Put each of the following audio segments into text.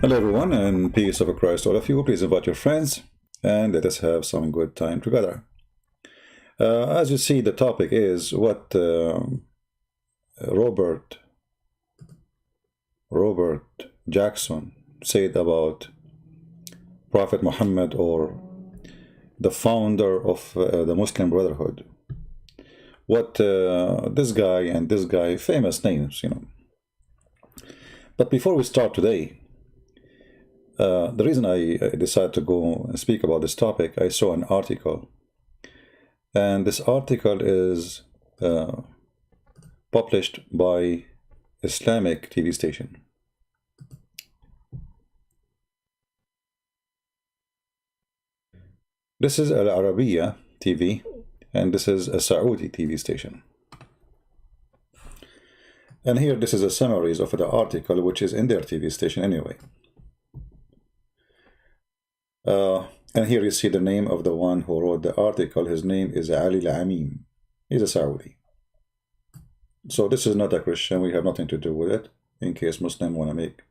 Hello everyone, and peace of Christ all of you. Please invite your friends and let us have some good time together. As you see, the topic is what Robert Jackson said about Prophet Muhammad, or the founder of the Muslim Brotherhood. What this guy and this guy, famous names, you know. But before we start today, the reason I decided to go and speak about this topic, I saw an article, and this article is published by Islamic TV station. This is Al-Arabiya TV, and this is a Saudi TV station. And here, this is a summary of the article, which is in their TV station anyway. And here you see the name of the one who wrote the article. His name is Ali Al-Amim. He's a Saudi. So this is not a Christian. We have nothing to do with it, in case Muslims want to make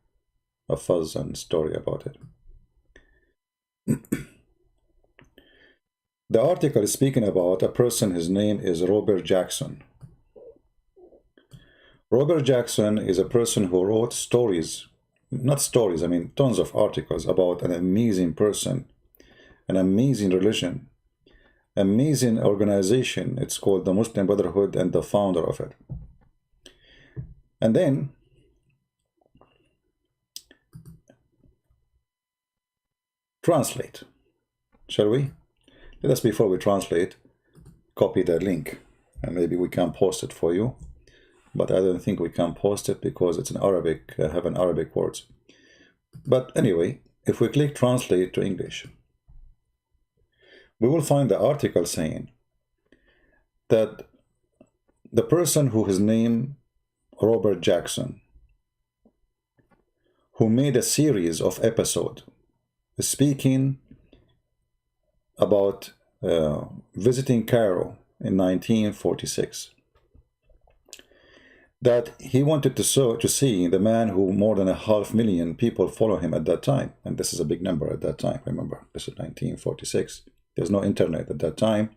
a fuzz and story about it. The article is speaking about a person. His name is Robert Jackson. Robert Jackson is a person who wrote stories, not stories, I mean tons of articles about an amazing person, an amazing religion, amazing organization. It's called the Muslim Brotherhood, and the founder of it. And then translate, shall we? Let us, before we translate, copy that link, and maybe we can post it for you. But I don't think we can post it because it's in Arabic, have an Arabic words. But anyway, if we click translate to English, we will find the article saying that the person who is named Robert Jackson, who made a series of episodes speaking about visiting Cairo in 1946, that he wanted to see the man who more than 500,000 people follow him at that time. And this is a big number at that time. Remember, this is 1946. There's no internet at that time.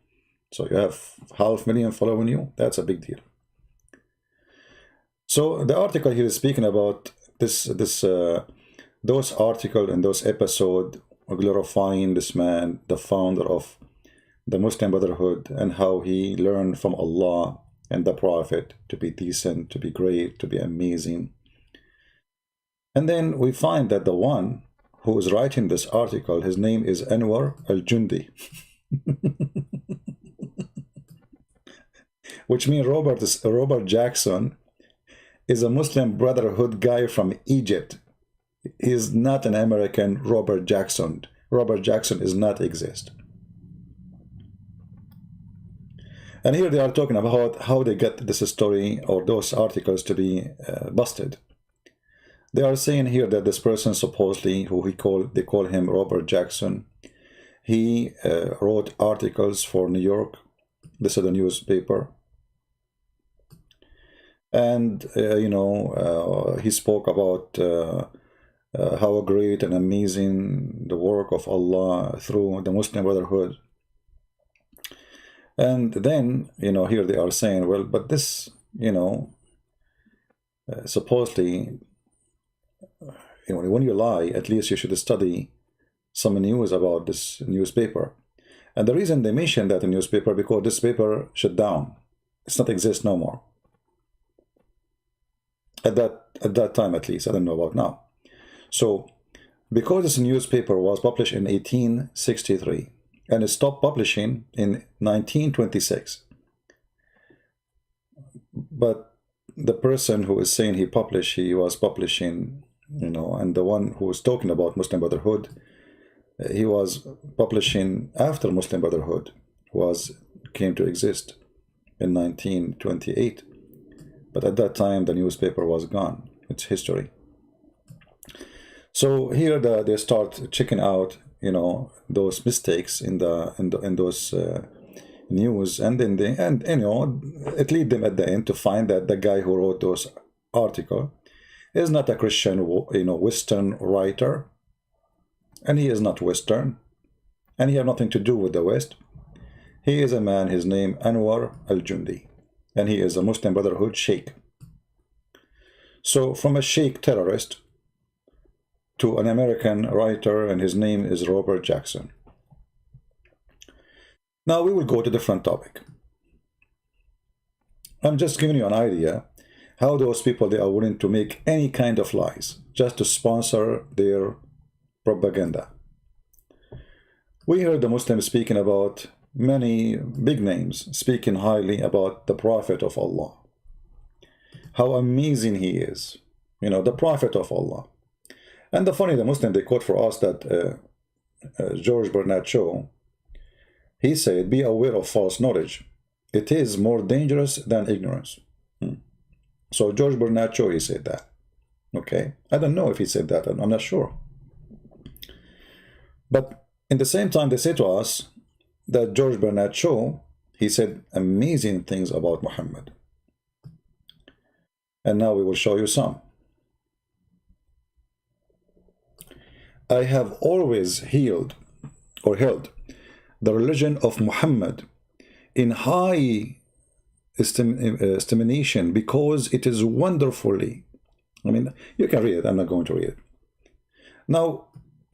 So you have 500,000 following you. That's a big deal. So the article here is speaking about those articles and those episodes glorifying this man, the founder of the Muslim Brotherhood, and how he learned from Allah and the Prophet to be decent, to be great, to be amazing. And then we find that the one who is writing this article, his name is Anwar al-Jundi, which means Robert Jackson is a Muslim Brotherhood guy from Egypt. He is not an American Robert Jackson. Robert Jackson does not exist. And here they are talking about how they get this story or those articles to be busted. They are saying here that this person supposedly, they call him Robert Jackson, he wrote articles for New York. This is a newspaper. And, he spoke about how great and amazing the work of Allah through the Muslim Brotherhood. And then, here they are saying, well, but this, supposedly, when you lie, at least you should study some news about this newspaper. And the reason they mentioned that in newspaper, because this paper shut down. It's not exist no more. At that time, at least. I don't know about now. So, because this newspaper was published in 1863, and it stopped publishing in 1926. But the person who is saying he was publishing, and the one who was talking about Muslim Brotherhood, he was publishing after Muslim Brotherhood came to exist in 1928. But at that time, the newspaper was gone. It's history. So here they start checking out, those mistakes in those news, and then it lead them at the end to find that the guy who wrote those article is not a Christian, Western writer, and he is not Western, and he has nothing to do with the West. He is a man, his name Anwar al-Jundi, and he is a Muslim Brotherhood sheikh. So from a sheikh terrorist to an American writer, and his name is Robert Jackson. Now we will go to a different topic. I'm just giving you an idea how those people, they are willing to make any kind of lies just to sponsor their propaganda. We heard the Muslims speaking about many big names, speaking highly about the Prophet of Allah, how amazing he is, the Prophet of Allah. And the Muslim, they quote for us that George Bernard Shaw, he said, be aware of false knowledge. It is more dangerous than ignorance. So George Bernard Shaw, he said that. Okay, I don't know if he said that, I'm not sure. But in the same time, they say to us that George Bernard Shaw, he said amazing things about Muhammad. And now we will show you some. I have always held the religion of Muhammad in high estimation because it is wonderfully, you can read it, I'm not going to read it. Now,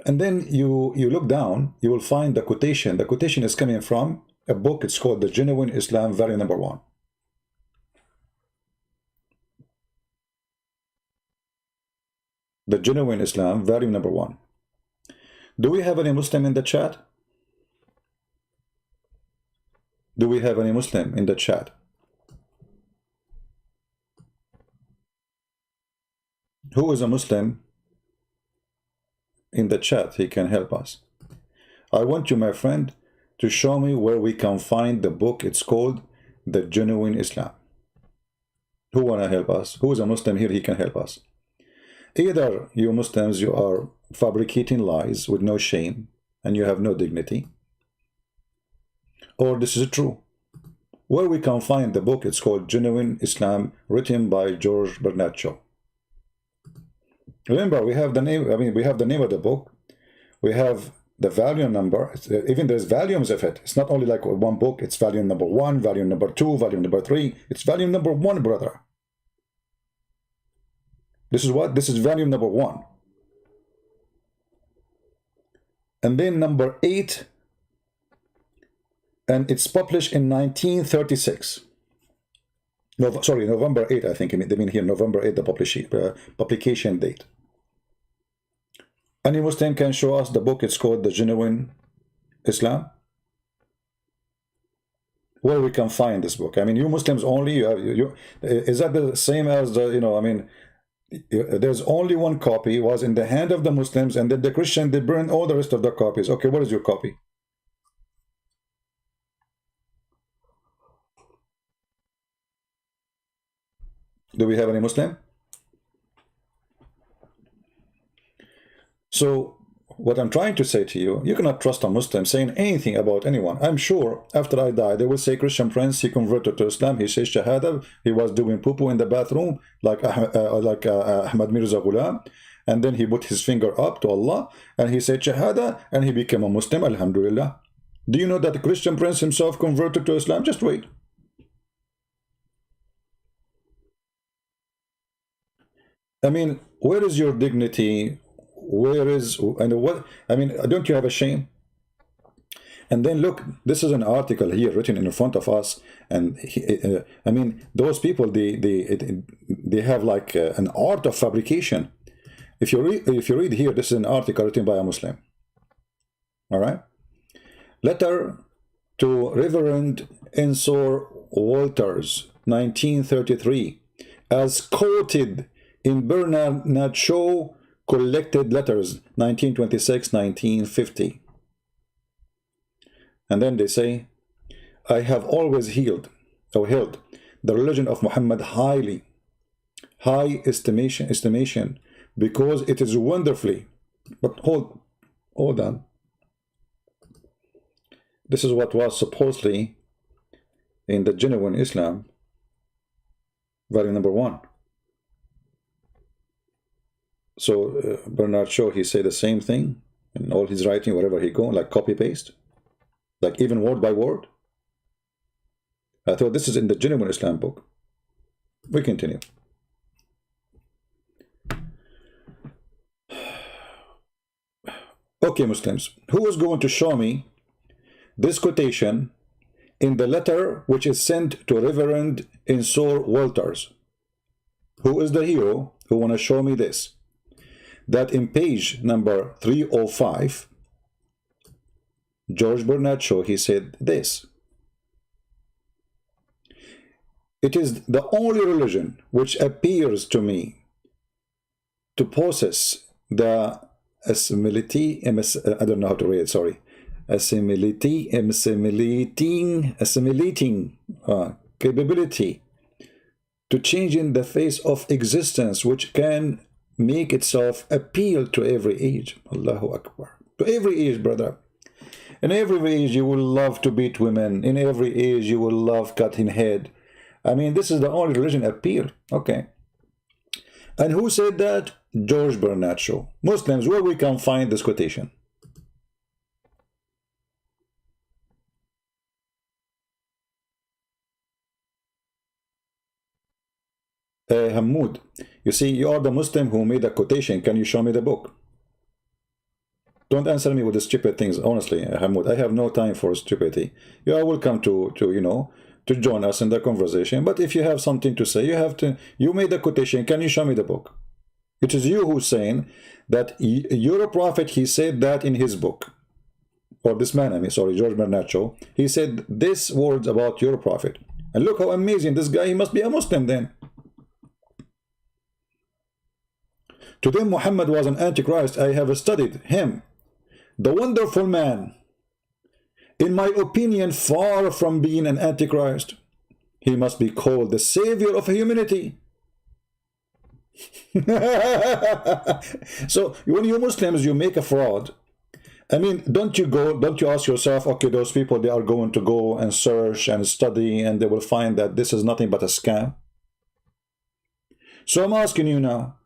and then you look down, you will find the quotation. The quotation is coming from a book, it's called The Genuine Islam, volume number 1. The Genuine Islam, volume number 1. Do we have any Muslim in the chat? Do we have any Muslim in the chat? Who is a Muslim in the chat? He can help us. I want you, my friend, to show me where we can find the book. It's called The Genuine Islam. Who want to help us? Who is a Muslim here? He can help us. Either you Muslims, you are fabricating lies with no shame and you have no dignity, or this is true. Where we can find the book, it's called Genuine Islam, written by George Bernard Shaw. Remember, we have the name, we have the name of the book, we have the volume number, even there's volumes of it. It's not only like one book, it's volume number 1, volume number 2, volume number 3, it's volume number 1, brother. This is what? This is volume number 1. And then number 8, and it's published in 1936. No, sorry, November 8, I think. They mean here November 8, the publication date. Any Muslim can show us the book. It's called The Genuine Islam. Where we can find this book? You Muslims only. Is that the same as the? There's only one copy. It was in the hand of the Muslims, and then the Christian, they burned all the rest of the copies. Okay, what is your copy? Do we have any Muslim? So what I'm trying to say to you, you cannot trust a Muslim saying anything about anyone. I'm sure after I die, they will say Christian Prince, he converted to Islam, he says Shahada, he was doing poo-poo in the bathroom like Ahmad Mirza Ghulam, and then he put his finger up to Allah, and he said Shahada, and he became a Muslim, Alhamdulillah. Do you know that the Christian Prince himself converted to Islam? Just wait. Where is your dignity? Where is, and what, don't you have a shame? And then look, this is an article here written in front of us, and those people, they have like an art of fabrication. If you read here, this is an article written by a Muslim. All right, letter to Reverend Ensor Walters, 1933, as quoted in Bernard Shaw Collected Letters, 1926-1950. And then they say, I have always held the religion of Muhammad high estimation because it is wonderfully, but hold on. This is what was supposedly in the Genuine Islam, volume number 1. So Bernard Shaw, he said the same thing in all his writing, wherever he go, like copy-paste, like even word by word. I thought this is in the genuine Islam book. We continue. Okay, Muslims, who is going to show me this quotation in the letter which is sent to Reverend Ensor Walters? Who is the hero who want to show me this? That in page number 305, George Bernard Shaw, he said this: it is the only religion which appears to me to possess the assimilating, I don't know how to read it, sorry, assimilating capability to change in the face of existence, which can make itself appeal to every age. Allahu Akbar. To every age, brother. In every age you will love to beat women. In every age you will love cutting head. I mean, this is the only religion appeal. Okay. And who said that? George Bernard Shaw. Muslims, where we can find this quotation? Hamoud, you see, you are the Muslim who made a quotation. Can you show me the book? Don't answer me with the stupid things. Honestly, Hamoud, I have no time for stupidity. You are welcome to you know, to join us in the conversation. But if you have something to say, you have to. You made a quotation. Can you show me the book? It is you who's saying that your prophet, he said that in his book. Or this man, I mean, sorry, George Bernard Shaw, he said this words about your prophet. And look how amazing this guy, he must be a Muslim then. To them, Muhammad was an antichrist. I have studied him, the wonderful man. In my opinion, far from being an antichrist, he must be called the savior of humanity. So when you Muslims, you make a fraud. I mean, don't you ask yourself, okay, those people, they are going to go and search and study and they will find that this is nothing but a scam. So I'm asking you now,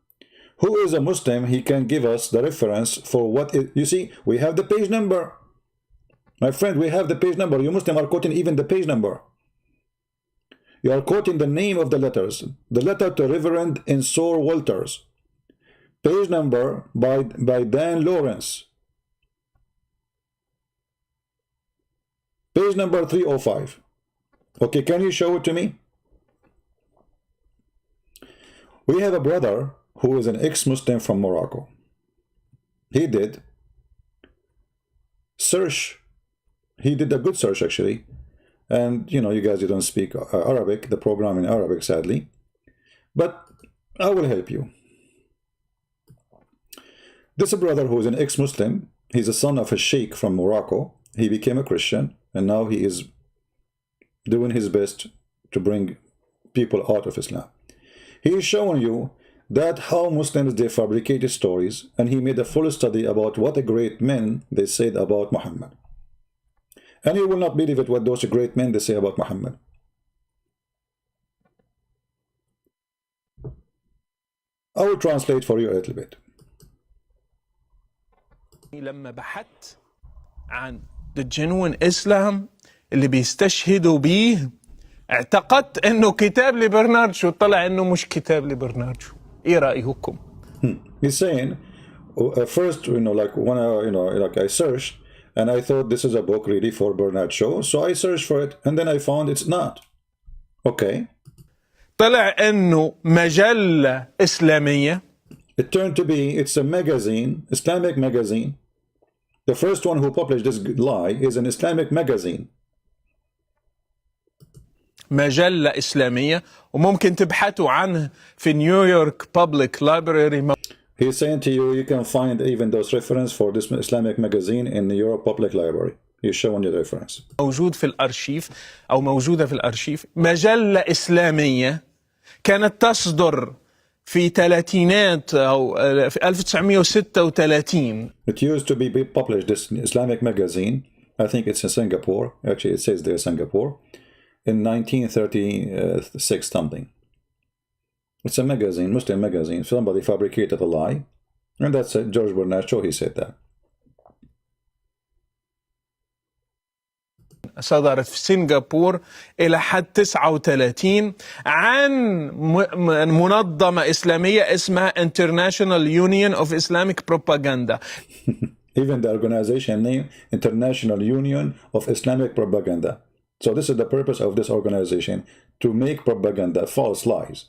who is a Muslim? He can give us the reference for what it, you see, we have the page number. My friend, we have the page number. You Muslim are quoting even the page number. You are quoting the name of the letters. The letter to Reverend Ensor Walters. Page number by Dan Lawrence. Page number 305. Okay, can you show it to me? We have a brother who is an ex-Muslim from Morocco. He did search. He did a good search, actually. And, you know, you guys, you don't speak Arabic, the program in Arabic, sadly. But I will help you. This brother who is an ex-Muslim, he's a son of a sheikh from Morocco. He became a Christian, and now he is doing his best to bring people out of Islam. He is showing you that how Muslims, they fabricated stories, and he made a full study about what a great men they said about Muhammad. And you will not believe it what those great men they say about Muhammad. I will translate for you a little bit. لما بحثت عن the genuine Islam اللي بيستشهدوا بيه اعتقدت انه كتاب لبرنارد شو، طلع انه مش كتاب لبرنارد شو. ايه رأيكم؟ He's saying, first, you know, like when I, you know, like I searched, and I thought this is a book really for Bernard Shaw, so I searched for it, and then I found it's not. Okay. طلع انه مجلة إسلامية. It turned to be, it's a magazine, Islamic magazine. The first one who published this lie is an Islamic magazine. مجلة إسلامية، وممكن تبحثوا عنه في نيويورك Public Library. He's saying to you, you can find even those reference for this Islamic magazine in the Europe Public Library. He's showing you the reference. موجود في الأرشيف أو موجودة في الأرشيف، مجلة إسلامية كانت تصدر في الثلاثينات أو في 1936. It used to be published, this Islamic magazine, I think it's in Singapore, actually it says there Singapore, in 1936 something. It's a magazine, Muslim magazine. Somebody fabricated a lie And that's George Bernard Shaw, he said that. صدرت في سنغافورة إلى حد 39 عن منظمة إسلامية اسمها International Union of Islamic Propaganda. Even the organization name, International Union of Islamic Propaganda. So this is the purpose of this organization, to make propaganda, false lies.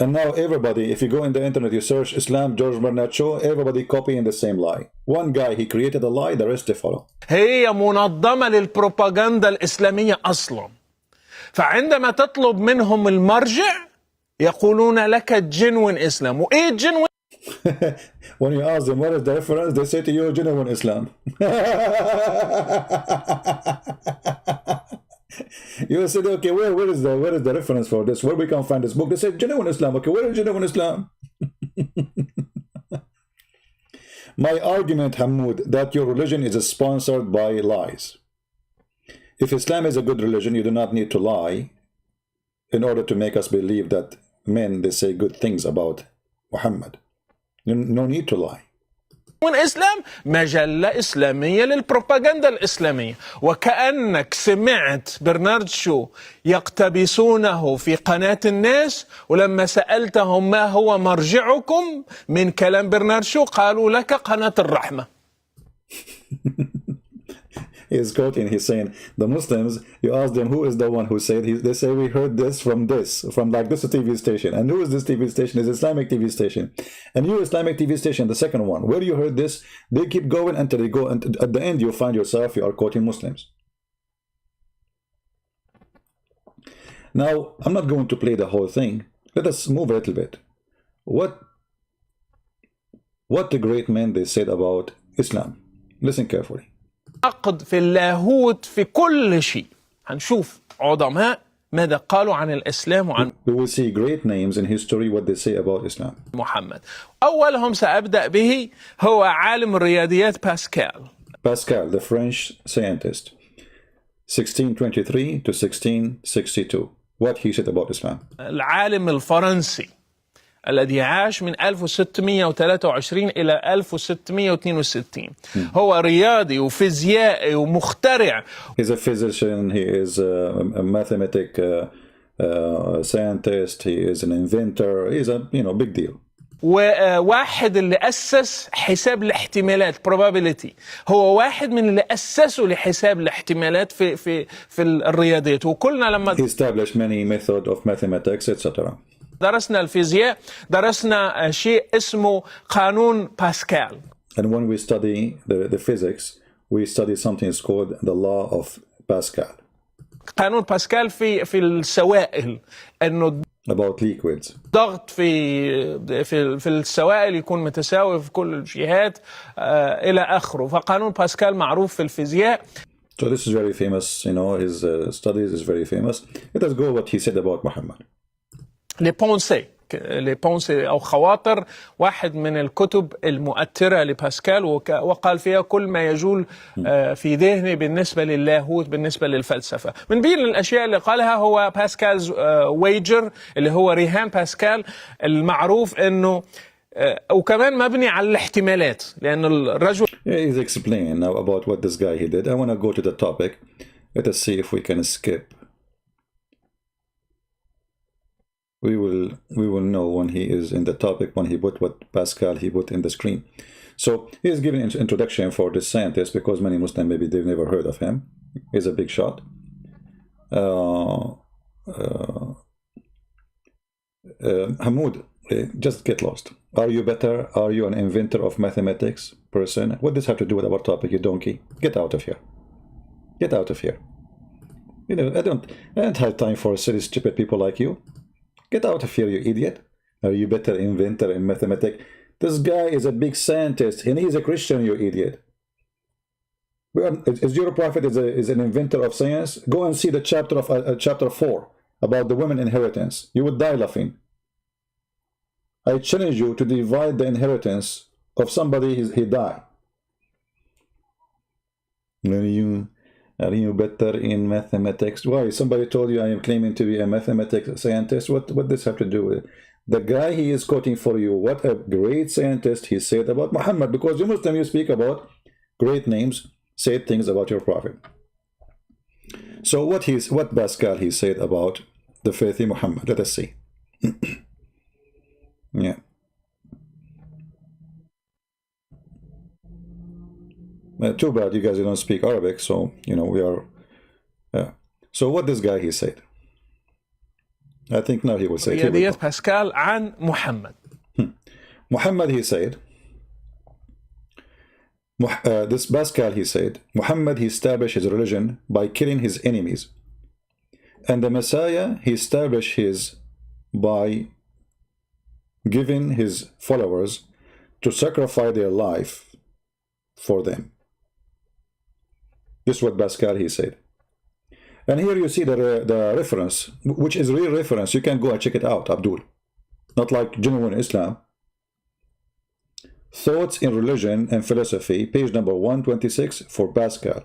And now everybody, if you go in the internet, you search Islam, George Bernard Shaw, everybody copying the same lie. One guy, he created a lie, the rest they follow. هي منظمة للبروباغندا الإسلامية أصلا. فعندما تطلب منهم المرجع يقولون لك genuine Islam. وإيه genuine؟ When you ask them what is the reference, they say to you genuine Islam. You said, okay, where is the reference for this? Where we can find this book? They say genuine Islam. Okay, where is genuine Islam? My argument, Hamoud, that your religion is sponsored by lies. If Islam is a good religion, you do not need to lie in order to make us believe that men, they say good things about Muhammad. No need to lie. الإسلام مجلة إسلامية للبروباغندا الإسلامية. وكأنك سمعت برنارد شو يقتبسونه في قناة الناس، ولما سألتهم ما هو مرجعكم من كلام برنارد شو قالوا لك قناة الرحمة. He's quoting, he's saying, the Muslims, you ask them who is the one who said, they say we heard this from like this TV station. And who is this TV station? It's Islamic TV station. And you Islamic TV station, the second one, where you heard this, they keep going until they go, and at the end you find yourself, you are quoting Muslims. Now, I'm not going to play the whole thing. Let us move a little bit. What the great men they said about Islam. Listen carefully. عقد في اللاهوت في كل شيء. هنشوف عظماء ماذا قالوا عن الإسلام وعن We will see great names in history what they say about Islam. محمد. أولهم سأبدأ به هو عالم الرياضيات باسكال. Pascal, the French scientist, 1623 to 1662. What he said about Islam. العالم الفرنسي الذي عاش من 1623 إلى 1662. هو رياضي وفيزيائي ومخترع. He's a physician, he is a mathematic scientist, he is an inventor, he's a big deal. وواحد اللي أسس حساب الاحتمالات probability. هو واحد من اللي أسسوا لحساب الاحتمالات في الرياضيات. وكلنا لما He established many methods of mathematics, etc. درسنا الفيزياء درسنا شيء اسمه قانون باسكال. And when we study the physics, we study something called the law of Pascal. قانون باسكال في السوائل انه about liquids. ضغط في السوائل يكون متساوي في كل الجهات الى اخره. فقانون باسكال معروف في الفيزياء. So this is very famous, his studies is very famous. Let us go what he said about Muhammad. لي بونسي أو خواطر، واحد من الكتب المؤثرة لباسكال، وقال فيها كل ما يجول في ذهني بالنسبة للاهوت بالنسبة للفلسفة. من بين الأشياء اللي قالها هو باسكالز ويجر اللي هو رهان باسكال المعروف أنه وكمان مبني على الاحتمالات لأن الرجل He's explaining now about what this guy he did. I want to go to the topic. Let us see if we can skip. We will know when he is in the topic, when he put what Pascal he put in the screen. So he is giving an introduction for this scientist because many Muslims maybe they've never heard of him. He's a big shot. Hamoud, just get lost. Are you better? Are you an inventor of mathematics person? What does this have to do with our topic, you donkey? Get out of here. Get out of here. I don't have time for silly, stupid people like you. Get out of here, you idiot. Are you better inventor in mathematics? This guy is a big scientist and he's a Christian, you idiot. Is your prophet is an inventor of science? Go and see the chapter 4 about the women inheritance. You would die laughing. I challenge you to divide the inheritance of somebody he died. Are you better in mathematics? Why? Somebody told you I am claiming to be a mathematics scientist. What does this have to do with the guy he is quoting for you, what a great scientist he said about Muhammad, because you Muslim, you speak about great names, say things about your prophet. So what Pascal he said about the faithy Muhammad? Let us see. Yeah. Too bad you guys don't speak Arabic, so you know we are. So what this guy he said? I think now he will say. رياضيات باسكال عن محمد. Muhammad he said. This Pascal he said, Muhammad he established his religion by killing his enemies, and the Messiah he established his by giving his followers to sacrifice their life for them. This is what Pascal he said. And here you see the reference, which is real reference. You can go and check it out, Abdul. Not like genuine Islam. Thoughts in Religion and Philosophy, page number 126 for Pascal.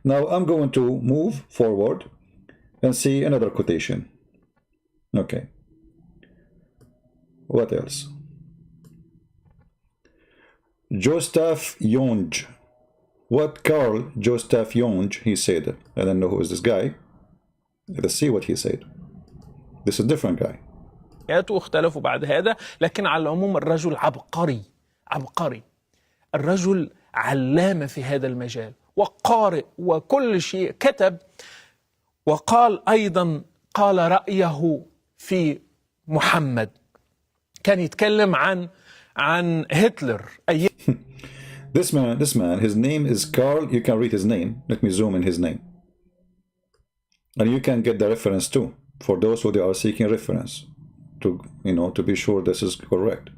Now I'm going to move forward and see another quotation. Okay. What else? Gustav Jung. What Carl Gustav Jung he said. I don't know who is this guy. Let's see what he said. This is a different guy. واختلفوا بعد هذا، لكن على العموم الرجل عبقري عبقري. الرجل علامة في هذا المجال وقارئ وكل شيء، كتب وقال أيضا، قال رأيه في محمد. كان يتكلم عن هتلر. This man, his name is Carl. You can read his name. Let me zoom in his name. And you can get the reference too, for those who they are seeking reference, to, you know, to be sure this is correct.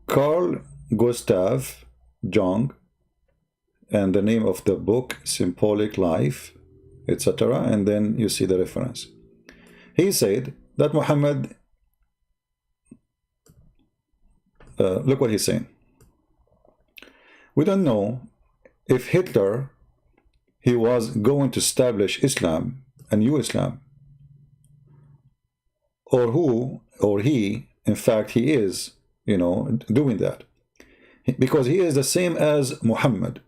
Carl Gustav Jung, and the name of the book, Symbolic Life, etc. And then you see the reference. He said that Muhammad, look what he's saying. We don't know if Hitler, he was going to establish Islam, a new Islam, or he, in fact, he is, you know, doing that. Because he is the same as Muhammad.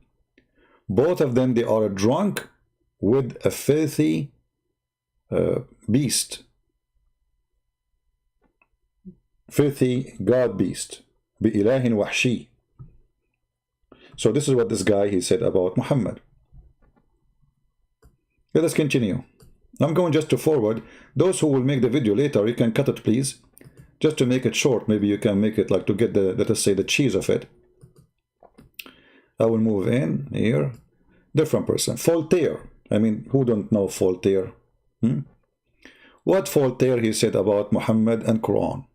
Both of them, they are drunk with a filthy beast. Filthy God beast. بِإِلَهٍ وَحْشِي. So this is what this guy, he said about Muhammad. Let us continue. I'm going just to forward. Those who will make the video later, you can cut it, please. Just to make it short. Maybe you can make it like to get the, let us say, the cheese of it. I will move in here. Different person. Voltaire. I mean, who don't know Voltaire? What Voltaire, he said about Muhammad and Quran.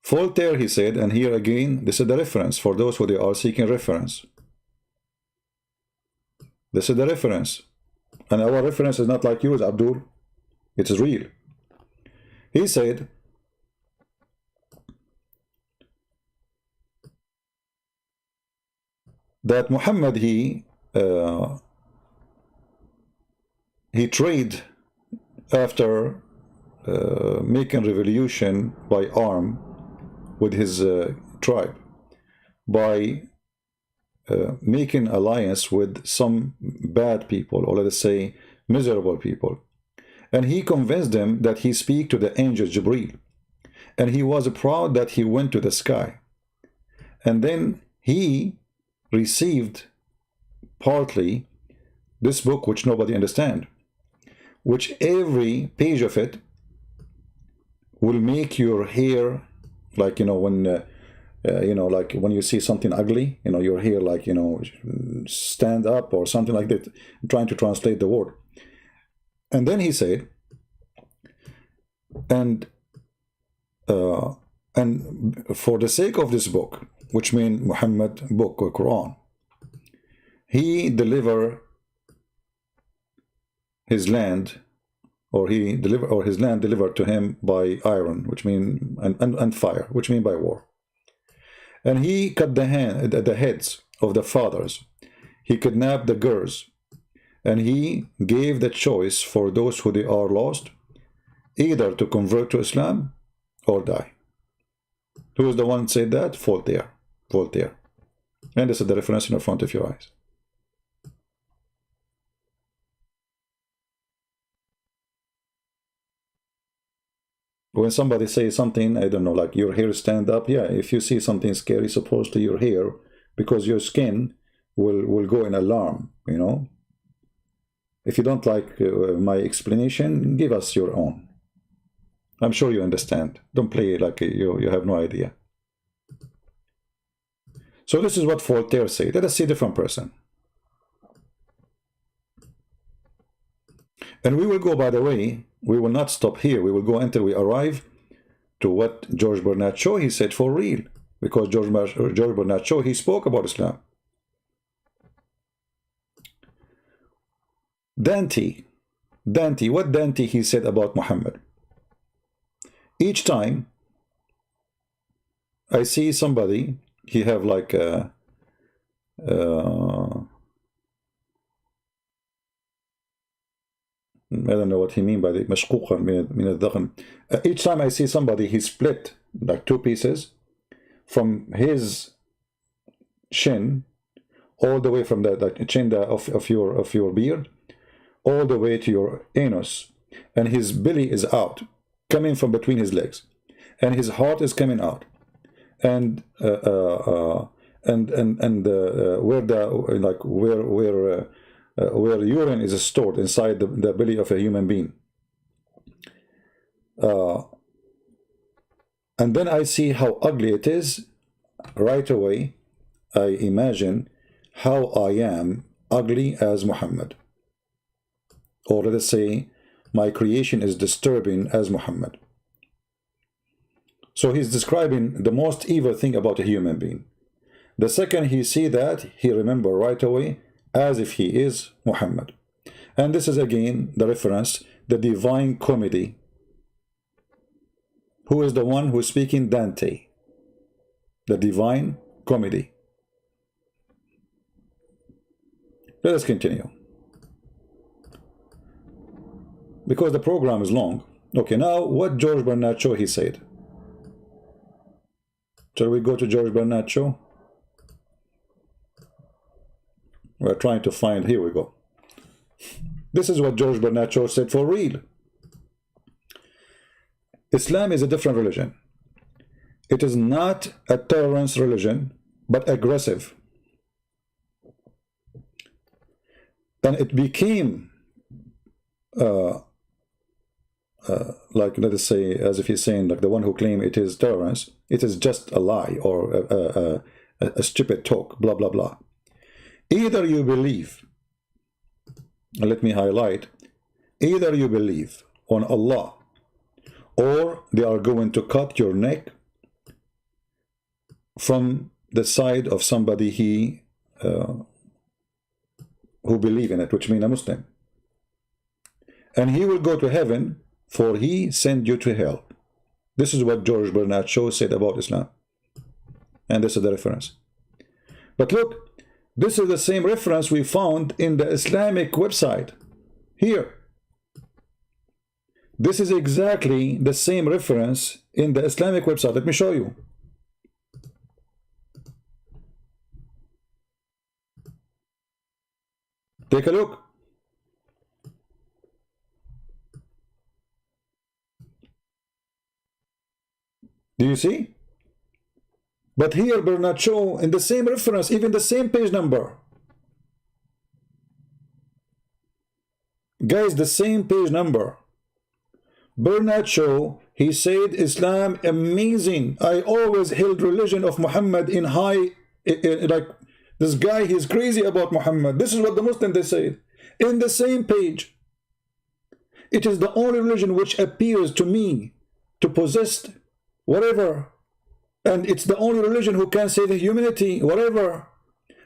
Voltaire, he said, and here again, this is the reference for those who they are seeking reference. This is the reference. And our reference is not like yours, Abdul. It is real. He said, that Muhammad, he tried after making revolution by arm with his tribe, by making alliance with some bad people, or let us say miserable people, and he convinced them that he speak to the angel Jibreel, and he was proud that he went to the sky, and then he received partly this book which nobody understand, which every page of it will make your hair, like, you know, when you know, like when you see something ugly, you know, your hair, like, you know, stand up or something like that. I'm trying to translate the word. And then he said, and for the sake of this book, which means Muhammad book or Quran, he deliver his land, or his land delivered to him by iron, which mean and fire, which mean by war. And he cut the heads of the fathers. He kidnapped the girls, and he gave the choice for those who they are lost, either to convert to Islam or die. Who is the one said that? Voltaire. Voltaire. And this is the reference in front of your eyes. When somebody says something, I don't know, like your hair stand up, yeah, if you see something scary supposed to your hair, because your skin will go in alarm, you know. If you don't like my explanation, give us your own. I'm sure you understand. Don't play like you have no idea. So this is what Voltaire said. Let us see a different person. And we will go, by the way, we will not stop here. We will go until we arrive to what George Bernard Shaw, he said for real. Because George Bernard Shaw, he spoke about Islam. Dante, what Dante he said about Muhammad? Each time I see somebody, he have like a I don't know what he mean by the مشقوقا من الذقن. Each time I see somebody, he split like two pieces from his shin all the way from the chin of your beard all the way to your anus, and his belly is out, coming from between his legs, and his heart is coming out, and where urine is stored inside the belly of a human being. And then I see how ugly it is. Right away, I imagine how I am ugly as Muhammad. Or let us say, my creation is disturbing as Muhammad. So he's describing the most evil thing about a human being. The second he see that, he remember right away as if he is Muhammad. And this is again the reference, the Divine Comedy. Who is the one who is speaking? Dante. The Divine Comedy. Let us continue, because the program is long. Okay, now what George Bernard Shaw he said. Shall we go to George Bernard Shaw? We're trying to find, here we go. This is what George Bernard Shaw said for real. Islam is a different religion. It is not a tolerance religion, but aggressive. And it became like, let us say, as if he's saying, like the one who claims it is tolerance, it is just a lie or a stupid talk, blah, blah, blah. Either you believe, and let me highlight, either you believe on Allah, or they are going to cut your neck from the side of somebody who believe in it, which means a Muslim. And he will go to heaven, for he sent you to hell. This is what George Bernard Shaw said about Islam. And this is the reference. But look, this is the same reference we found in the Islamic website. Here. This is exactly the same reference in the Islamic website. Let me show you. Take a look. Do you see? But here Bernard Shaw, in the same reference, even the same page number. Guys, the same page number. Bernard Shaw, he said, Islam amazing. I always held religion of Muhammad in high, like this guy, he's crazy about Muhammad. This is what the Muslims, they said. In the same page. It is the only religion which appears to me to possess whatever. And it's the only religion who can save humanity, whatever.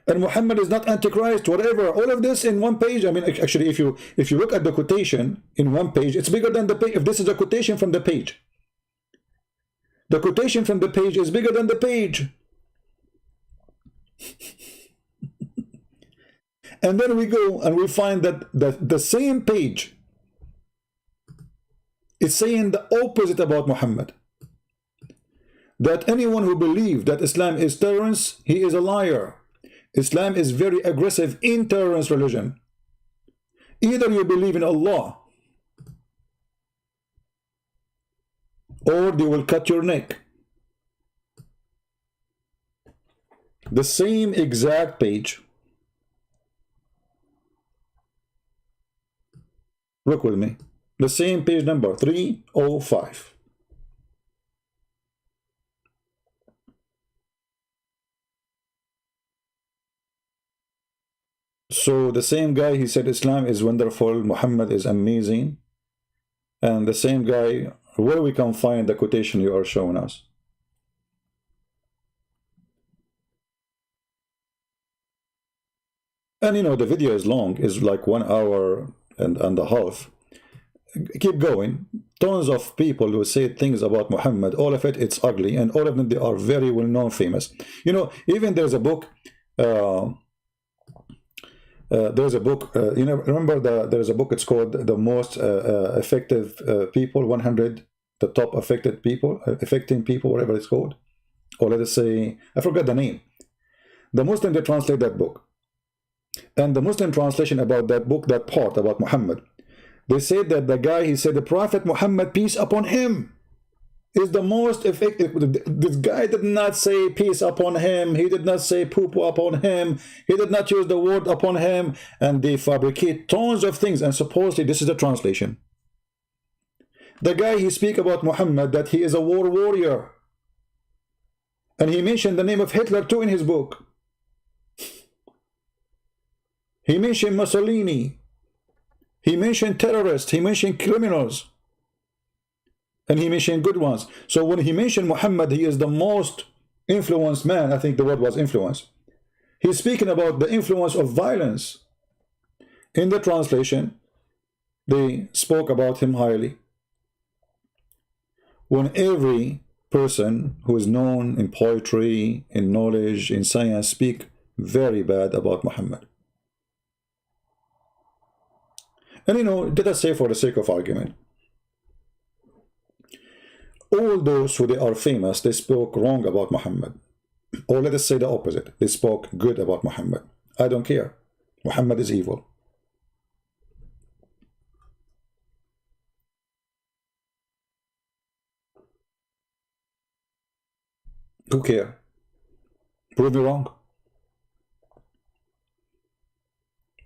And Muhammad is not Antichrist, whatever. All of this in one page. I mean, actually, if you look at the quotation in one page, it's bigger than the page. If this is a quotation from the page, the quotation from the page is bigger than the page. And then we go and we find that the same page It's saying the opposite about Muhammad. That anyone who believes that Islam is tolerance, he is a liar. Islam is very aggressive, intolerance religion. Either you believe in Allah, or they will cut your neck. The same exact page. Look with me. The same page number 305. So the same guy, he said Islam is wonderful, Muhammad is amazing. And the same guy, where we can find the quotation you are showing us? And you know, the video is long, is like 1 hour and a half. Keep going. Tons of people who say things about Muhammad, all of it, it's ugly, and all of them, they are very well known, famous. You know, even there's a book, you know, remember there's a book, it's called The Most Effective People, 100, the top affecting people, whatever it's called. Or let us say, I forgot the name. The Muslim, they translate that book. And the Muslim translation about that book, that part about Muhammad, they said that the guy, he said the Prophet Muhammad, peace upon him, is the most effective. This guy did not say peace upon him. He did not say poo-poo upon him. He did not use the word upon him. And they fabricate tons of things. And supposedly this is the translation. The guy, he speak about Muhammad, that he is a war warrior. And he mentioned the name of Hitler too in his book. He mentioned Mussolini. He mentioned terrorists. He mentioned criminals. And he mentioned good ones. So when he mentioned Muhammad, he is the most influenced man. I think the word was influence. He's speaking about the influence of violence. In the translation, they spoke about him highly. When every person who is known in poetry, in knowledge, in science, speak very bad about Muhammad. And you know, let us say for the sake of argument, all those who they are famous, they spoke wrong about Muhammad. Or let us say the opposite. They spoke good about Muhammad. I don't care. Muhammad is evil. Who cares? Prove me wrong.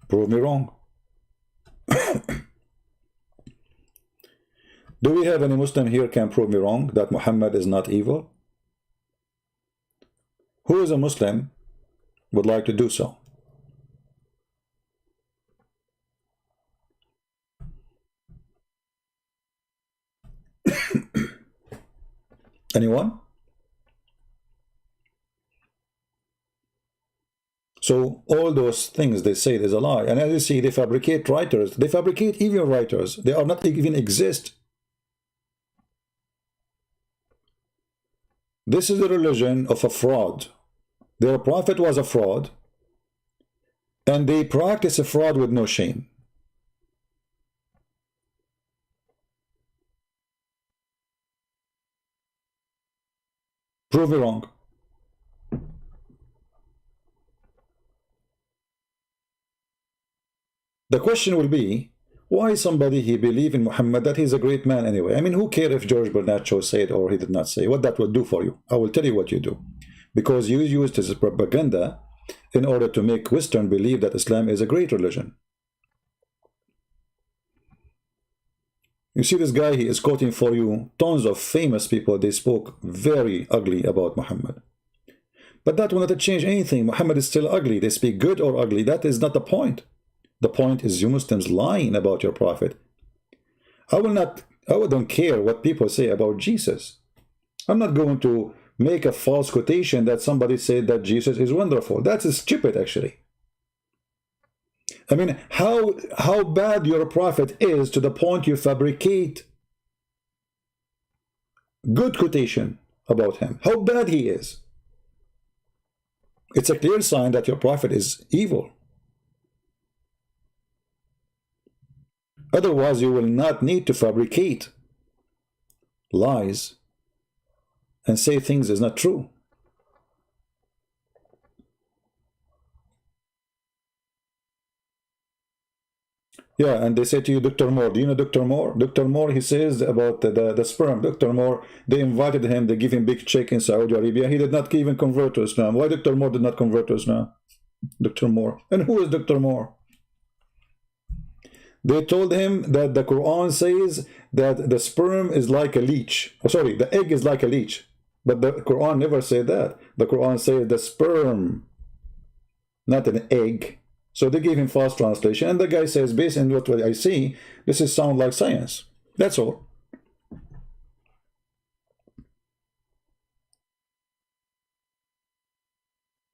Prove me wrong. Do we have any Muslim here can prove me wrong that Muhammad is not evil? Who is a Muslim would like to do so? Anyone? So all those things they say is a lie. And as you see, they fabricate writers. They fabricate even writers. They are not even exist. This is the religion of a fraud. Their prophet was a fraud. And they practice a fraud with no shame. Prove me wrong. The question will be, why somebody he believe in Muhammad that he's a great man anyway? I mean, who cares if George Bernard Shaw said or he did not say? What that will do for you? I will tell you what you do. Because you used this propaganda in order to make Western believe that Islam is a great religion. You see this guy, he is quoting for you tons of famous people. They spoke very ugly about Muhammad. But that will not change anything. Muhammad is still ugly. They speak good or ugly. That is not the point. The point is you Muslims lying about your prophet. I don't care what people say about Jesus. I'm not going to make a false quotation that somebody said that Jesus is wonderful. That's stupid, actually. I mean, how bad your prophet is to the point you fabricate good quotation about him. How bad he is. It's a clear sign that your prophet is evil. Otherwise, you will not need to fabricate lies and say things is not true. Yeah, and they say to you, Dr. Moore, do you know Dr. Moore? Dr. Moore, he says about the sperm. Dr. Moore, they invited him, they give him big check in Saudi Arabia. He did not even convert to Islam. Why Dr. Moore did not convert to Islam? Dr. Moore. And who is Dr. Moore? They told him that the Quran says that the sperm is like a leech. Oh, sorry, the egg is like a leech. But the Quran never said that. The Quran says the sperm, not an egg. So they gave him false translation. And the guy says, based on what I see, this is sound like science. That's all.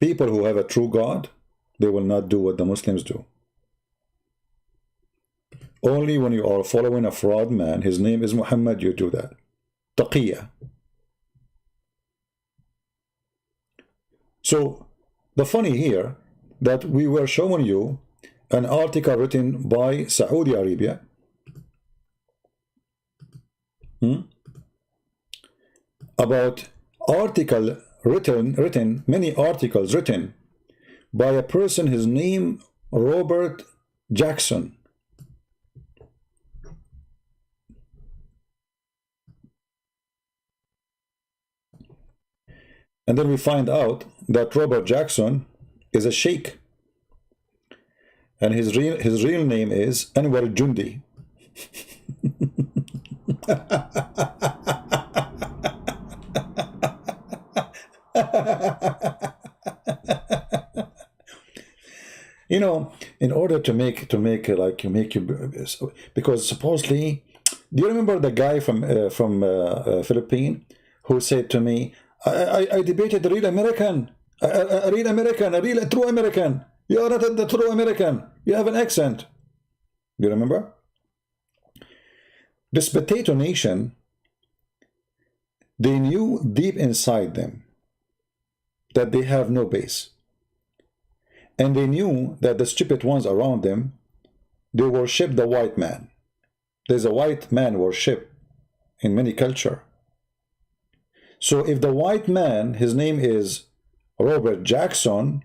People who have a true God, they will not do what the Muslims do. Only when you are following a fraud man, his name is Muhammad, you do that. Taqiyya. So, the funny here, that we were showing you an article written by Saudi Arabia about many articles written by a person, his name Robert Jackson. And then we find out that Robert Jackson is a sheikh, and his real name is Anwar Jundi. You know, in order to make you, because supposedly, do you remember the guy from Philippines who said to me, I debated a real American. A real American, a true American. You are not the true American. You have an accent. Do you remember? This potato nation, they knew deep inside them that they have no base. And they knew that the stupid ones around them, they worship the white man. There's a white man worship in many cultures. So if the white man, his name is Robert Jackson,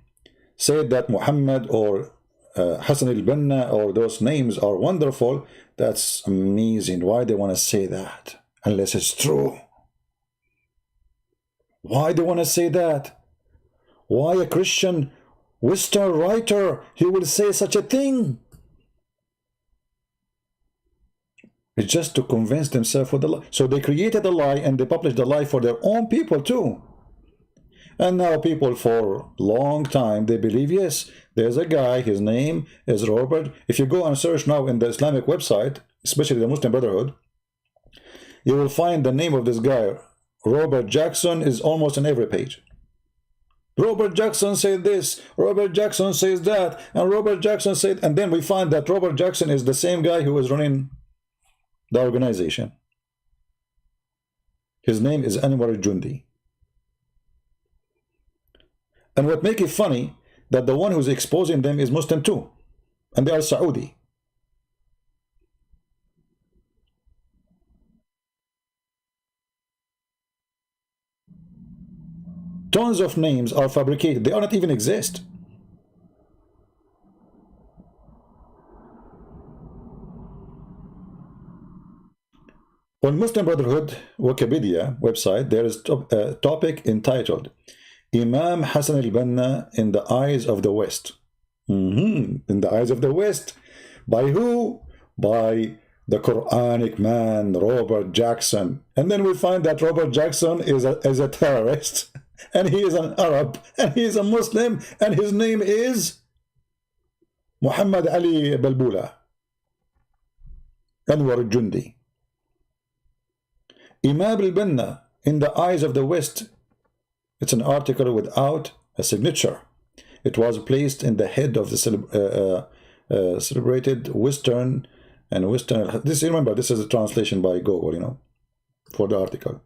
said that Muhammad or Hassan al-Banna or those names are wonderful, that's amazing. Why they want to say that? Unless it's true. Why they want to say that? Why a Christian Western writer, he will say such a thing? It's just to convince themselves with the lie. So they created a lie and they published the lie for their own people too. And now people for a long time, they believe, yes, there's a guy, his name is Robert. If you go and search now in the Islamic website, especially the Muslim Brotherhood, you will find the name of this guy, Robert Jackson, is almost on every page. Robert Jackson said this, Robert Jackson says that, and Robert Jackson said, and then we find that Robert Jackson is the same guy who is running the organization. His name is Anwar Jundi. And what makes it funny, that the one who's exposing them is Muslim too. And they are Saudi. Tons of names are fabricated. They do not even exist. On Muslim Brotherhood Wikipedia website, there is a topic entitled Imam Hassan al-Banna in the Eyes of the West. In the eyes of the West. By who? By the Quranic man, Robert Jackson. And then we find that Robert Jackson is a terrorist. And he is an Arab. And he is a Muslim. And his name is Muhammad Ali Balbula. Anwar Jundi. Imam al-Banna in the Eyes of the West. It's an article without a signature. It was placed in the head of the celebrated Western and Western. This, remember, this is a translation by Google, you know, for the article.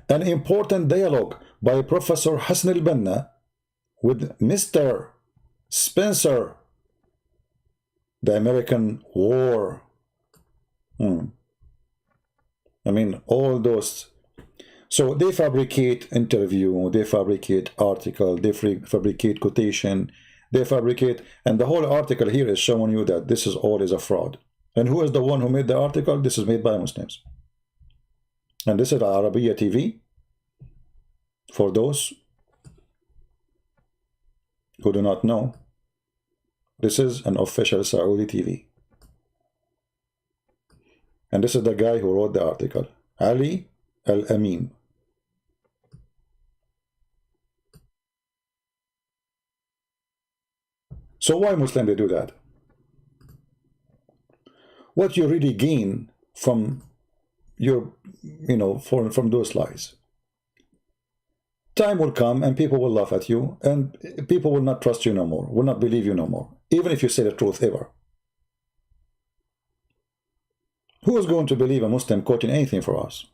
An important dialogue by Professor Hassan al-Banna with Mr. Spencer, the American War. I mean, all those. So they fabricate interview, they fabricate article, they fabricate quotation, they fabricate, and the whole article here is showing you that this is all is a fraud. And who is the one who made the article? This is made by Muslims. And this is Arabian TV. For those who do not know, this is an official Saudi TV. And this is the guy who wrote the article, Ali Al-Amin. So why Muslims they do that? What you really gain from your, from those lies? Time will come and people will laugh at you and people will not trust you no more, will not believe you no more, even if you say the truth ever. Who is going to believe a Muslim quoting anything for us?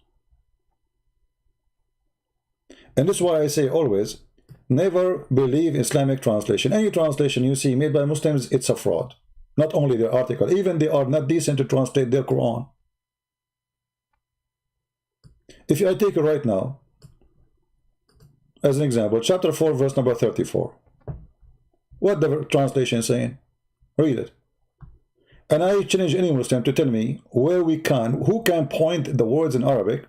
And this is why I say always, never believe Islamic translation. Any translation you see made by Muslims, it's a fraud. Not only their article, even they are not decent to translate their Quran. If I take it right now, as an example, chapter 4, verse number 34. What the translation is saying? Read it. And I challenge any Muslim to tell me where who can point the words in Arabic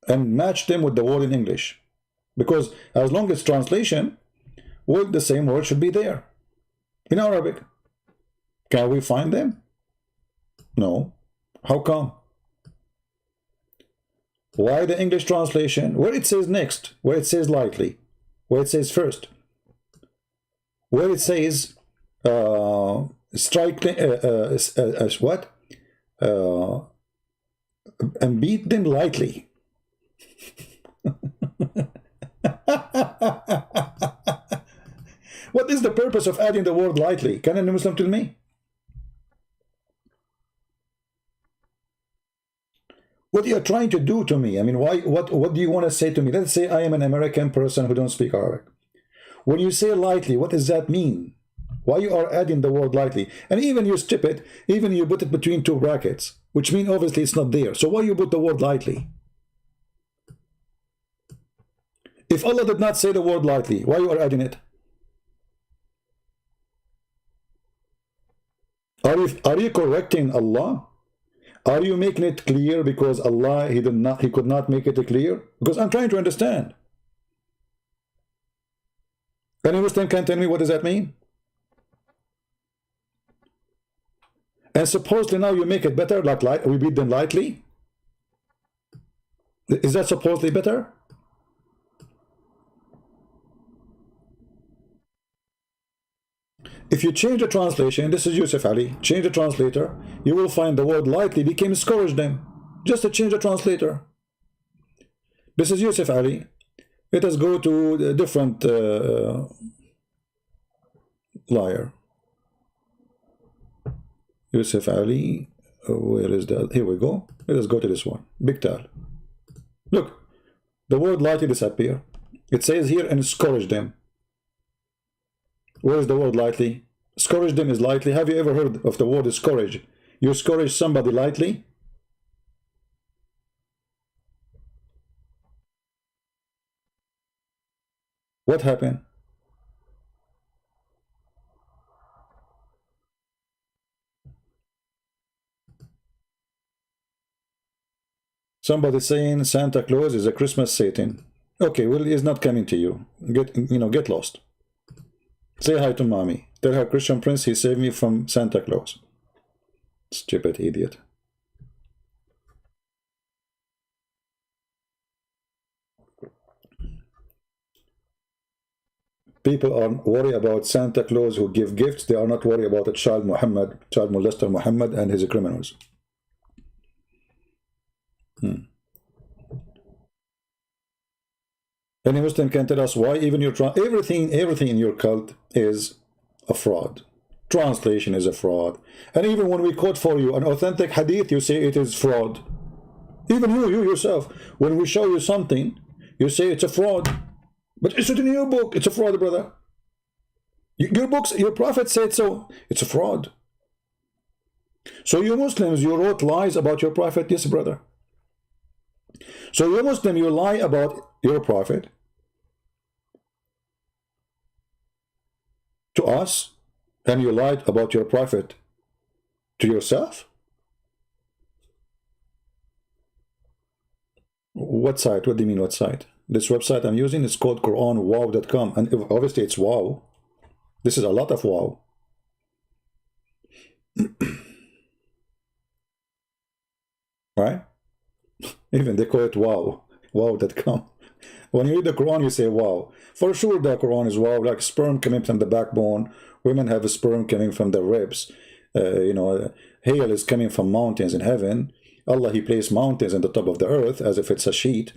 and match them with the word in English. Because as long as translation, well, the same word should be there in Arabic. Can we find them? No. How come? Why the English translation? Where it says next, where it says lightly, where it says first, where it says strike, what? And beat them lightly. What is the purpose of adding the word lightly? Can any Muslim tell me? What are you trying to do to me? I mean, why? What do you want to say to me? Let's say I am an American person who don't speak Arabic. When you say lightly, what does that mean? Why you are adding the word lightly? And even you strip it, even you put it between two brackets, which means obviously it's not there. So why you put the word lightly? If Allah did not say the word lightly, why you are adding it? Are you correcting Allah? Are you making it clear because Allah, he could not make it clear? Because I'm trying to understand. Any Muslim can tell me what does that mean? And supposedly now you make it better, like we beat them lightly? Is that supposedly better? If you change the translation, this is Yusuf Ali, change the translator, you will find the word lightly became scourge them. Just to change the translator. This is Yusuf Ali. Let us go to a different liar. Yusuf Ali, where is that? Here we go. Let us go to this one. Big Tal. Look, the word lightly disappear. It says here, and scourge them. Where is the word lightly? Scourge them is lightly. Have you ever heard of the word scourge? You scourge somebody lightly? What happened? Somebody saying Santa Claus is a Christmas Satan. Okay, well, he's not coming to you. Get lost. Say hi to mommy. Tell her Christian Prince he saved me from Santa Claus. Stupid idiot. People are worried about Santa Claus who give gifts. They are not worried about a child molester Muhammad and his criminals. Any Muslim can tell us why even your everything in your cult is a fraud. Translation is a fraud. And even when we quote for you an authentic hadith, you say it is fraud. Even you yourself, when we show you something, you say it's a fraud. But it's written in your book, it's a fraud, brother. Your books, your prophet said so, it's a fraud. So you Muslims, you wrote lies about your prophet? Yes, brother. So you Muslim, you lie about your prophet to us, and you lied about your prophet to yourself? What site? What do you mean, what site? This website I'm using is called QuranWow.com, and obviously it's wow. This is a lot of wow. Right? Even they call it wow. Wow.com. When you read the Quran, you say wow. For sure, the Quran is wow, like sperm coming from the backbone. Women have a sperm coming from the ribs. You know, hail is coming from mountains in heaven. Allah, He placed mountains on the top of the earth as if it's a sheet,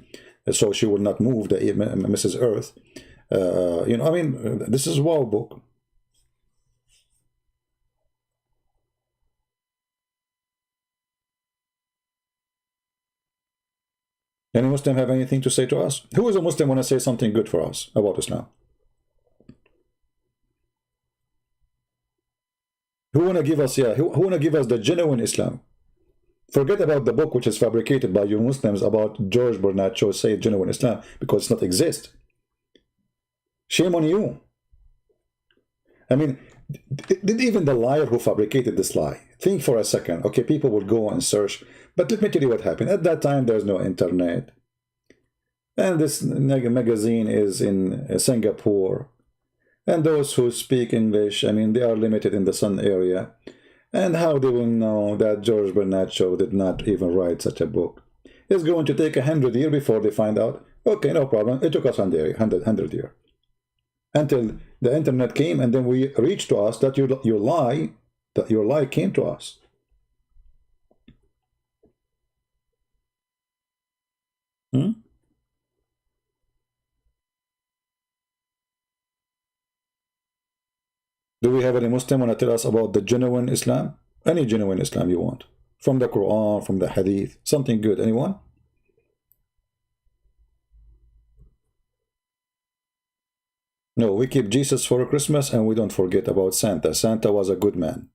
so she will not move the Mrs. Earth. You know, I mean, this is wow book. Any Muslim have anything to say to us? Who is a Muslim want to say something good for us about Islam? Who want to give us, who want to give us the genuine Islam? Forget about the book which is fabricated by you Muslims about George Bernard Shaw say genuine Islam, because it's not exist. Shame on you. I mean, did even the liar who fabricated this lie think for a second, okay, people will go and search, but let me tell you what happened. At that time, there's no internet. And this magazine is in Singapore. And those who speak English, I mean, they are limited in the Sun area. And how they will know that George Bernard Shaw did not even write such a book? It's going to take 100 years before they find out. Okay, no problem. It took us 100 years. Until the internet came, and then we reached to us that your lie came to us. Hmm? Do we have any Muslim want to tell us about the genuine Islam? Any genuine Islam you want. From the Quran, from the Hadith. Something good. Anyone? No, we keep Jesus for Christmas and we don't forget about Santa. Santa was a good man.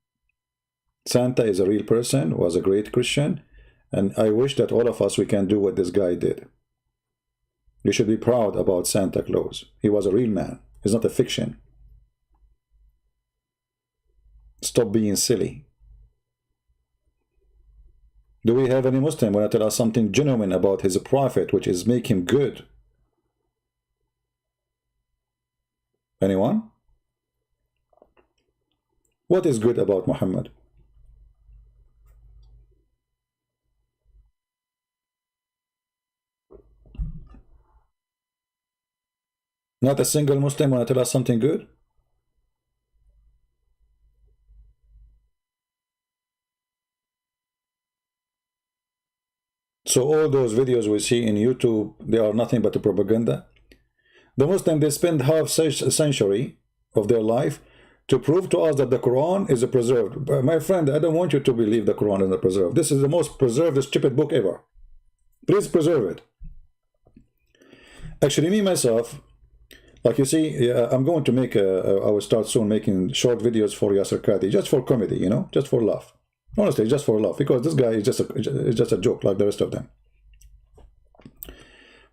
Santa is a real person, was a great Christian. And I wish that all of us, we can do what this guy did. You should be proud about Santa Claus. He was a real man. He's not a fiction. Stop being silly. Do we have any Muslim want to tell us something genuine about his prophet, which is make him good? Anyone? What is good about Muhammad? Not a single Muslim want to tell us something good? So all those videos we see in YouTube, they are nothing but a propaganda. The Muslims, they spend half century of their life to prove to us that the Quran is preserved. My friend, I don't want you to believe the Quran is preserved. This is the most preserved, stupid book ever. Please preserve it. Actually, me, myself, like you see, I'm going to make, I will start soon making short videos for Yasser Qadhi, just for comedy, you know, just for laugh. Honestly, just for laugh, because this guy is just a joke like the rest of them.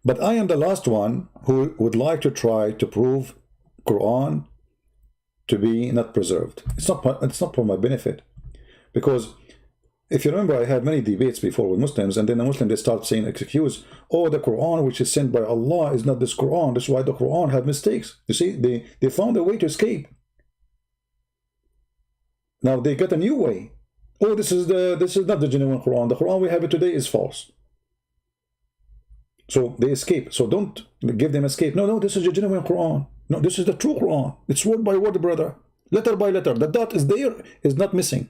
But I am the last one who would like to try to prove Quran to be not preserved. It's not for my benefit. Because if you remember, I had many debates before with Muslims, and then the Muslims, they start saying, excuse, oh, the Quran which is sent by Allah is not this Quran. That's why the Quran have mistakes. You see, they found a way to escape. Now they got a new way. Oh, this is not the genuine Quran. The Quran we have today is false. So they escape. So don't give them escape. No, this is the genuine Quran. No, this is the true Quran. It's word by word, brother. Letter by letter. The dot is there, is not missing.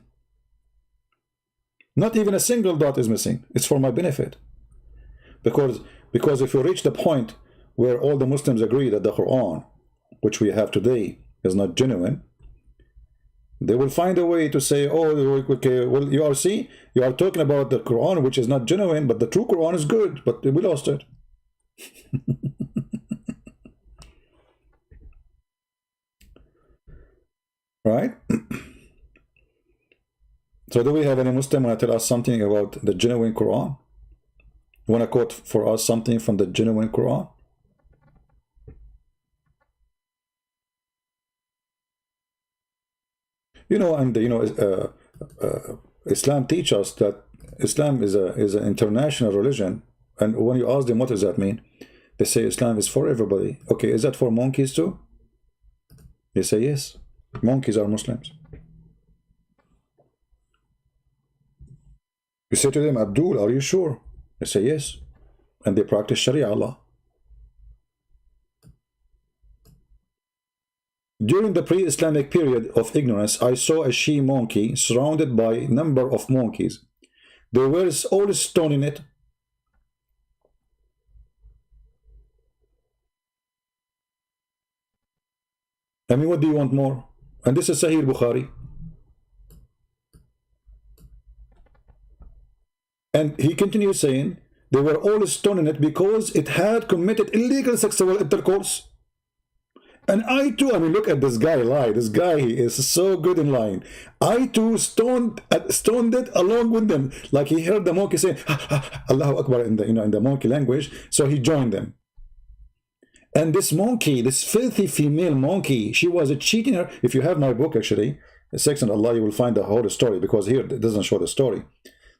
Not even a single dot is missing. It's for my benefit. Because if you reach the point where all the Muslims agree that the Quran, which we have today, is not genuine, they will find a way to say, oh, okay, well, you are talking about the Quran, which is not genuine, but the true Quran is good, but we lost it. Right? So do we have any Muslim want to tell us something about the genuine Quran? Want to quote for us something from the genuine Quran? You know, and you know, Islam teaches us that Islam is an international religion. And when you ask them what does that mean, they say Islam is for everybody. Okay, is that for monkeys too? They say yes. Monkeys are Muslims. You say to them, Abdul, are you sure? They say yes. And they practice Sharia law. During the pre-Islamic period of ignorance, I saw a she-monkey surrounded by a number of monkeys. They were all stoning it. I mean, what do you want more? And this is Sahih Bukhari. And he continues saying, they were all stoning it because it had committed illegal sexual intercourse. And I too, I mean, look at this guy lie. This guy is so good in lying. I too stoned it along with them. Like he heard the monkey say, Allahu Akbar in the, in the monkey language. So he joined them. And this monkey, this filthy female monkey, she was cheating her. If you have my book, actually, Sex and Allah, you will find the whole story, because here it doesn't show the story.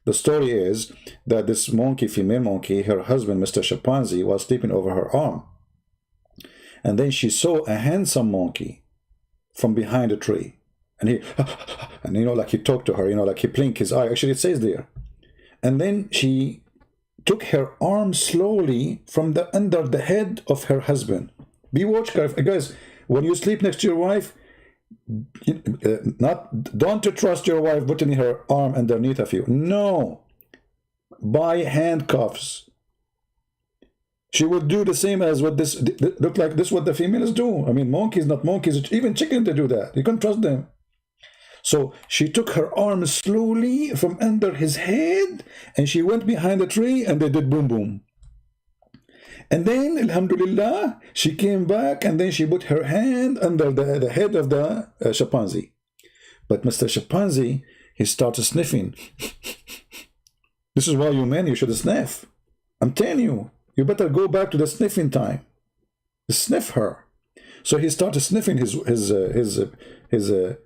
The story is that this monkey, female monkey, her husband, Mr. Chimpanzee, was sleeping over her arm. And then she saw a handsome monkey from behind a tree. And he, and you know, like he talked to her, you know, like he blinked his eye. Actually, it says there. And then she took her arm slowly from under the head of her husband. Be watch careful, guys. When you sleep next to your wife, don't trust your wife putting her arm underneath of you. No, by handcuffs. She would do the same as what this look like. This is what the females do. I mean, monkeys, not monkeys, even chickens, they do that. You can't trust them. So she took her arm slowly from under his head, and she went behind the tree, and they did boom boom. And then, alhamdulillah, she came back, and then she put her hand under the head of the chimpanzee. But Mr. Chimpanzee, he started sniffing. This is why you men, you should sniff. I'm telling you, you better go back to the sniffing time. Sniff her. So he started sniffing his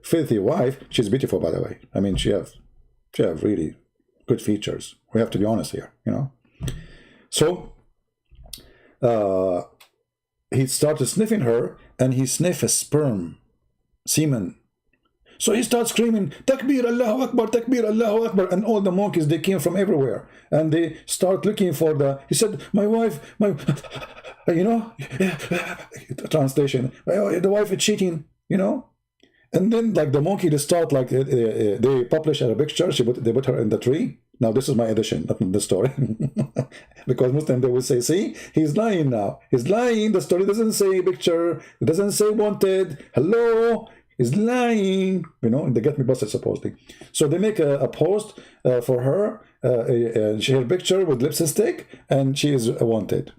filthy wife. She's beautiful, by the way. I mean, she have really good features. We have to be honest here, you know. So he started sniffing her, and he sniffed a sperm, semen. So he starts screaming, Takbir, Allahu Akbar, Takbir, Allahu Akbar. And all the monkeys, they came from everywhere. And they start looking for he said, my wife, you know, translation, the wife is cheating, you know. And then, like, the monkey, they start, like, they publish a picture, they put her in the tree. Now, this is my edition, not the story. Because Muslim, they will say, see, he's lying now. He's lying. The story doesn't say picture. It doesn't say wanted. Hello. He's lying. You know, they get me busted, supposedly. So they make a post for her. She had a picture with lipstick, and she is wanted.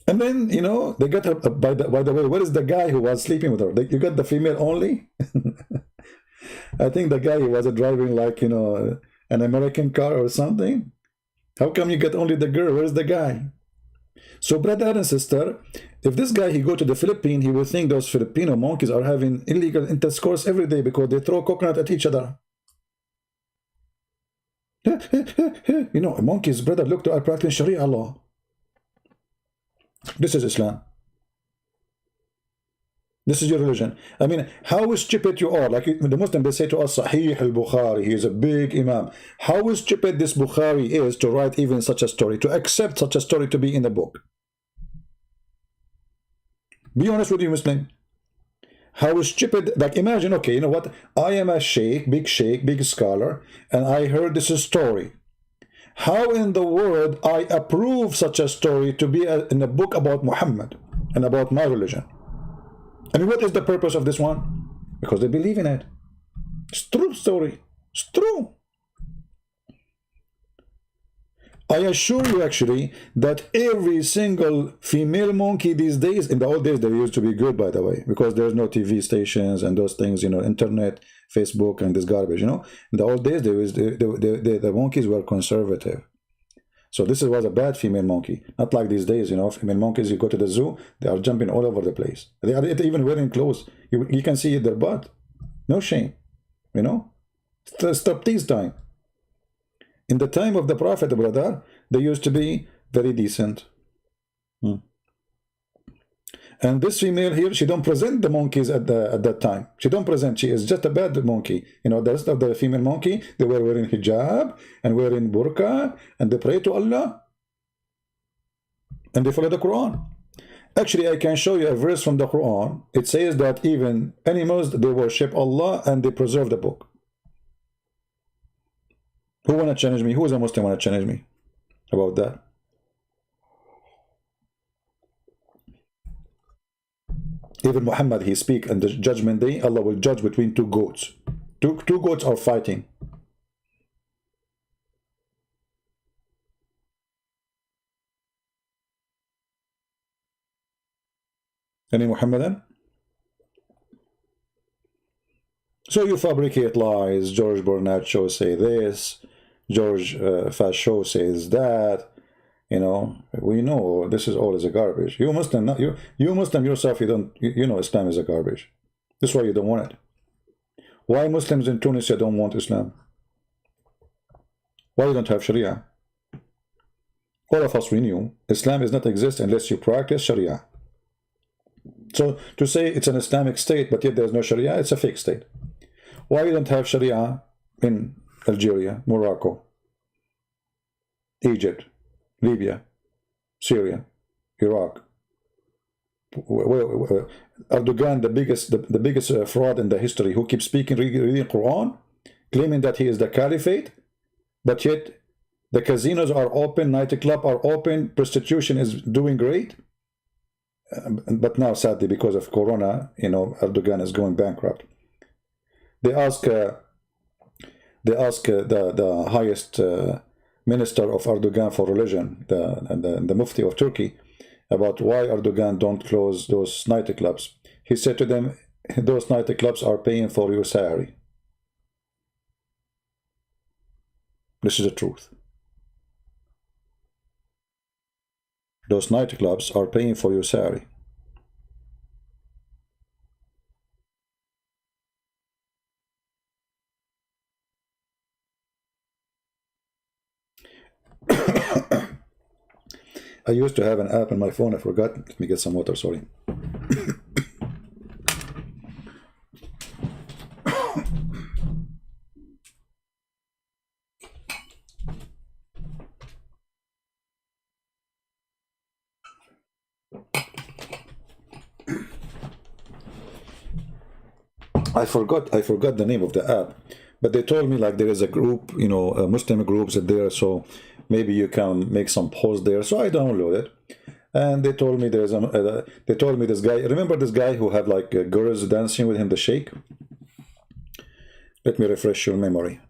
And then, you know, they got her, by the way, what is the guy who was sleeping with her? You got the female only? I think the guy who was driving, like, you know, an American car or something. How come you get only the girl? Where's the guy? So, brother and sister, if this guy, he go to the Philippines, he will think those Filipino monkeys are having illegal intercourse every day because they throw coconut at each other. You know, monkeys, brother, look, I practice Sharia law. This is Islam. This is your religion. I mean, how stupid you are. Like the Muslim, they say to us, Sahih al-Bukhari, he is a big imam. How stupid this Bukhari is to write even such a story, to accept such a story to be in the book. Be honest with you, Muslim. How stupid, like imagine, okay, you know what? I am a sheikh, big scholar, and I heard this story. How in the world I approve such a story to be in a book about Muhammad and about my religion? I mean, what is the purpose of this one? Because they believe in it. It's true story. It's true. I assure you actually that every single female monkey these days, in the old days they used to be good, by the way, because there's no TV stations and those things, you know, internet, Facebook and this garbage, you know. In the old days the monkeys were conservative. So this was a bad female monkey, not like these days, you know. Female monkeys, you go to the zoo, they are jumping all over the place. They are even wearing clothes. You can see their butt. No shame, you know. Stop this time. In the time of the Prophet, brother, they used to be very decent. And this female here, she don't present the monkeys at that time. She don't present. She is just a bad monkey. You know, the rest of the female monkey, they were wearing hijab and wearing burqa, and they pray to Allah, and they follow the Quran. Actually, I can show you a verse from the Quran. It says that even animals, they worship Allah and they preserve the book. Who want to challenge me? Who is a Muslim want to challenge me about that? Even Muhammad, he speak on the judgment day, Allah will judge between two goats. Two goats are fighting. Any Muhammadan? So you fabricate lies. George Bernard Shaw say this. George Fasho says that. You know, we know this is all is a garbage. You Muslim, not you Muslim yourself, you know Islam is a garbage. That's why you don't want it. Why Muslims in Tunisia don't want Islam? Why you don't have Sharia? All of us, we knew Islam does not exist unless you practice Sharia. So to say it's an Islamic state, but yet there's no Sharia, it's a fake state. Why you don't have Sharia in Algeria, Morocco, Egypt, Libya, Syria, Iraq? Erdogan, the biggest fraud in the history, who keeps speaking, reading Quran, claiming that he is the caliphate, but yet the casinos are open, nightclubs are open, prostitution is doing great. But now, sadly, because of Corona, you know, Erdogan is going bankrupt. They ask the highest minister of Erdogan for religion, the Mufti of Turkey, about why Erdogan don't close those nightclubs. He said to them, those nightclubs are paying for your salary. This is the truth. Those nightclubs are paying for your salary. I used to have an app on my phone. I forgot. Let me get some water. Sorry. I forgot the name of the app, but they told me like there is a group, you know, Muslim groups there, so maybe you can make some posts there. So I downloaded it, and they told me there's they told me this guy. Remember this guy who had like girls dancing with him, the sheikh? Let me refresh your memory.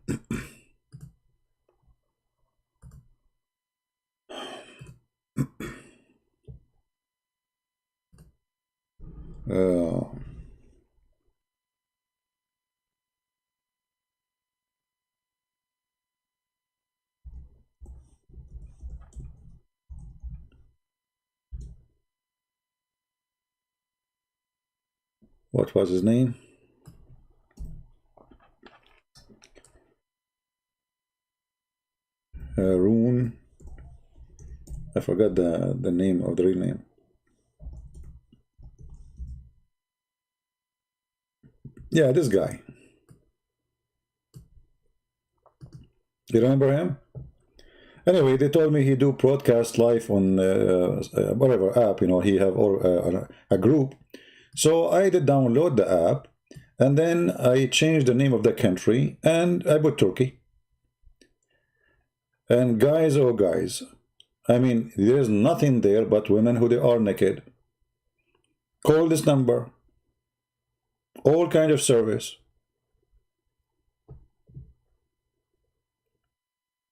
What was his name? Rune. I forgot the name of the real name. Yeah, this guy. You remember him? Anyway, they told me he do broadcast live on whatever app, you know, he have a group. So I did download the app, and then I changed the name of the country, and I put Turkey. And guys, oh guys, I mean, there's nothing there but women who they are naked. Call this number. All kind of service.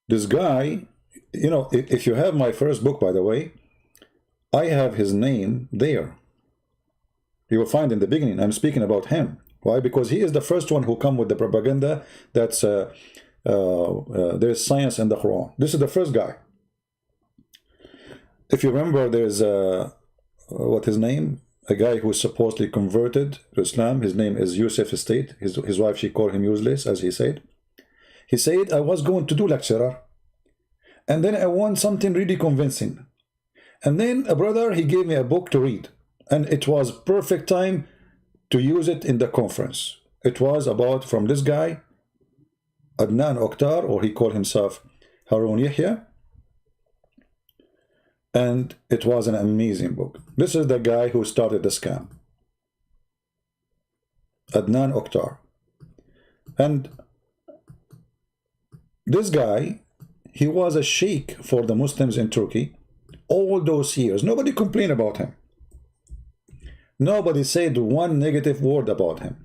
This guy, you know, if you have my first book, by the way, I have his name there. You will find in the beginning, I'm speaking about him. Why? Because he is the first one who come with the propaganda that's there's science in the Quran. This is the first guy. If you remember, there's what his name? A guy who supposedly converted to Islam. His name is Yusuf Estate. His wife, she called him useless, as he said. He said, I was going to do lecturer, and then I want something really convincing. And then a brother, he gave me a book to read, and it was perfect time to use it in the conference. It was about, from this guy, Adnan Oktar, or he called himself Harun Yahya. And it was an amazing book. This is the guy who started the scam. Adnan Oktar. And this guy, he was a sheikh for the Muslims in Turkey all those years. Nobody complained about him. Nobody said one negative word about him.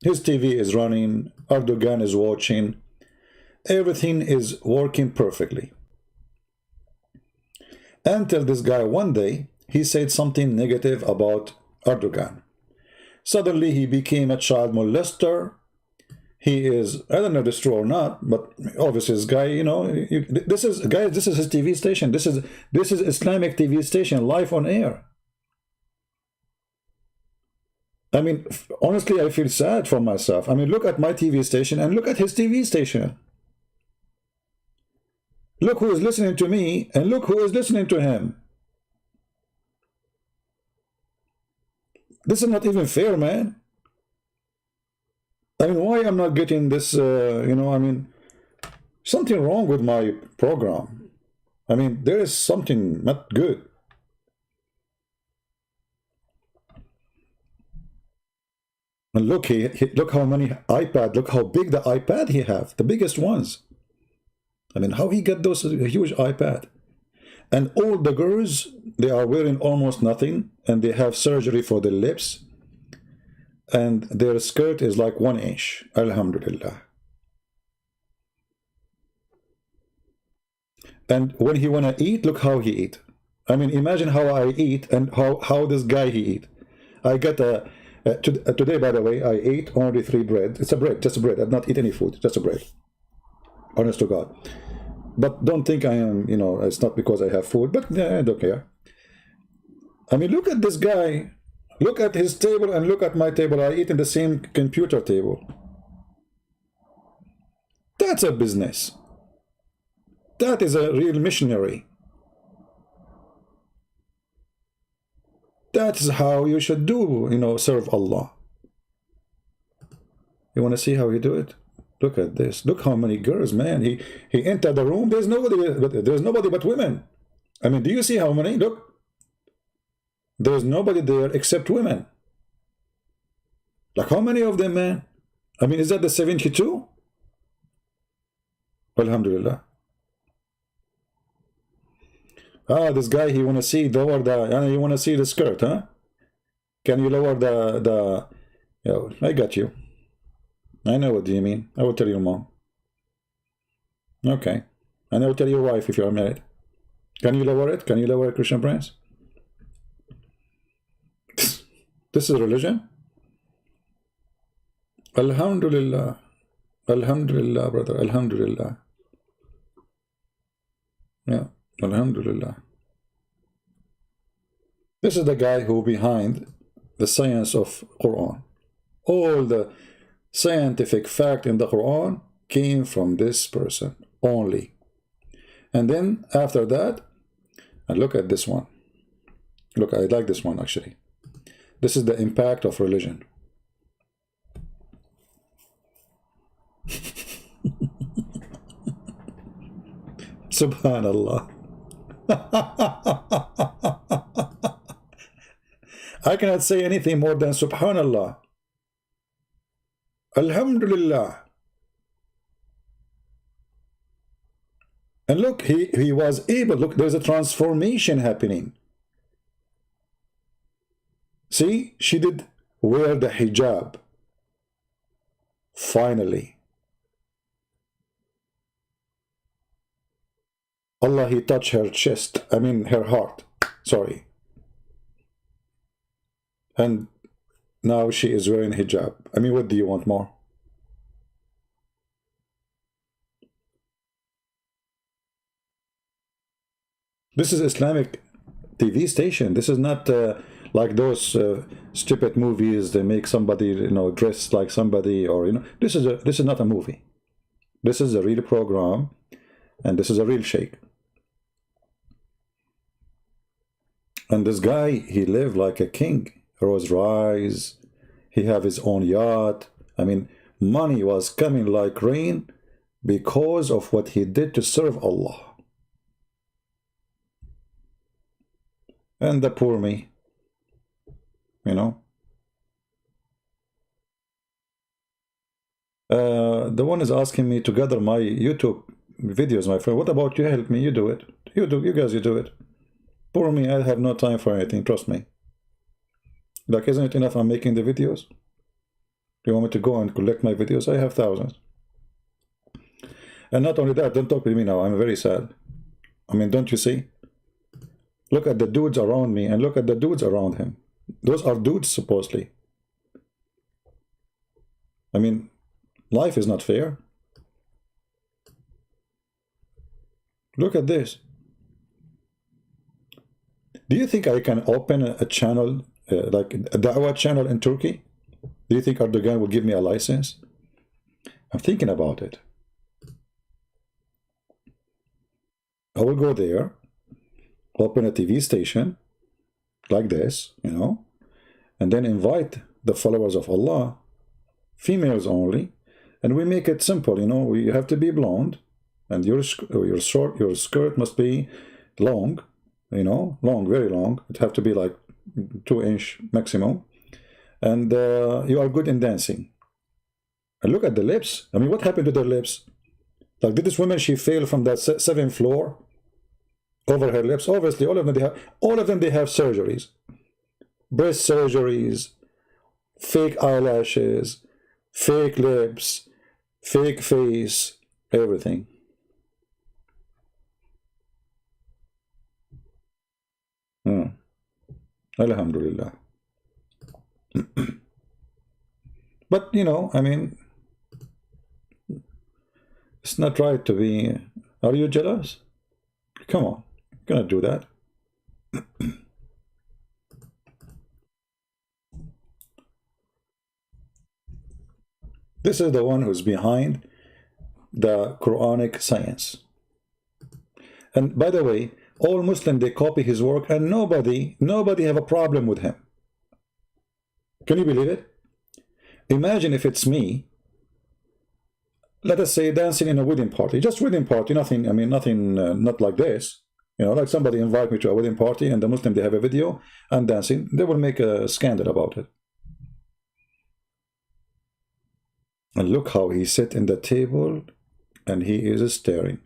His TV is running, Erdogan is watching, everything is working perfectly. Until this guy one day, he said something negative about Erdogan. Suddenly he became a child molester. He is, I don't know if it's true or not, but obviously this guy, you know, this is his TV station. This is Islamic TV station, live on air. I mean, honestly, I feel sad for myself. I mean, look at my TV station and look at his TV station. Look who is listening to me and look who is listening to him. This is not even fair, man. I mean, why I'm not getting this, you know, I mean, something wrong with my program. I mean, there is something not good. And look, look how many iPad, look how big the iPad he have, the biggest ones. I mean, how he got those huge iPad? And all the girls, they are wearing almost nothing, and they have surgery for their lips, and their skirt is like 1 inch. Alhamdulillah. And when he wanna eat, look how he eat. I mean, imagine how I eat and how this guy he eat. I got today, by the way, I ate only 3 bread. It's a bread, just a bread. I did not eat any food, just a bread. Honest to God. But don't think I am, you know, it's not because I have food, but yeah, I don't care. I mean, look at this guy. Look at his table and look at my table. I eat in the same computer table. That's a business. That is a real missionary. That is how you should do, you know, serve Allah. You want to see how you do it? Look at this. Look how many girls, man. He entered the room. There's nobody but women. I mean, do you see how many? Look. There's nobody there except women. Like how many of them, man? I mean, is that the 72? Alhamdulillah. Ah, this guy, he want to see lower you want to see the skirt, huh? Can you lower the I got you. I know what do you mean. I will tell your mom. Okay. And I will tell your wife if you are married. Can you lower it? Can you lower it, Christian Prince? This is religion? Alhamdulillah. Alhamdulillah, brother. Alhamdulillah. Yeah. Alhamdulillah. This is the guy who behind the science of Quran. All the scientific fact in the Quran came from this person only. And then after that, and look at this one. Look, I like this one actually. This is the impact of religion. Subhanallah. I cannot say anything more than Subhanallah. Alhamdulillah. And look, he was able, look, there's a transformation happening. See, she did wear the hijab. Finally. Allah, he touched her chest, I mean her heart, sorry. And now she is wearing hijab. I mean, what do you want more? This is Islamic TV station. This is not like those stupid movies. They make somebody, you know, dress like somebody, or you know. This is not a movie. This is a real program, and this is a real sheikh. And this guy, he lived like a king. Rolls Royce. He have his own yacht. I mean, money was coming like rain because of what he did to serve Allah. And the poor me, you know. The one is asking me to gather my YouTube videos, my friend. What about you? Help me. You do it. You guys, you do it. Poor me, I have no time for anything. Trust me. Like, isn't it enough I'm making the videos? You want me to go and collect my videos? I have thousands. And not only that, don't talk with me now. I'm very sad. I mean, don't you see? Look at the dudes around me and look at the dudes around him. Those are dudes, supposedly. I mean, life is not fair. Look at this. Do you think I can open a channel, like a da'wah channel in Turkey? Do you think Erdogan will give me a license? I'm thinking about it. I will go there, open a TV station like this, you know, and then invite the followers of Allah, females only, and we make it simple, you know. You have to be blonde, and your skirt must be long, you know, long, very long. It have to be like 2-inch maximum, and you are good in dancing. And look at the lips. I mean, what happened to their lips? Like, did this woman, she fell from that 7th floor over her lips? Obviously, all of them they have surgeries, breast surgeries, fake eyelashes, fake lips, fake face, everything. Alhamdulillah. But you know, I mean, it's not right to be. Are you jealous? Come on, you cannot do that. This is the one who's behind the Quranic science. And by the way, all Muslims, they copy his work, and nobody have a problem with him. Can you believe it? Imagine if it's me, let us say, dancing in a wedding party, just wedding party, nothing, I mean, nothing, not like this, you know, like somebody invite me to a wedding party and the Muslim, they have a video, I'm dancing, they will make a scandal about it. And look how he sat in the table and he is staring.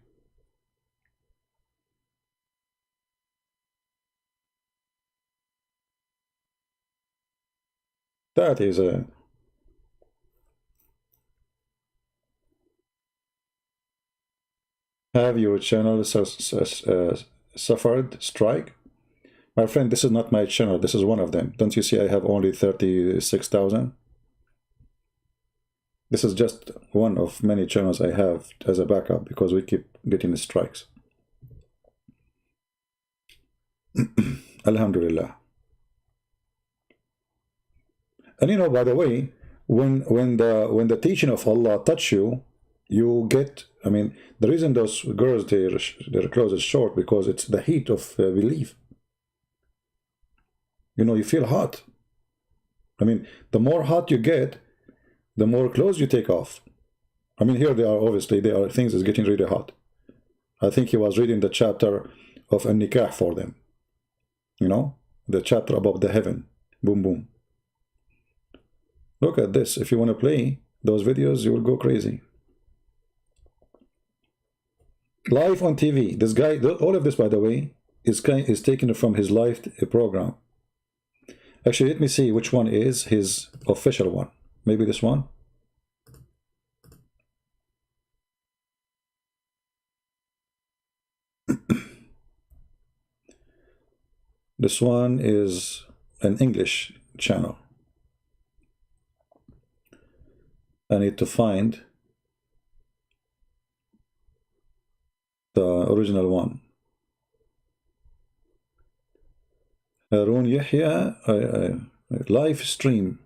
That is a... Have your channel suffered strike? My friend, this is not my channel. This is one of them. Don't you see I have only 36,000? This is just one of many channels I have as a backup because we keep getting strikes. Alhamdulillah. And you know, by the way, when the teaching of Allah touch you, you get, I mean, the reason those girls, their clothes is short, because it's the heat of belief. You know, you feel hot. I mean, the more hot you get, the more clothes you take off. I mean, here they are, obviously, there are things that's getting really hot. I think he was reading the chapter of An-Nikah for them. You know, the chapter above the heaven. Boom, boom. Look at this. If you want to play those videos, you will go crazy. Live on TV. This guy, all of this, by the way, is taken from his live program. Actually, let me see which one is his official one. Maybe this one. This one is an English channel. I need to find the original one. Harun Yahya live stream.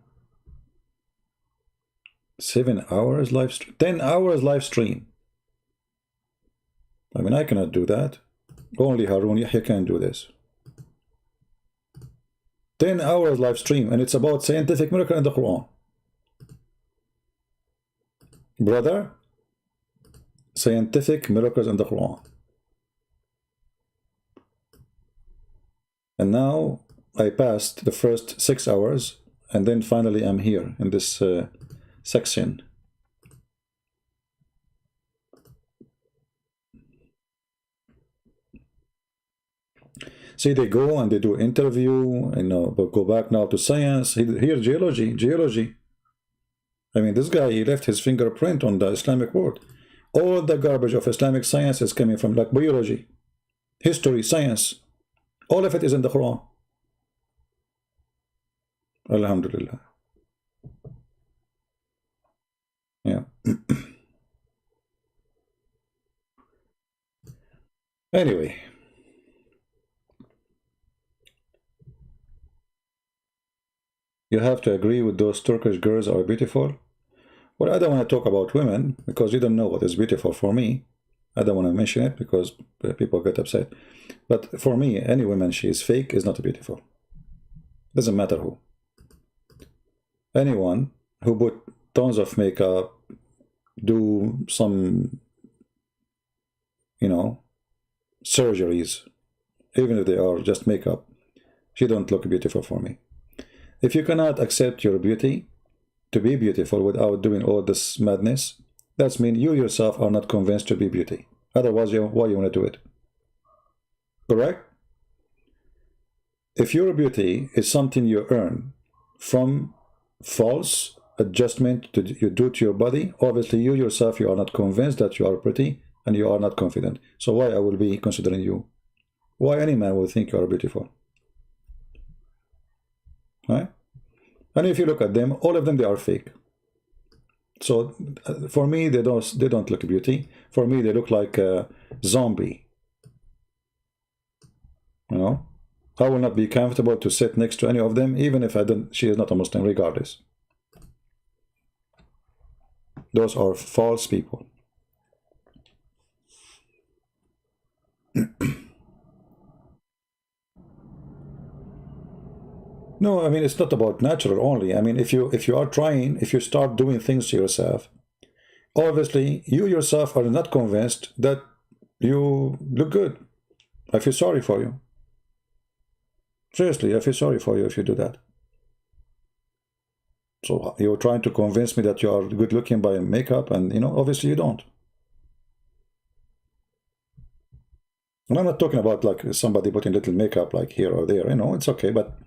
7 hours live stream. 10 hours live stream. I mean, I cannot do that. Only Harun Yahya can do this. 10 hours live stream, and it's about scientific miracle in the Quran. Brother, scientific miracles in the Quran. And now I passed the first 6 hours, and then finally I'm here in this section. See, they go and they do interview, you know, but go back now to science. Here, geology. I mean, this guy, he left his fingerprint on the Islamic world. All the garbage of Islamic science is coming from like biology, history, science. All of it is in the Quran. Alhamdulillah. Yeah. Anyway. You have to agree with those Turkish girls are beautiful. Well, I don't want to talk about women because you don't know what is beautiful for me. I don't want to mention it because people get upset. But for me, any woman she is fake is not beautiful. Doesn't matter who. Anyone who put tons of makeup, do some, you know, surgeries, even if they are just makeup, she don't look beautiful for me. If you cannot accept your beauty to be beautiful without doing all this madness, that means you yourself are not convinced to be beauty. Otherwise, why you want to do it? Correct? If your beauty is something you earn from false adjustment you do to your body, obviously you yourself, you are not convinced that you are pretty and you are not confident. So why I will be considering you? Why any man will think you are beautiful? Right? And if you look at them, all of them, they are fake. So for me, they don't look beauty. For me, they look like a zombie. You know, I will not be comfortable to sit next to any of them, even if she is not a Muslim, regardless. Those are false people. No, I mean, it's not about natural only. I mean, if you start doing things to yourself, obviously you yourself are not convinced that you look good. I feel sorry for you. Seriously, I feel sorry for you if you do that. So you're trying to convince me that you are good looking by makeup, and you know, obviously you don't. And I'm not talking about like somebody putting little makeup like here or there, you know, it's okay, but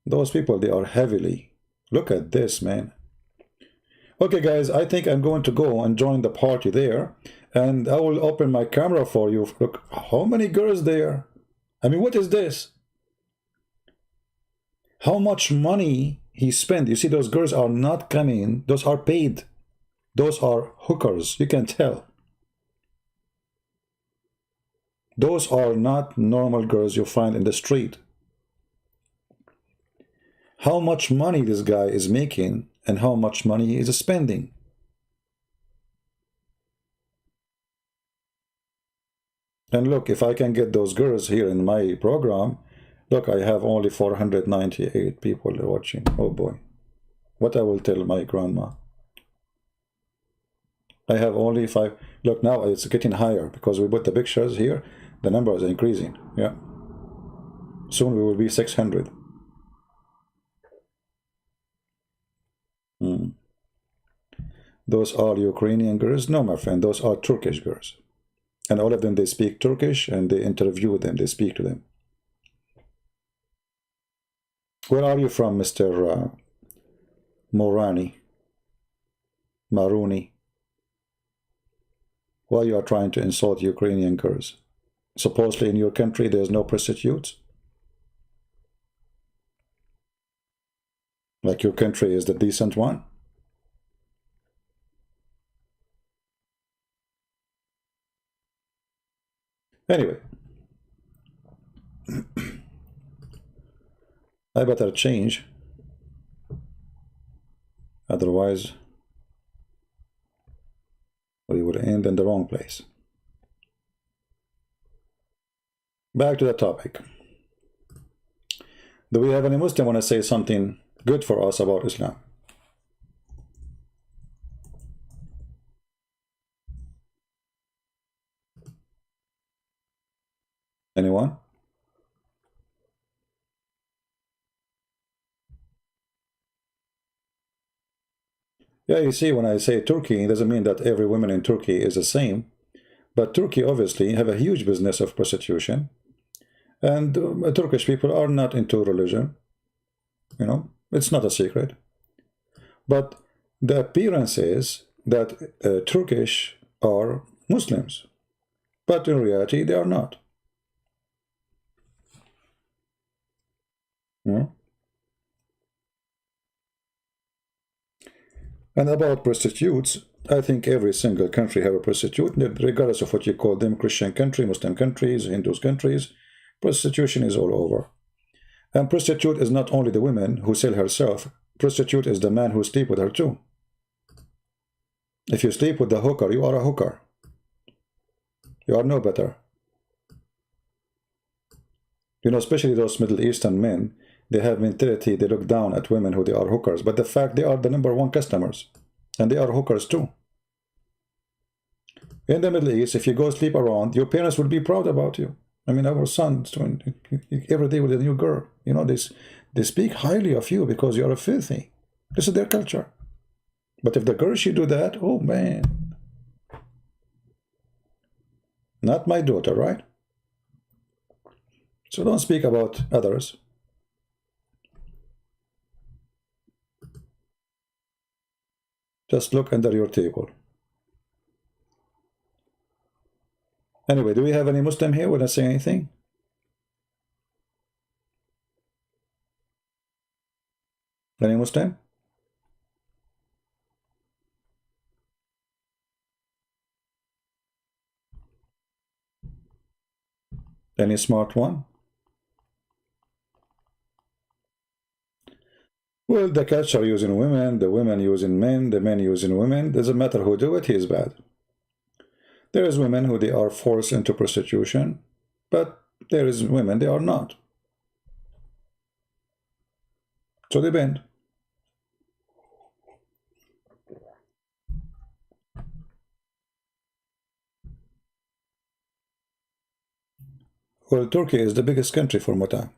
those people, they are heavily. Look at this, man. Okay, guys, I think I'm going to go and join the party there, and I will open my camera for you. Look, how many girls there? I mean, what is this? How much money he spent? You see, those girls are not coming. Those are paid. Those are hookers. You can tell. Those are not normal girls you find in the street. How much money this guy is making and how much money he is spending. And look, if I can get those girls here in my program, look, I have only 498 people watching. Oh boy. What I will tell my grandma. I have only 5. Look, now it's getting higher because we put the pictures here. The number is increasing. Yeah. Soon we will be 600. Those are Ukrainian girls? No, my friend, those are Turkish girls. And all of them, they speak Turkish and they interview them, they speak to them. Where are you from, Mr. Maruni? Why you are trying to insult Ukrainian girls? Supposedly in your country there's no prostitutes? Like your country is the decent one? Anyway, I better change, otherwise we will end in the wrong place. Back to the topic. Do we have any Muslim want to say something good for us about Islam? Anyone? Yeah, you see, when I say Turkey, it doesn't mean that every woman in Turkey is the same. But Turkey obviously have a huge business of prostitution. And Turkish people are not into religion. You know, it's not a secret. But the appearance is that Turkish are Muslims. But in reality, they are not. Hmm? And about prostitutes, I think every single country have a prostitute, regardless of what you call them, Christian country, Muslim countries, Hindu countries. Prostitution is all over. And prostitute is not only the woman who sell herself. Prostitute is the man who sleep with her too. If you sleep with the hooker, you are a hooker. You are no better. You know, especially those Middle Eastern men, they have mentality, they look down at women who they are hookers. But the fact they are the #1 customers. And they are hookers too. In the Middle East, if you go sleep around, your parents will be proud about you. I mean, our sons doing every day with a new girl. You know, they speak highly of you because you are filthy. This is their culture. But if the girl should do that, oh man. Not my daughter, right? So don't speak about others. Just look under your table. Anyway, do we have any Muslim here? Want to say anything? Any Muslim? Any smart one? Well, the culture using women, the women using men, the men using women. Doesn't matter who do it, he is bad. There is women who they are forced into prostitution, but there is women they are not. So they bend. Well, Turkey is the biggest country for Muta.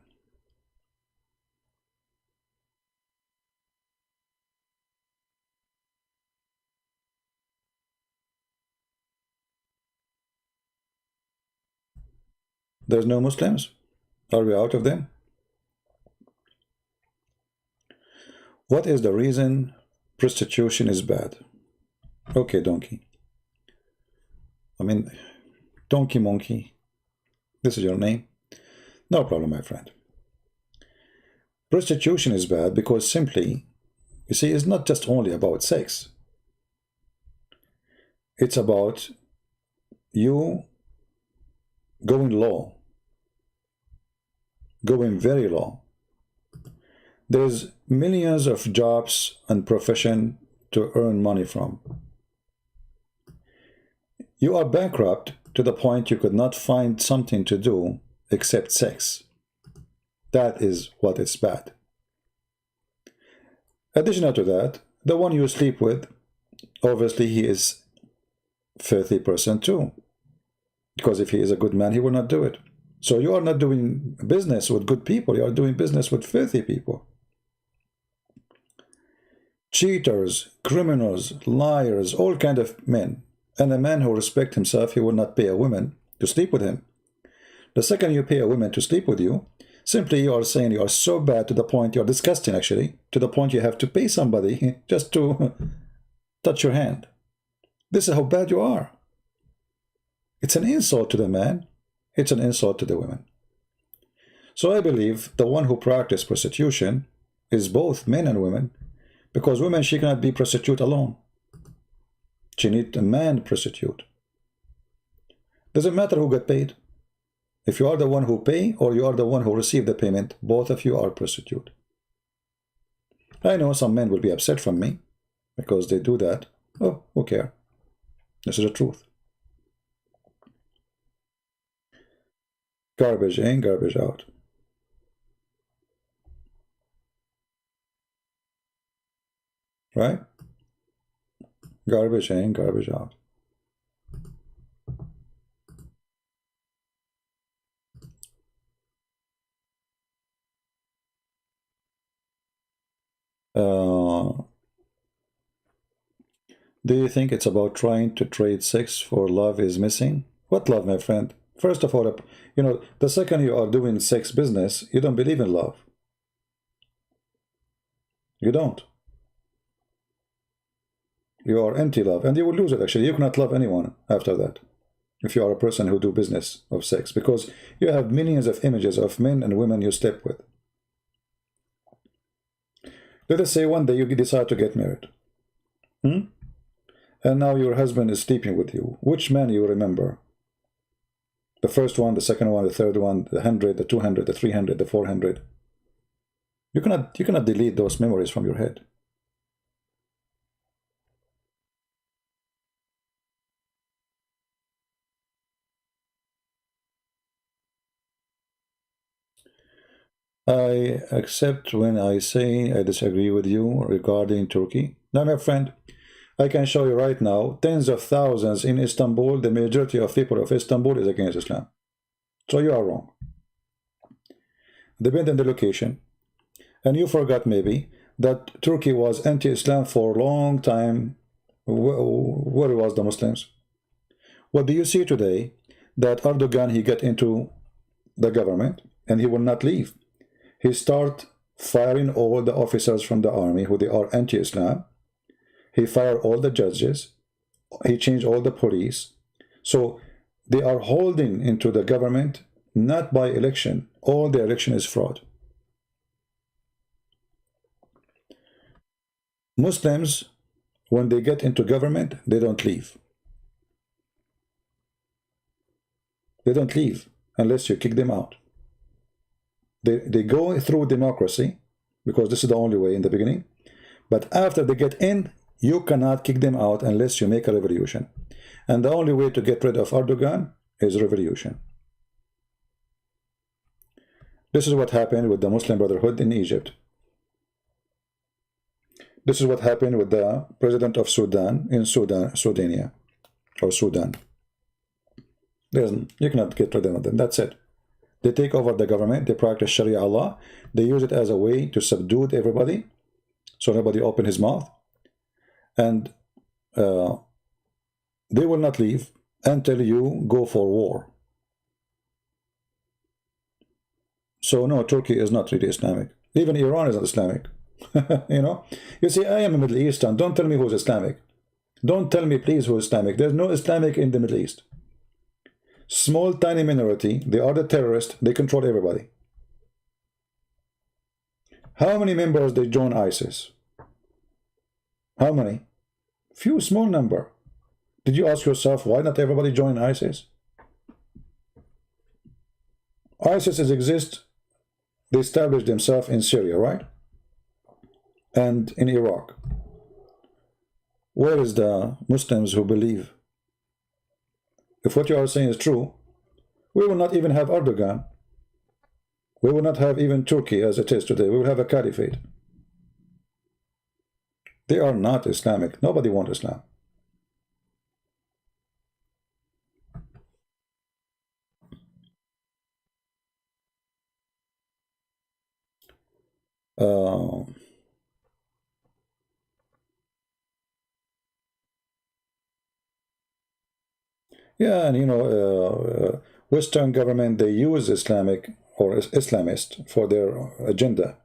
There's no Muslims? Are we out of them? What is the reason prostitution is bad? Okay, donkey. I mean, donkey monkey. This is your name? No problem, my friend. Prostitution is bad because simply, you see, it's not just only about sex. It's about you going low. Going very low. There's millions of jobs and profession to earn money from. You are bankrupt to the point you could not find something to do except sex. That is what is bad. Additional to that, the one you sleep with, obviously he is a filthy person too. Because if he is a good man, he will not do it. So you are not doing business with good people, you are doing business with filthy people. Cheaters, criminals, liars, all kind of men. And a man who respects himself, he will not pay a woman to sleep with him. The second you pay a woman to sleep with you, simply you are saying you are so bad to the point, you are disgusting actually, to the point you have to pay somebody just to touch your hand. This is how bad you are. It's an insult to the man. It's an insult to the women. So I believe the one who practices prostitution is both men and women, because women, she cannot be prostitute alone. She needs a man prostitute. Doesn't matter who got paid. If you are the one who pay or you are the one who receive the payment, both of you are prostitute. I know some men will be upset from me because they do that. Oh, who cares? This is the truth. Garbage in, garbage out. Right? Garbage in, garbage out. Do you think it's about trying to trade sex for love is missing? What love, my friend? First of all, you know, the second you are doing sex business, you don't believe in love. You don't. You are anti-love, and you will lose it, actually. You cannot love anyone after that, if you are a person who do business of sex, because you have millions of images of men and women you sleep with. Let us say one day you decide to get married. And now your husband is sleeping with you. Which man you remember? The first one, the second one, the third one, the 100, the 200, the 300, the 400. You cannot delete those memories from your head. I accept when I say I disagree with you regarding Turkey. Now, my friend, I can show you right now tens of thousands in Istanbul. The majority of people of Istanbul is against Islam. So you are wrong. Depends on the location. And you forgot maybe that Turkey was anti-Islam for a long time. Where was the Muslims? What do you see today? That Erdogan, he got into the government and he will not leave. He start firing all the officers from the army who they are anti-Islam. He fired all the judges. He changed all the police. So they are holding into the government not by election. All the election is fraud. Muslims, when they get into government, they don't leave. They don't leave unless you kick them out. They go through democracy because this is the only way in the beginning. But after they get in, you cannot kick them out unless you make a revolution. And the only way to get rid of Erdogan is revolution. This is what happened with the Muslim Brotherhood in Egypt. This is what happened with the president of Sudan in Sudan. You cannot get rid of them. That's it. They take over the government. They practice Sharia law. They use it as a way to subdue everybody, so nobody open his mouth. And they will not leave until you go for war. So no, Turkey is not really Islamic. Even Iran is not Islamic. You know, you see, I am a Middle Eastern. Don't tell me who's Islamic. Don't tell me, please, who's Islamic. There's no Islamic in the Middle East. Small, tiny minority. They are the terrorists. They control everybody. How many members they join ISIS? How many? Few, small number. Did you ask yourself why not everybody join ISIS? ISIS exists. They established themselves in Syria, right? And in Iraq. Where is the Muslims who believe? If what you are saying is true, we will not even have Erdogan. We will not have even Turkey as it is today. We will have a caliphate. They are not Islamic. Nobody wants Islam. Yeah, and you know, Western government, they use Islamic or Islamist for their agenda.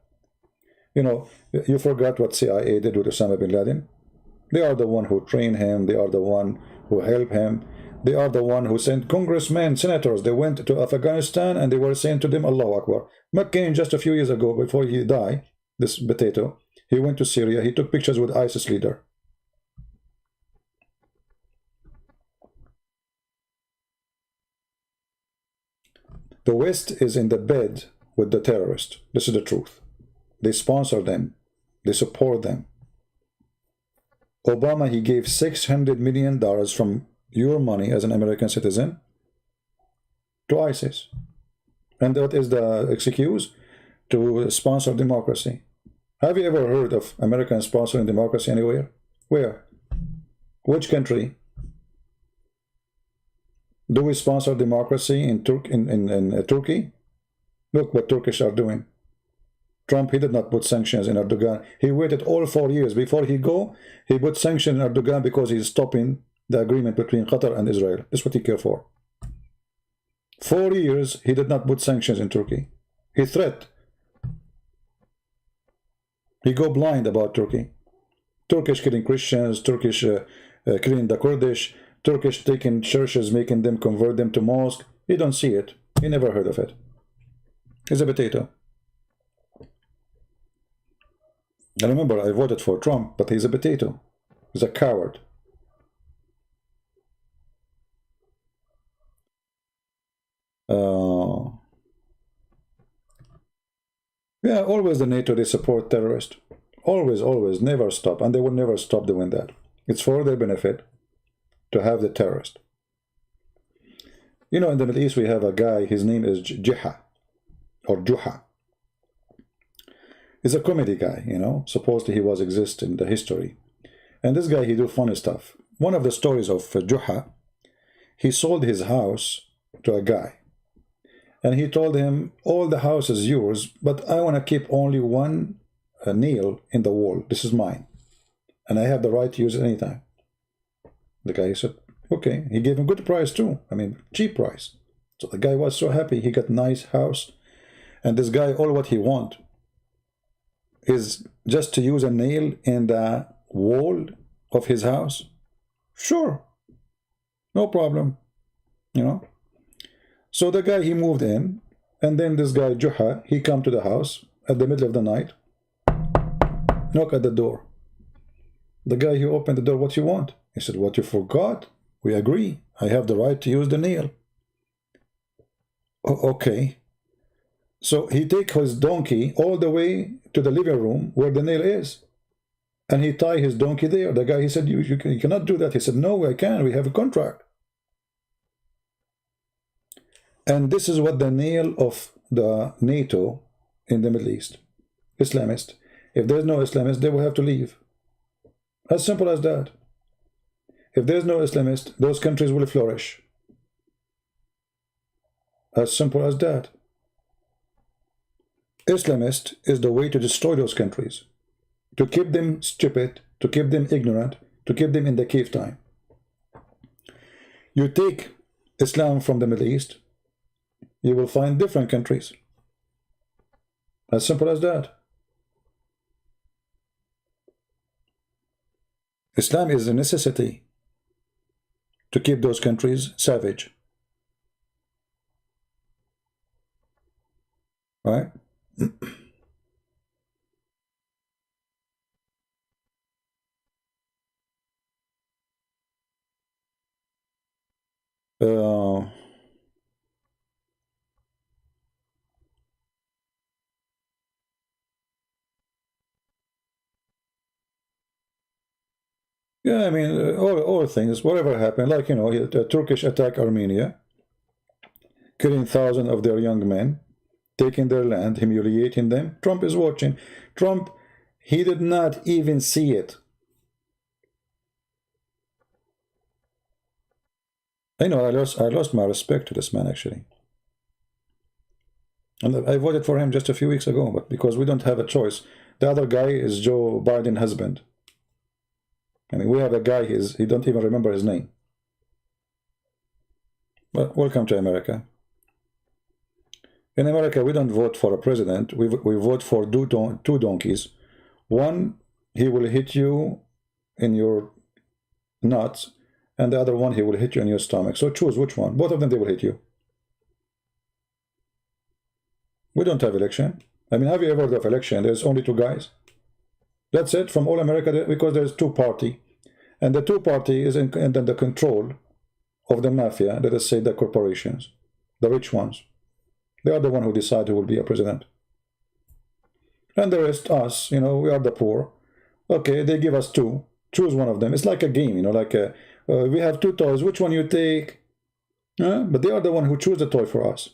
You know, you forgot what CIA did with Osama bin Laden? They are the one who trained him. They are the one who helped him. They are the one who sent congressmen, senators. They went to Afghanistan and they were saying to them, Allahu Akbar. McCain, just a few years ago, before he died, this potato, he went to Syria. He took pictures with ISIS leader. The West is in the bed with the terrorists. This is the truth. They sponsor them. They support them. Obama, he gave $600 million from your money as an American citizen to ISIS. And that is the excuse to sponsor democracy. Have you ever heard of Americans sponsoring democracy anywhere? Where? Which country? Do we sponsor democracy in Turkey? Look what Turkish are doing. Trump, he did not put sanctions in Erdogan. He waited all 4 years before he go. He put sanctions in Erdogan because he's stopping the agreement between Qatar and Israel. That's what he cared for. 4 years, he did not put sanctions in Turkey. He threat. He go blind about Turkey. Turkish killing Christians, Turkish killing the Kurdish, Turkish taking churches, making them convert them to mosque. He don't see it. He never heard of it. He's a potato. I remember I voted for Trump, but he's a potato. He's a coward. Yeah, always the NATO, they support terrorists. Always, always, never stop. And they will never stop doing that. It's for their benefit to have the terrorist. You know, in the Middle East, we have a guy, his name is Jiha, or Juha. He's a comedy guy, you know, supposedly he was exist in the history. And this guy, he do funny stuff. One of the stories of Juha, he sold his house to a guy. And he told him, all the house is yours, but I want to keep only one nail in the wall. This is mine. And I have the right to use it anytime. The guy said, okay. He gave him good price too. I mean, cheap price. So the guy was so happy. He got nice house. And this guy, all what he want is just to use a nail in the wall of his house. Sure. No problem. You know. So the guy, he moved in, and then this guy, Juha, he come to the house at the middle of the night, knock at the door. The guy, he opened the door, what you want? He said, what you forgot? We agree. I have the right to use the nail. Okay. So he take his donkey all the way to the living room where the nail is. And he tie his donkey there. The guy, he said, you cannot do that. He said, no, I can. We have a contract. And this is what the nail of the NATO in the Middle East. Islamist. If there's no Islamist, they will have to leave. As simple as that. If there's no Islamist, those countries will flourish. As simple as that. Islamist is the way to destroy those countries. To keep them stupid, to keep them ignorant, to keep them in the cave time. You take Islam from the Middle East, you will find different countries. As simple as that. Islam is a necessity to keep those countries savage. Right? Yeah, I mean, all things, whatever happened, like, you know, the Turkish attack Armenia, killing thousands of their young men, taking their land, humiliating them. Trump is watching. Trump, he did not even see it. I know, I lost my respect to this man, actually. And I voted for him just a few weeks ago, but because we don't have a choice. The other guy is Joe Biden's husband. I mean, we have a guy, he don't even remember his name. But welcome to America. In America, we don't vote for a president. We vote for two donkeys. One, he will hit you in your nuts, and the other one, he will hit you in your stomach. So choose which one. Both of them, they will hit you. We don't have election. I mean, have you ever heard of election? There's only two guys. That's it from all America, because there's two party. And the two party is in the control of the mafia, let us say the corporations, the rich ones. They are the one who decide who will be a president. And the rest, us, you know, we are the poor. Okay, they give us two. Choose one of them. It's like a game, you know, like we have two toys. Which one you take? But they are the one who choose the toy for us.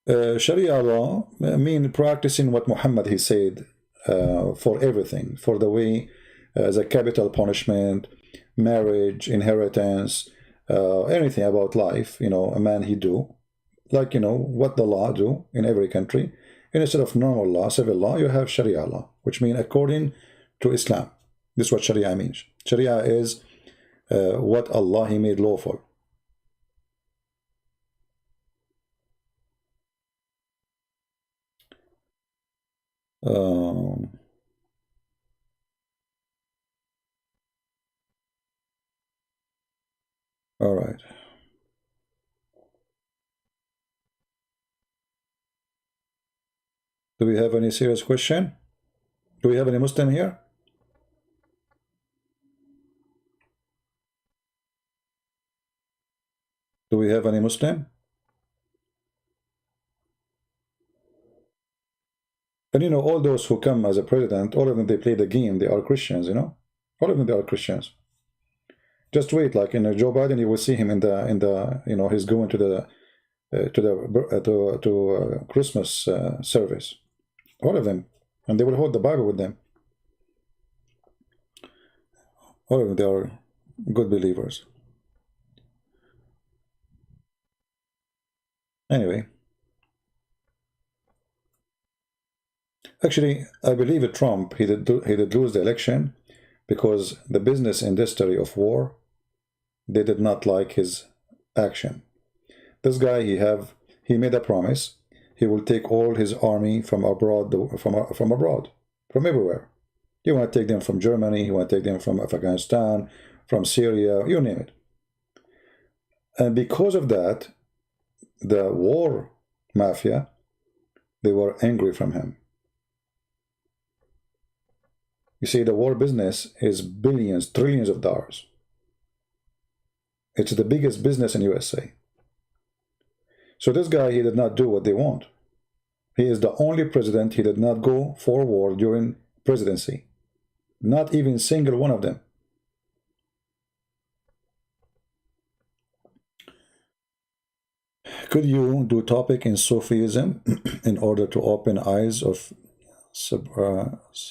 Sharia law mean practicing what Muhammad he said for everything, for the way the capital punishment, marriage, inheritance, anything about life, you know, a man he do, like, you know, what the law do in every country. And instead of normal law, civil law, you have Sharia law, which means according to Islam. This is what Sharia means. Sharia is what Allah he made lawful. All right. Do we have any serious question? Do we have any Muslim here? Do we have any Muslim? And you know, all those who come as a president, all of them, they play the game. They are Christians, you know. All of them, they are Christians. Just wait, like in Joe Biden, you will see him in the you know, he's going to the Christmas service. All of them, and they will hold the Bible with them. All of them, they are good believers. Anyway. Actually, I believe Trump, he did lose the election because the business industry of war, they did not like his action. This guy, he made a promise. He will take all his army from abroad, from everywhere. You want to take them from Germany, you want to take them from Afghanistan, from Syria, you name it. And because of that, the war mafia, they were angry from him. You see, the war business is billions, trillions of dollars. It's the biggest business in USA. So this guy, he did not do what they want. He is the only president, he did not go for war during presidency. Not even single one of them. Could you do topic in Sufism in order to open eyes of Sub-Saharan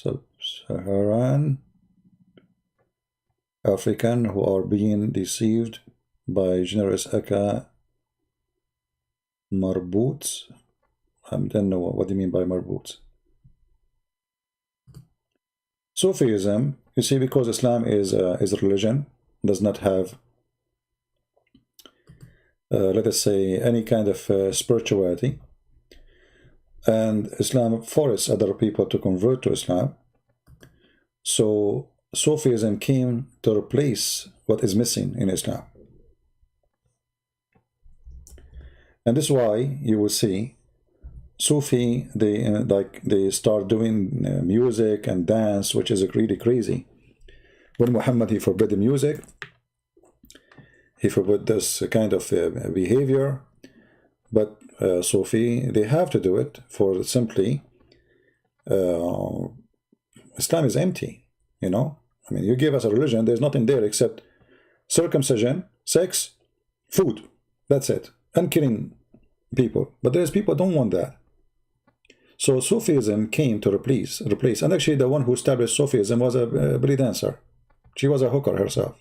African who are being deceived by generous Aka Marboots? I don't know what do you mean by Marboots. Sufism, you see, because Islam is a religion, does not have let us say any kind of spirituality, and Islam forces other people to convert to Islam. So Sufism came to replace what is missing in Islam. And this is why you will see Sufi, they start doing music and dance, which is really crazy. When Muhammad, he forbid the music, he forbid this kind of behavior, but Sufi, they have to do it for simply Islam is empty, you know. I mean, you give us a religion, there's nothing there except circumcision, sex, food. That's it. And killing people. But there's people don't want that. So Sufism came to replace. And actually the one who established Sufism was a belly dancer. She was a hooker herself.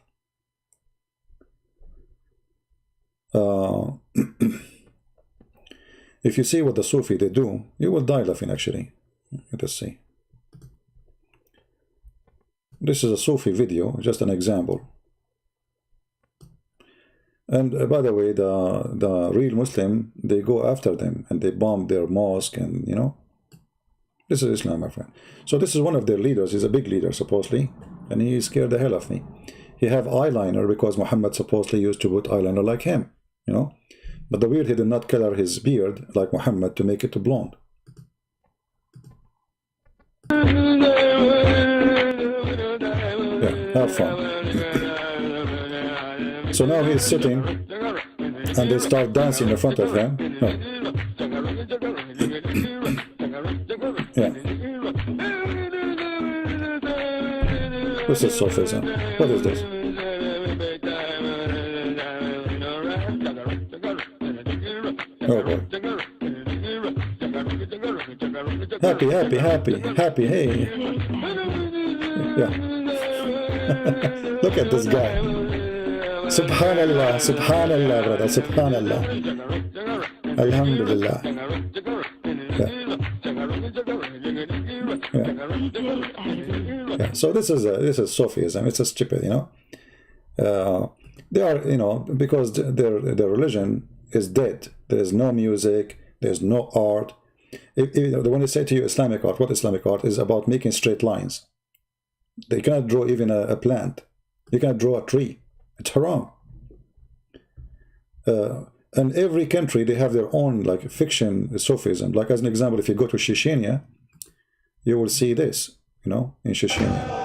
If you see what the Sufi they do, you will die laughing actually. Let us see. This is a Sufi video, just an example. And by the way, the real Muslim, they go after them and they bomb their mosque, and you know, This is Islam, my friend. So this is one of their leaders. He's a big leader, supposedly, and he scared the hell of me. He have eyeliner because Muhammad supposedly used to put eyeliner like him, you know. But the weird, he did not color his beard like Muhammad to make it blonde. Yeah, have fun. So now he's sitting, and they start dancing in front of him. Oh. Yeah. This is Sufism. What is this? Oh boy. Happy, happy, happy, happy, hey. Yeah. Look at this guy. Subhanallah, Subhanallah, brother, Subhanallah. Alhamdulillah. Yeah. Yeah. So this is Sufism. It's a stupid, you know. They are, you know, because their religion is dead. There is no music. There's no art. When they say to you Islamic art, what Islamic art is about making straight lines. They cannot draw even a plant. You cannot draw a tree. It's haram. And every country, they have their own like fiction Sufism. Like as an example, if you go to Chechnya, you will see this, you know, in Chechnya.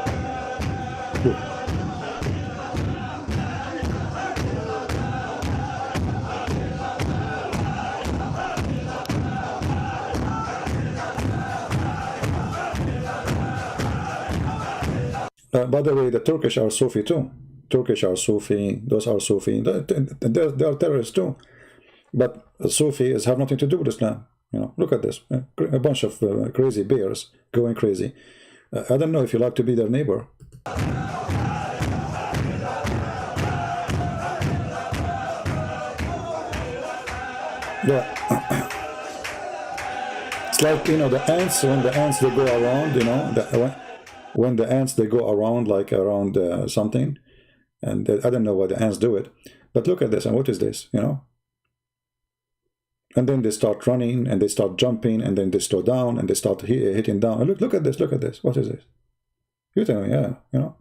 By the way, the Turkish are Sufi too. Turkish are Sufi, those are Sufi. They are terrorists too. But Sufis have nothing to do with Islam. You know, look at this. A bunch of crazy bears going crazy. I don't know if you like to be their neighbor. Yeah. It's like, you know, the ants, when the ants, they go around, you know, when the ants, they go around, like around something, and I don't know why the ants do it, but look at this, and what is this, you know? And then they start running, and they start jumping, and then they slow down, and they start hitting down. And look at this, what is this? You tell me, yeah, you know?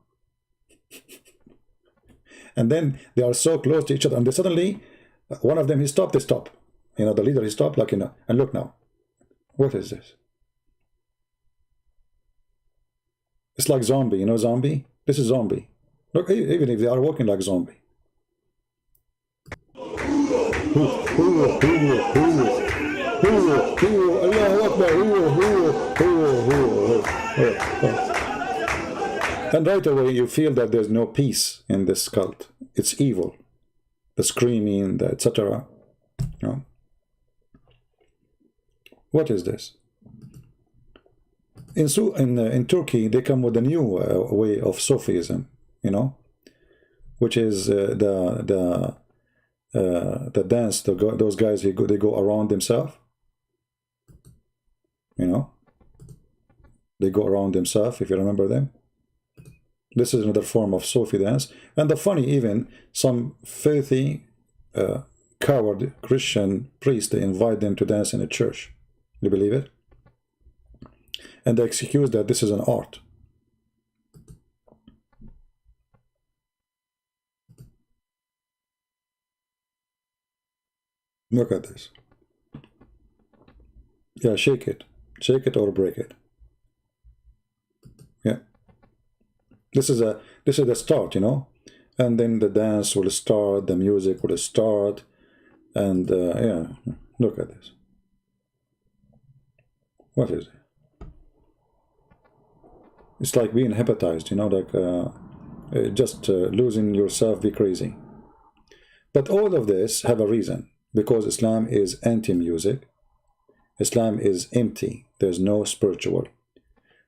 And then they are so close to each other, and they suddenly, one of them, he stopped, they stop. You know, the leader, he stopped, like, you know, and look now. What is this? It's like zombie, you know, zombie? This is zombie. Look, even if they are walking like zombie. And right away you feel that there's no peace in this cult. It's evil. The screaming, the etc. You know? What is this? In Turkey, they come with a new way of Sufism, you know, which is the dance. Those guys, they go around themselves, you know. They go around themselves, if you remember them. This is another form of Sufi dance. And the funny, even some filthy, coward Christian priest, they invite them to dance in a church. You believe it? And they excuse that this is an art. Look at this. Yeah, shake it or break it. Yeah. This is the start, you know, and then the dance will start, the music will start, and yeah, look at this. What is it? It's like being hypnotized, you know, like just losing yourself, be crazy. But all of this have a reason, because Islam is anti-music. Islam is empty. There's no spiritual.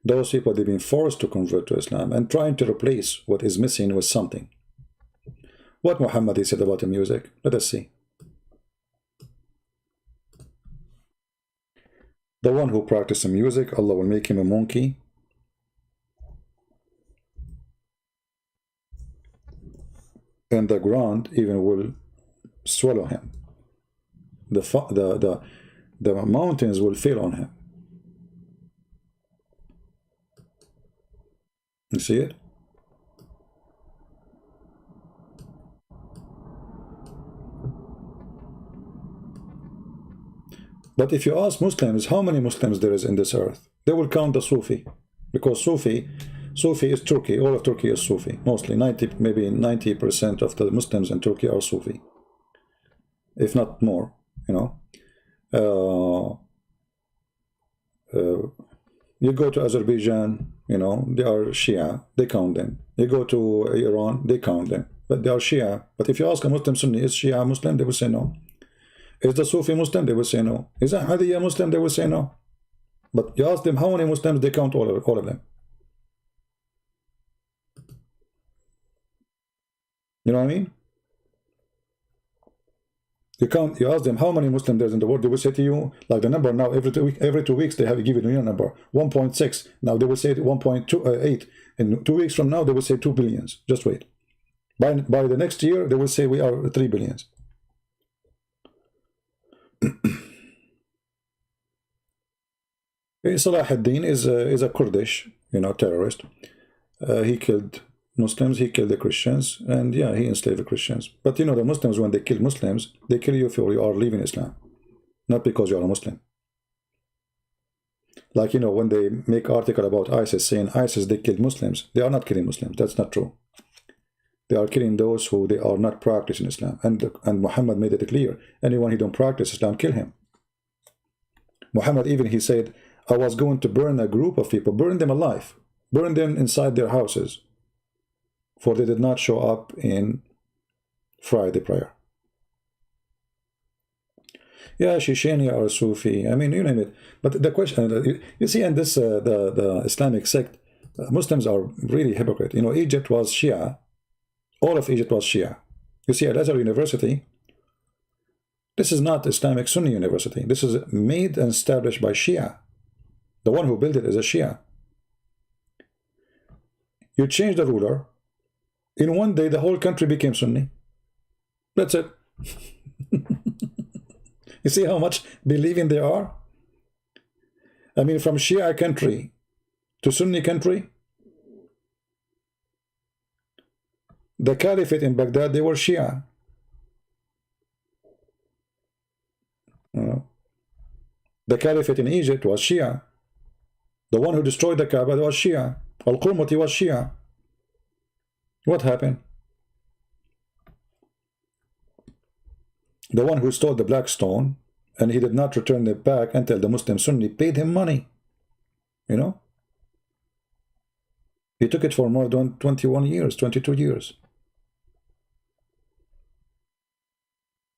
Those people, they've been forced to convert to Islam and trying to replace what is missing with something. What Muhammad said about the music? Let us see. The one who practices music, Allah will make him a monkey. And the ground even will swallow him. The mountains will fall on him. You see it? But if you ask Muslims how many Muslims there is in this earth, they will count the Sufi, because Sufi is Turkey. All of Turkey is Sufi. Mostly 90, maybe 90% of the Muslims in Turkey are Sufi, if not more. You know, you go to Azerbaijan, you know, they are Shia. They count them. You go to Iran, they count them, but they are Shia. But if you ask a Muslim Sunni, is Shia Muslim? They will say no. Is the Sufi Muslim? They will say no. Is the Ahmadiyya Muslim? They will say no. But you ask them how many Muslims, they count all of them. You know what I mean? You ask them how many Muslims there's in the world, they will say to you, like the number now, every 2 weeks they have given you a number, 1.6. Now they will say 1.28. In 2 weeks from now, they will say 2 billions. Just wait. By the next year, they will say we are 3 billions. Salah ad-Din is a Kurdish, you know, terrorist. He killed Muslims, he killed the Christians, and yeah, he enslaved the Christians. But you know, the Muslims, when they kill Muslims, they kill you for you are leaving Islam, not because you are a Muslim. Like, you know, when they make article about ISIS saying ISIS, they killed Muslims, they are not killing Muslims. That's not true. They are killing those who they are not practicing Islam. And Muhammad made it clear, anyone who don't practice Islam, kill him. Muhammad even, he said, I was going to burn a group of people, burn them alive, burn them inside their houses, for they did not show up in Friday prayer. Yeah, Shishani or Sufi, I mean, you name it. But the question, you see, in this, the Islamic sect, Muslims are really hypocrite. You know, Egypt was Shia. All of Egypt was Shia. You see, Al-Azhar University, this is not Islamic Sunni University. This is made and established by Shia. The one who built it is a Shia. You change the ruler, in one day the whole country became Sunni. That's it. You see how much believing they are? I mean, from Shia country to Sunni country. The Caliphate in Baghdad, they were Shia. The Caliphate in Egypt was Shia. The one who destroyed the Kaaba was Shia. Al-Qurmuti was Shia. What happened? The one who stole the black stone, and he did not return it back until the Muslim Sunni paid him money. You know? He took it for more than 21 years, 22 years.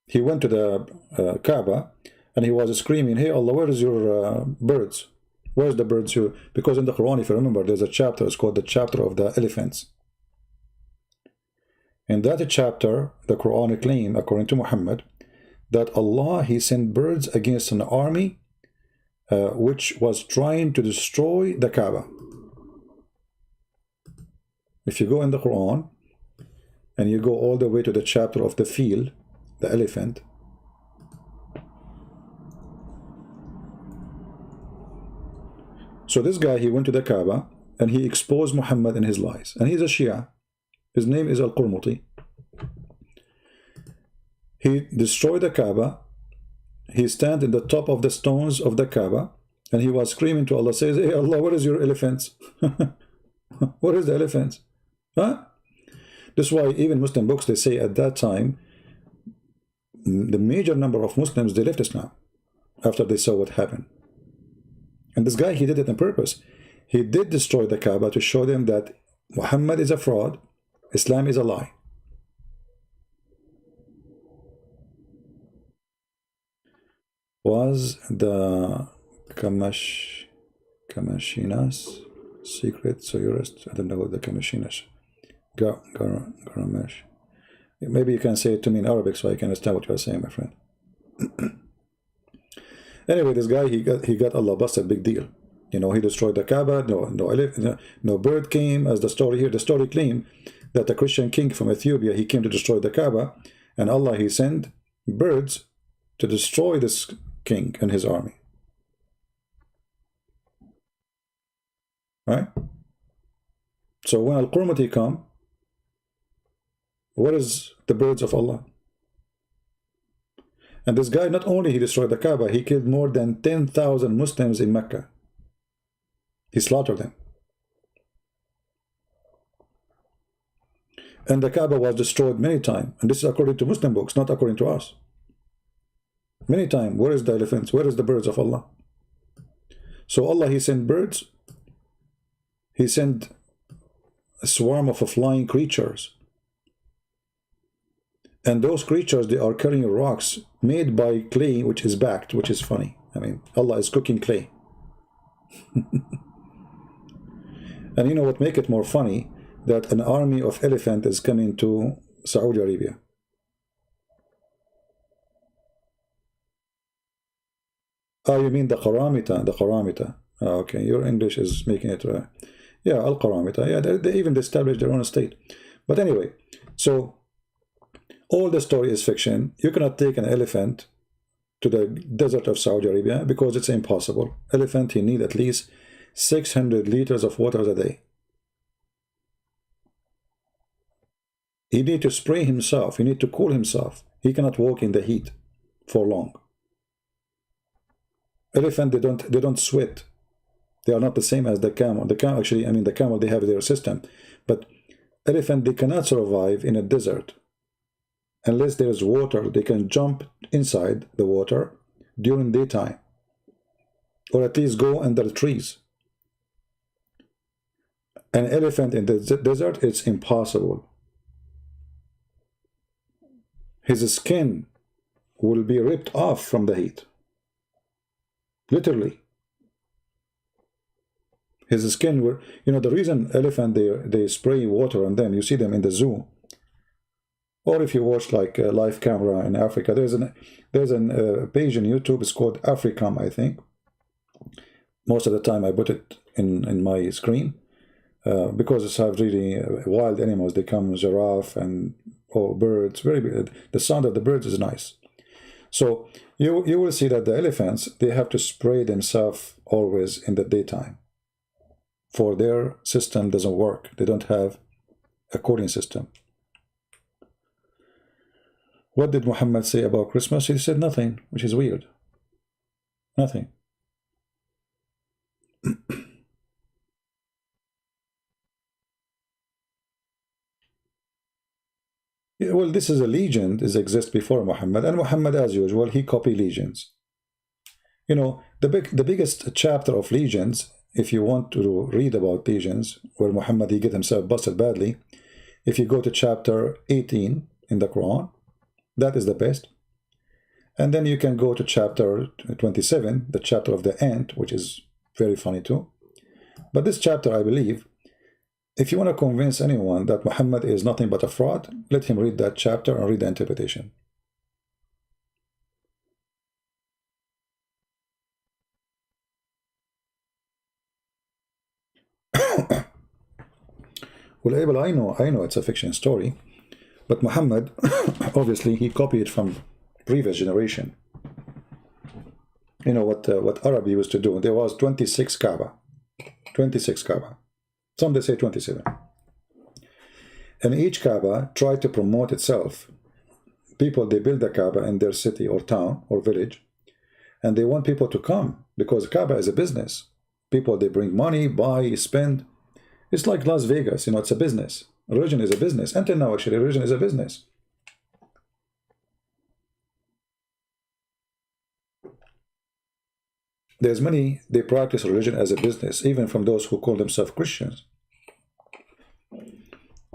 He went to the Kaaba, and he was screaming, hey Allah, where is your birds? Where's the birds? Because in the Quran, if you remember, there's a chapter, it's called the chapter of the elephants. In that chapter, the Quran claims, according to Muhammad, that Allah, he sent birds against an army which was trying to destroy the Kaaba. If you go in the Quran, and you go all the way to the chapter of the field, the elephant, so this guy, he went to the Kaaba and he exposed Muhammad in his lies, and he's a Shia. His name is Al-Qurmuti. He destroyed the Kaaba. He stand in the top of the stones of the Kaaba, and he was screaming to Allah, says, hey Allah, where is your elephants? Where is the elephants? Huh? That's why even Muslim books, they say at that time, the major number of Muslims, they left Islam after they saw what happened. And this guy, he did it on purpose. He did destroy the Kaaba to show them that Muhammad is a fraud, Islam is a lie. Was the Kamashinas secret? So you're, I don't know what the Kamashinas. Garamash. Maybe you can say it to me in Arabic so I can understand what you are saying, my friend. Anyway, this guy, he got Allah busted, big deal. You know, he destroyed the Kaaba. No bird came, as the story here. The story claimed that the Christian king from Ethiopia, he came to destroy the Kaaba, and Allah, he sent birds to destroy this king and his army. Right? So when Al-Qurmati come, where is the birds of Allah? And this guy, not only he destroyed the Kaaba, he killed more than 10,000 Muslims in Mecca. He slaughtered them. And the Kaaba was destroyed many times. And this is according to Muslim books, not according to us. Many times. Where is the elephants? Where is the birds of Allah? So Allah, he sent birds. He sent a swarm of flying creatures. And those creatures, they are carrying rocks made by clay, which is backed, which is funny. I mean, Allah is cooking clay. And you know what make it more funny? That an army of elephant is coming to Saudi Arabia. Oh, you mean the Qaramita, the Qaramita. Oh, okay, your English is making it... yeah, Al-Qaramita. Yeah, they even established their own state. But anyway, so all the story is fiction. You cannot take an elephant to the desert of Saudi Arabia because it's impossible. Elephant, he need at least 600 liters of water a day. He need to spray himself. He need to cool himself. He cannot walk in the heat for long. Elephant, they don't sweat. They are not the same as the camel. The camel, actually, I mean, the camel, they have their system. But elephant, they cannot survive in a desert unless there is water. They can jump inside the water during daytime, or at least go under the trees. An elephant in the desert, it's impossible. His skin will be ripped off from the heat. Literally. His skin will, you know, the reason elephant, they spray water on them, you see them in the zoo. Or if you watch like a live camera in Africa, there's an page on YouTube, it's called Africam, I think. Most of the time I put it in my screen because it's have really wild animals. They come giraffe and birds, very big. The sound of the birds is nice. So you will see that the elephants, they have to spray themselves always in the daytime. For their system doesn't work. They don't have a cooling system. What did Muhammad say about Christmas? He said nothing, which is weird. Nothing. Yeah, well, this is a legend, it exists before Muhammad, and Muhammad, as usual, he copied legends. You know, the biggest chapter of legends, if you want to read about legends, where Muhammad, he get himself busted badly, if you go to chapter 18 in the Quran, that is the best. And then you can go to chapter 27, the chapter of the ant, which is very funny too. But this chapter, I believe, if you want to convince anyone that Muhammad is nothing but a fraud, let him read that chapter and read the interpretation. Well, Abel, I know it's a fiction story, but Muhammad, obviously, he copied from previous generation. You know what Arab used to do? There was 26 Kaaba. 26 Kaaba. Some they say 27. And each Kaaba tried to promote itself. People, they build the Kaaba in their city or town or village, and they want people to come because Kaaba is a business. People, they bring money, buy, spend. It's like Las Vegas, you know, it's a business. Religion is a business. Until now, actually, religion is a business. There's many, they practice religion as a business, even from those who call themselves Christians.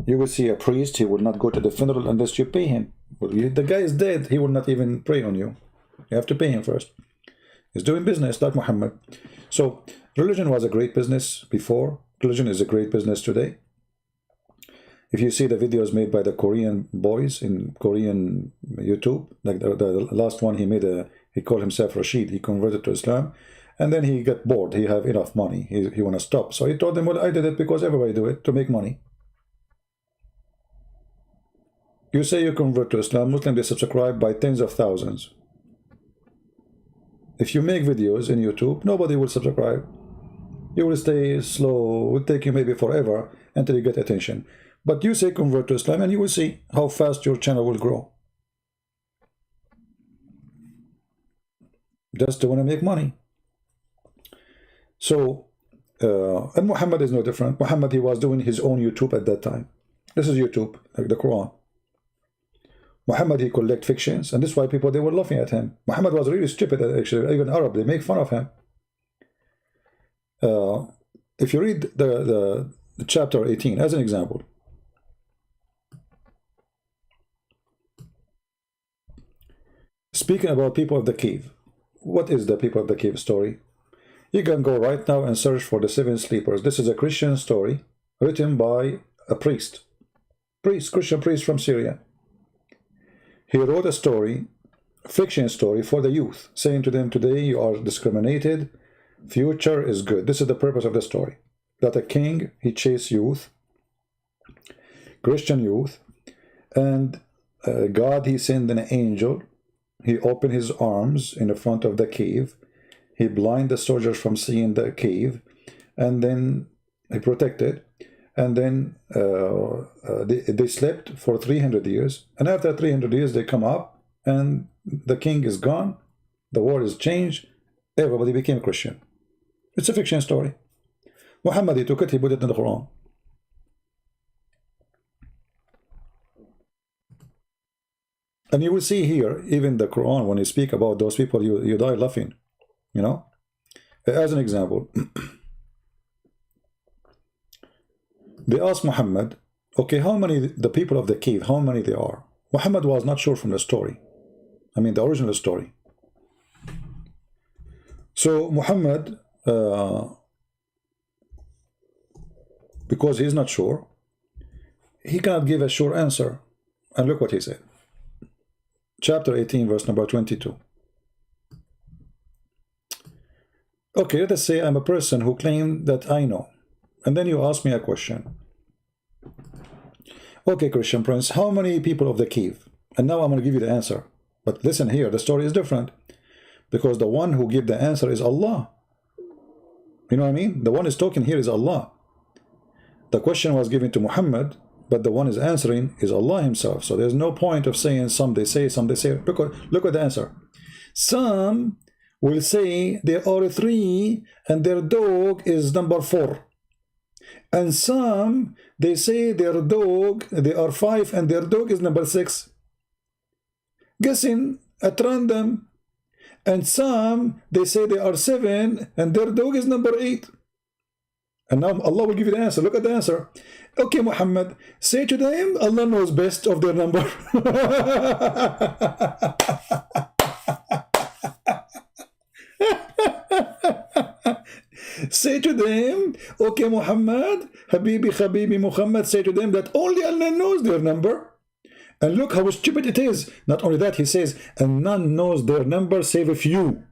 You will see a priest, he will not go to the funeral unless you pay him. Well, the guy is dead, he will not even pray on you. You have to pay him first. He's doing business like Muhammad. So, religion was a great business before. Religion is a great business today. If you see the videos made by the Korean boys in Korean YouTube, like the last one he made, he called himself Rashid, he converted to Islam, and then he got bored, he have enough money, he want to stop. So he told them, well, I did it because everybody do it, to make money. You say you convert to Islam, Muslims, they subscribe by tens of thousands. If you make videos in YouTube, nobody will subscribe. You will stay slow, it will take you maybe forever, until you get attention. But you say convert to Islam and you will see how fast your channel will grow. Just to want to make money. So, and Muhammad is no different. Muhammad, he was doing his own YouTube at that time. This is YouTube, like the Quran. Muhammad, he collect fictions, and this is why people, they were laughing at him. Muhammad was really stupid, actually. Even Arab, they make fun of him. If you read the chapter 18 as an example, speaking about people of the cave. What is the people of the cave story? You can go right now and search for the 7 sleepers. This is a Christian story written by a Christian priest from Syria. He wrote a story, fiction story for the youth, saying to them, today you are discriminated, future is good. This is the purpose of the story. That a king, he chased youth, Christian youth, and God, he sent an angel. He opened his arms in the front of the cave. He blinded the soldiers from seeing the cave, and then he protected. And then they slept for 300 years. And after 300 years, they come up, and the king is gone. The war is changed. Everybody became Christian. It's a fiction story. Muhammad, he took it, he put it in the Quran. And you will see here, even the Quran, when you speak about those people, you die laughing, you know. As an example, they asked Muhammad, okay, how many, the people of the cave, how many they are? Muhammad was not sure from the story. I mean, the original story. So Muhammad, because he's not sure, he cannot give a sure answer. And look what he said. Chapter 18, verse number 22. Okay, let us say I'm a person who claimed that I know. And then you ask me a question. Okay, Christian Prince, how many people of the cave? And now I'm going to give you the answer. But listen here, the story is different. Because the one who gave the answer is Allah. You know what I mean? The one is talking here is Allah. The question was given to Muhammad, but the one is answering is Allah himself. So there's no point of saying some they say, some they say. Look at the answer. Some will say there are 3 and their dog is number 4. And some, they say their dog, there are 5 and their dog is number 6. Guessing at random. And some, they say there are 7 and their dog is number 8. And now Allah will give you the answer. Look at the answer. Okay, Muhammad, say to them, Allah knows best of their number. Say to them, okay, Muhammad, Habibi, Muhammad, say to them that only Allah knows their number. And look how stupid it is. Not only that, he says, and none knows their number save a few.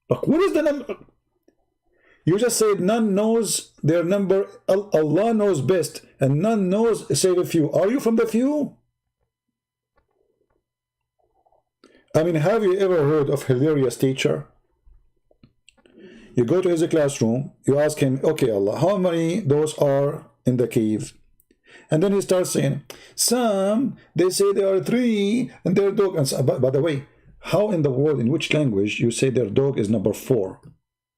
Look, what is the number? You just said none knows their number. Allah knows best, and none knows save a few. Are you from the few? I mean, have you ever heard of hilarious teacher? You go to his classroom, you ask him, okay, Allah, how many those are in the cave? And then he starts saying, some, they say there are 3, and their dog, and so, by the way, how in the world, in which language, you say their dog is number 4?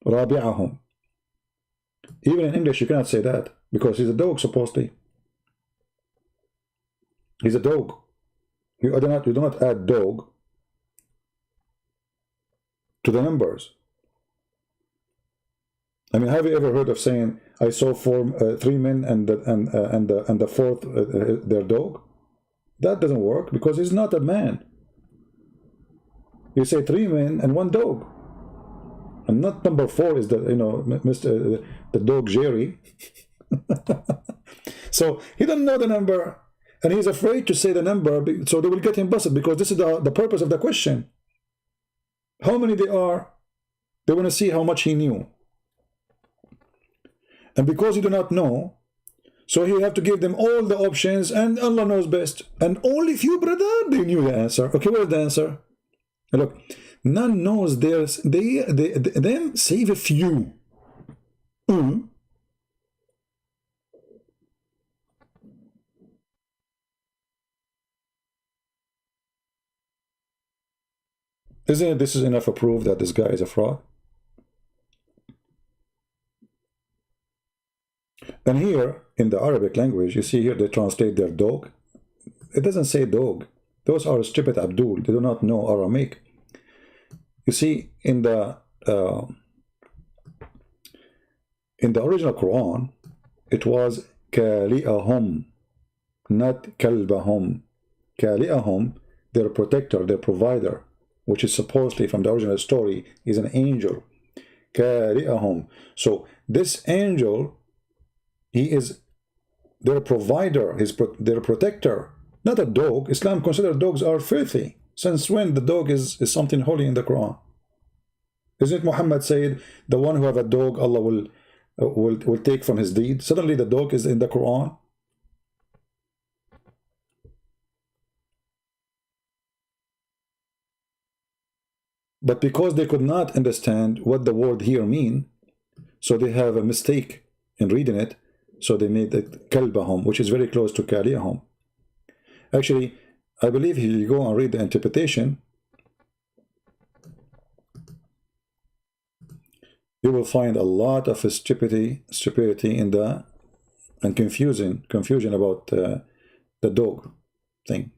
Rabi'ahum. Even in English, you cannot say that, because he's a dog, supposedly. He's a dog. You do not add dog to the numbers. I mean, have you ever heard of saying, I saw 3 men and the 4th their dog? That doesn't work, because he's not a man. You say 3 men and 1 dog. And not number 4 is the, you know, the dog Jerry. So he doesn't know the number, and he's afraid to say the number, so they will get him busted, because this is the purpose of the question. How many they are? They want to see how much he knew. And because you do not know, so he have to give them all the options, and Allah knows best. And only few, brother, they knew the answer. Okay, what is the answer? Look, none knows theirs, them save a few. Isn't it this is enough to prove that this guy is a fraud? And here, in the Arabic language, you see here they translate their dog. It doesn't say dog. Those are stupid Abdul. They do not know Aramaic. You see, in the original Quran, it was kali'ahum, not kalbahum. Kali'ahum, their protector, their provider, which is supposedly from the original story, is an angel. Kali'ahum. So this angel, he is their provider, their protector, not a dog. Islam considers dogs are filthy. Since when the dog is something holy in the Quran? Isn't Muhammad said the one who have a dog, Allah will take from his deed? Suddenly the dog is in the Quran. But because they could not understand what the word here mean, so they have a mistake in reading it, so they made it kalbahum, which is very close to kaliyahum. Actually, I believe if you go and read the interpretation, you will find a lot of stupidity in the and confusion about the dog thing.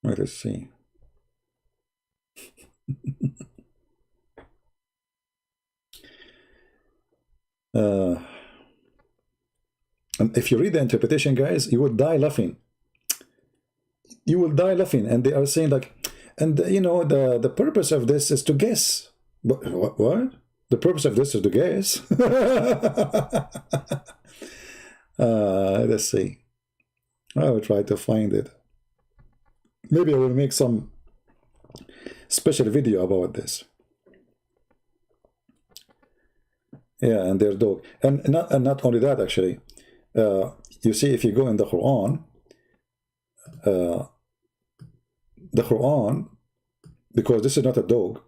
Let us see. And if you read the interpretation, guys, you will die laughing. You will die laughing. And they are saying like, and you know, the purpose of this is to guess. What? The purpose of this is to guess. Let's see. I will try to find it. Maybe I will make some special video about this. Yeah, and their dog. And not only that, actually. You see, if you go in the Quran, because this is not a dog,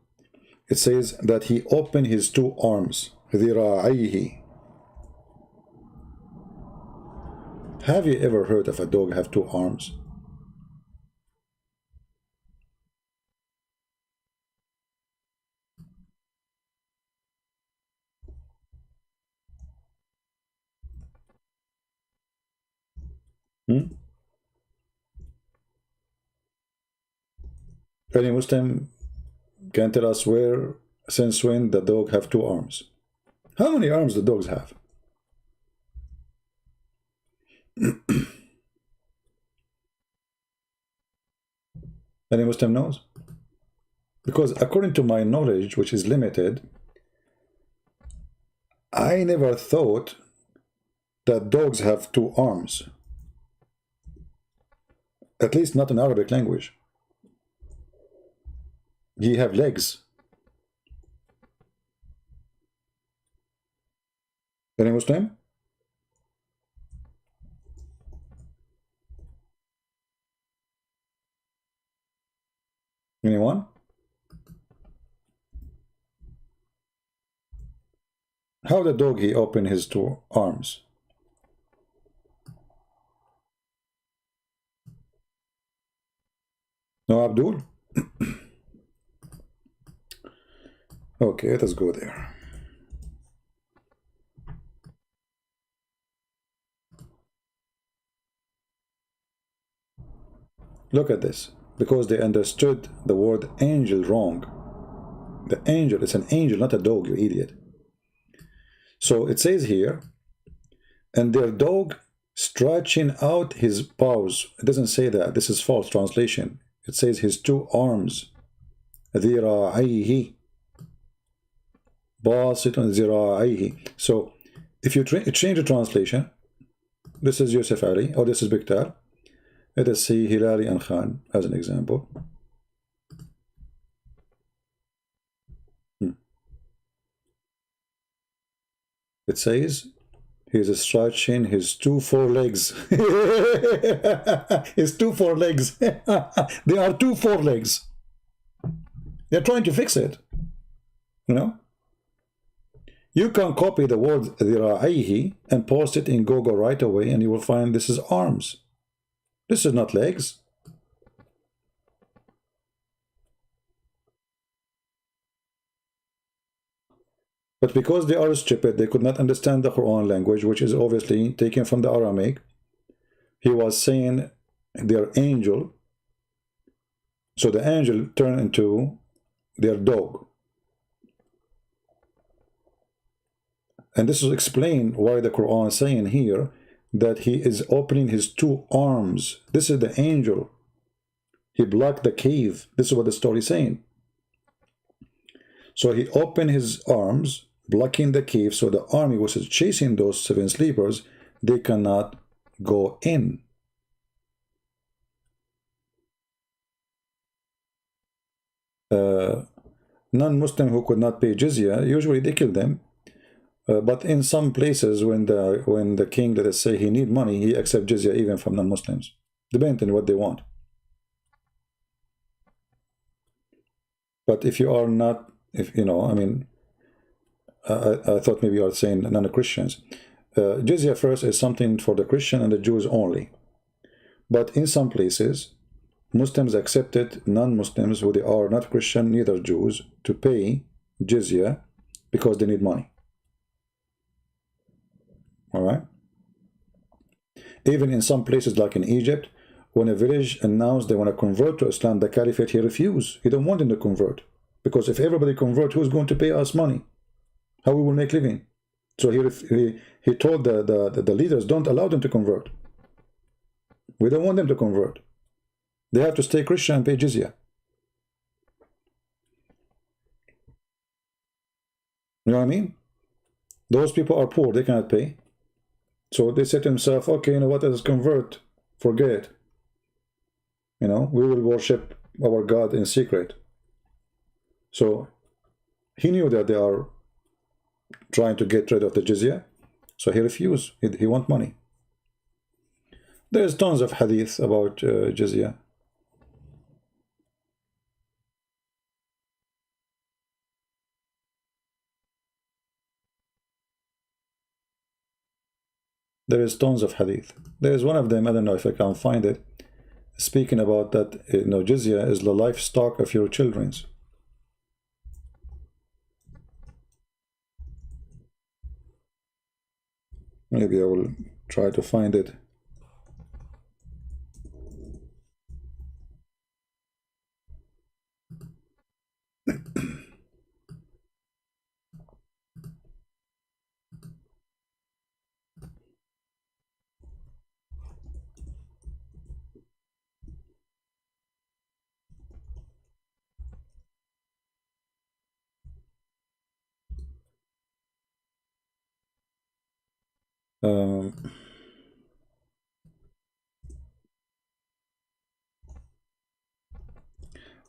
it says that he opened his two arms. ذراعيه. Have you ever heard of a dog have two arms? Any Muslim can tell us where, since when the dog have two arms? How many arms the dogs have? Any Muslim knows? Because according to my knowledge, which is limited, I never thought that dogs have two arms. At least not in Arabic language. He have legs. Any Muslim? Anyone? How the dog he opened his two arms? No, Abdul? Okay, let us go there. Look at this. Because they understood the word angel wrong. The angel is an angel, not a dog, you idiot. So it says here, and their dog stretching out his paws. It doesn't say that. This is false translation. It says his two arms. ذراعيه. باسط ذراعيه. So if you change the translation, this is Yusuf Ali, or this is Biktar. Let us see Hilali and Khan as an example. It says he is stretching his two forelegs. His two forelegs. They are two forelegs. They're trying to fix it. You know? You can copy the word ذراعيه and post it in Google right away, and you will find this is arms. This is not legs. But because they are stupid, they could not understand the Quran language, which is obviously taken from the Aramaic. He was saying their angel, so the angel turned into their dog. And this is explained why the Quran is saying here that he is opening his two arms. This is the angel. He blocked the cave. This is what the story is saying. So he opened his arms, blocking the cave, so the army was chasing those seven sleepers. They cannot go in. Non-Muslim who could not pay jizya, usually they kill them. But in some places, when the king, let us say, he need money, he accepts jizya even from non-Muslims, depending on what they want. But if you are not, if you know, I mean, I thought maybe you are saying non-Christians. Jizya first is something for the Christian and the Jews only. But in some places, Muslims accepted non-Muslims who they are not Christian, neither Jews, to pay jizya because they need money. All right. Even in some places like in Egypt, when a village announced they want to convert to Islam, the Caliphate, he refused. He don't want them to convert. Because if everybody convert, who's going to pay us money? How we will make living? So he told the leaders, don't allow them to convert. We don't want them to convert. They have to stay Christian and pay jizya. You know what I mean? Those people are poor, they cannot pay. So they said to themselves, okay, you know what, let us convert, forget it. You know, we will worship our God in secret. So he knew that they are trying to get rid of the jizya, so he refused. He want money. There's tons of hadith about jizya. There is tons of hadith. There is one of them, I don't know if I can find it, speaking about that, you know, jizya is the livestock of your children's. Maybe I will try to find it.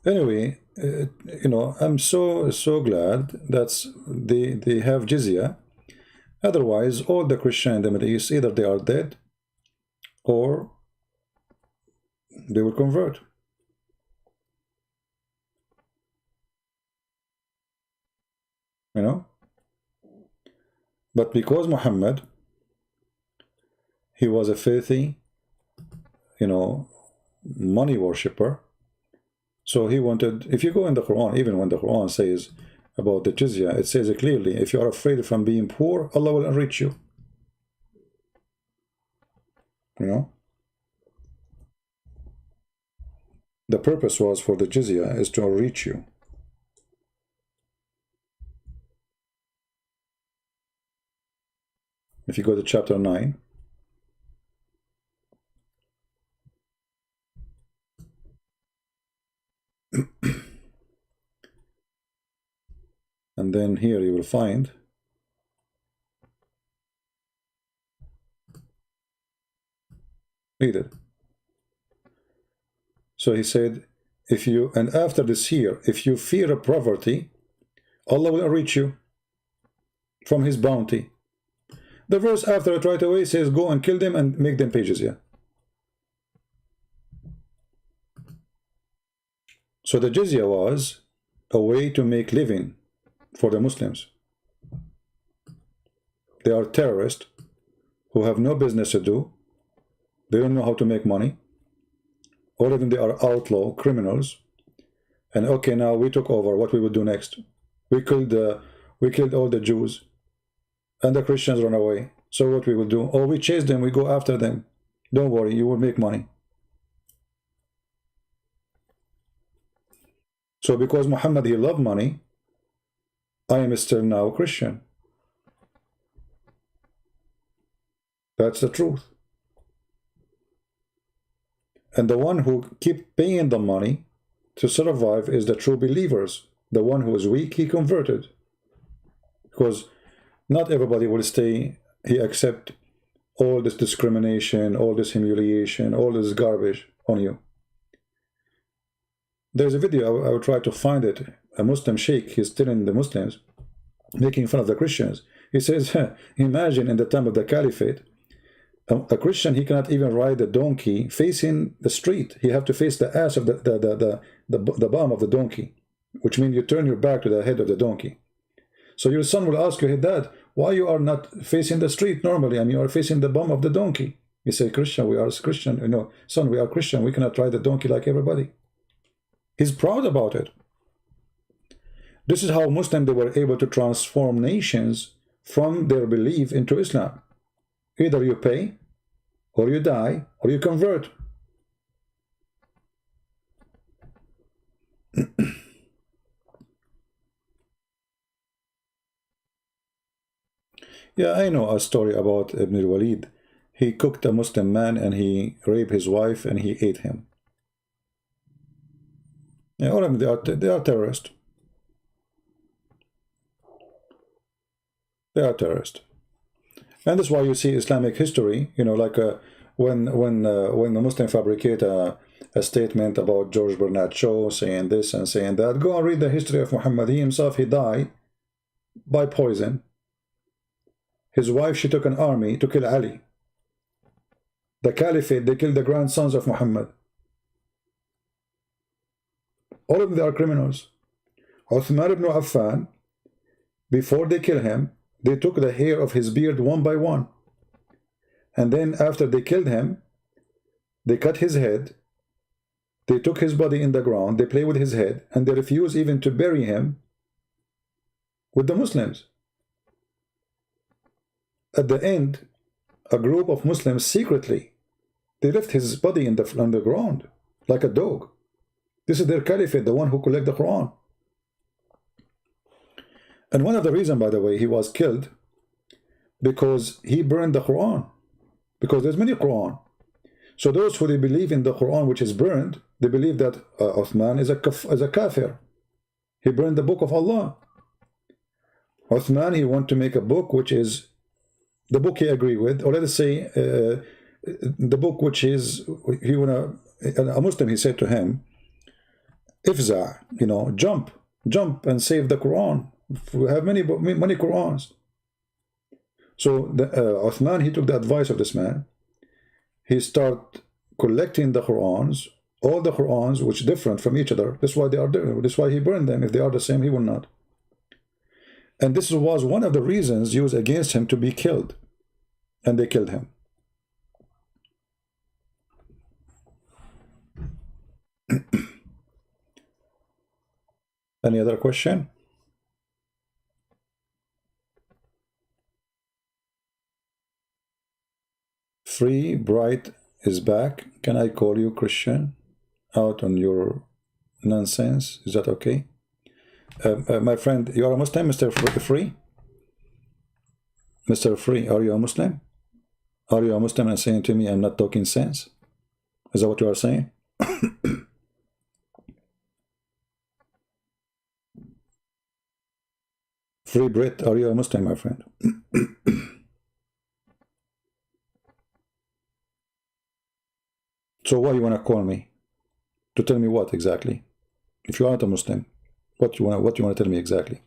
Anyway, you know, I'm so glad that they have jizya. Otherwise, all the Christian in the Middle East, either they are dead or they will convert. You know? But because Muhammad, he was a filthy, you know, money worshipper, so he wanted, if you go in the Quran, even when the Quran says about the jizya, it says it clearly, if you are afraid from being poor, Allah will enrich you. You know? The purpose was for the jizya is to enrich you. If you go to chapter 9, and then here you will find read it. So he said, if you, and after this here, if you fear a poverty, Allah will enrich you from his bounty. The verse after it right away says, go and kill them and make them pay jizya. So the jizya was a way to make living for the Muslims. They are terrorists who have no business to do. They don't know how to make money. Or even they are outlaw criminals. And okay, now we took over. What we will do next? We killed all the Jews, and the Christians run away. So what we will do? Oh, we chase them. We go after them. Don't worry, you will make money. So because Muhammad, he loved money, I am still now Christian. That's the truth. And the one who keep paying the money to survive is the true believers. The one who is weak, he converted. Because not everybody will stay, he accept all this discrimination, all this humiliation, all this garbage on you. There's a video, I will try to find it. A Muslim sheikh, he's telling the Muslims, making fun of the Christians. He says, imagine in the time of the Caliphate, a Christian, he cannot even ride a donkey facing the street. He have to face the ass of the bottom of the donkey, which means you turn your back to the head of the donkey. So your son will ask you, hey dad, why you are not facing the street normally and you are facing the bum of the donkey? You say, Christian, we are Christian. You know, son, we are Christian. We cannot ride the donkey like everybody. He's proud about it. This is how Muslims, they were able to transform nations from their belief into Islam. Either you pay, or you die, or you convert. Yeah, I know a story about Ibn al-Walid. He cooked a Muslim man and he raped his wife and he ate him. Yeah, all of them, they are terrorists. They are terrorists. And that's why you see Islamic history, you know, like when the Muslim fabricate a statement about George Bernard Shaw saying this and saying that, go and read the history of Muhammad. He himself, he died by poison. His wife, she took an army to kill Ali. The Caliphate, they killed the grandsons of Muhammad. All of them, they are criminals. Uthman ibn Affan, before they kill him, they took the hair of his beard one by one. And then after they killed him, they cut his head. They took his body in the ground. They played with his head. And they refused even to bury him with the Muslims. At the end, a group of Muslims secretly, they left his body on the ground like a dog. This is their caliphate, the one who collect the Quran. And one of the reasons, by the way, he was killed because he burned the Quran. Because there's many Quran. So those who they believe in the Quran which is burned, they believe that Uthman is a kafir. He burned the book of Allah. Uthman, he want to make a book which is the book he agree with, or let us say the book which is, a Muslim, he said to him, Ifza, you know, jump and save the Quran. We have many Qurans. So Uthman, he took the advice of this man. He started collecting the Qurans, all the Qurans which are different from each other. That's why they are different. That's why he burned them. If they are the same, he will not. And this was one of the reasons used against him to be killed. And they killed him. Any other question? Free Bright is back. Can I call you Christian? Out on your nonsense. Is that okay? My friend, you are a Muslim, Mr. Free? Mr. Free, are you a Muslim? Are you a Muslim and saying to me I'm not talking sense? Is that what you are saying? Free Brit, are you a Muslim, my friend? So why you want to call me? To tell me what exactly? If you aren't a Muslim, what you want to tell me exactly?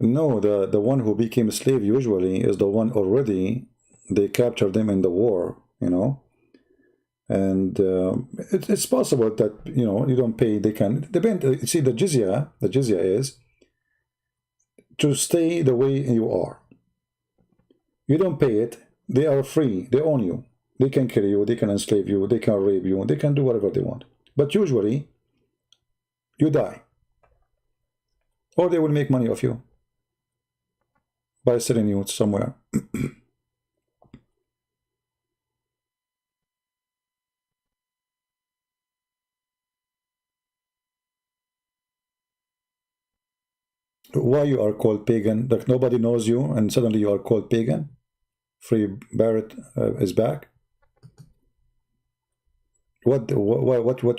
No, the one who became a slave usually is the one already they captured them in the war, you know. And it's possible that, you know, you don't pay, they can depend. You see, the jizya is to stay the way you are. You don't pay it, they are free, they own you. They can kill you, they can enslave you, they can rape you, they can do whatever they want. But usually, you die. Or they will make money off you by selling you somewhere. Why you are called pagan? Like nobody knows you and suddenly you are called pagan? Free Barrett is back. What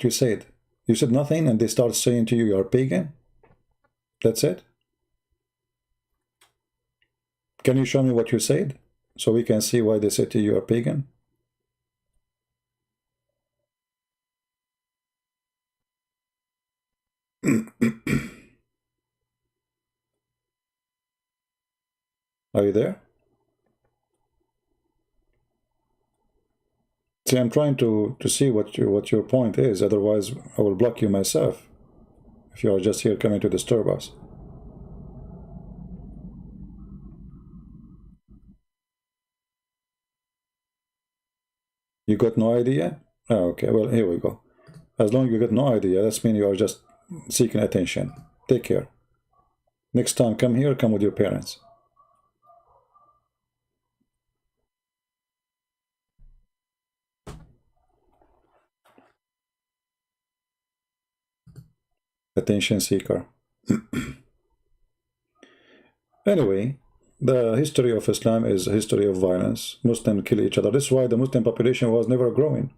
you said? You said nothing and they start saying to you you are pagan? That's it? Can you show me what you said so we can see why they said to you are pagan? Are you there? See, I'm trying to see what your point is, otherwise I will block you myself if you are just here coming to disturb us. You got no idea? Oh, okay, well, here we go. As long as you got no idea, that means you are just seeking attention. Take care. Next time, come here, come with your parents. Attention seeker. Anyway, the history of Islam is a history of violence. Muslims kill each other. This is why the Muslim population was never growing.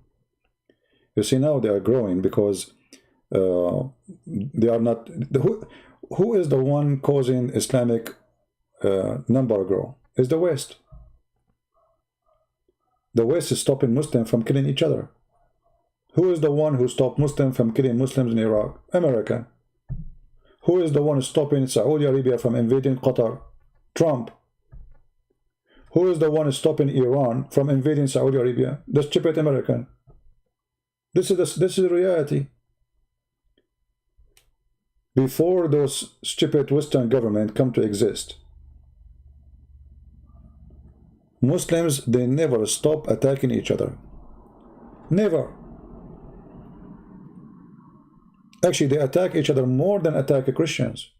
You see, now they are growing because they are not... Who is the one causing Islamic number grow? It's the West. The West is stopping Muslims from killing each other. Who is the one who stopped Muslims from killing Muslims in Iraq? America. Who is the one stopping Saudi Arabia from invading Qatar? Trump. Who is the one stopping Iran from invading Saudi Arabia? The stupid American. This is reality. Before those stupid Western governments come to exist, Muslims, they never stop attacking each other. Never. Actually, they attack each other more than attack Christians.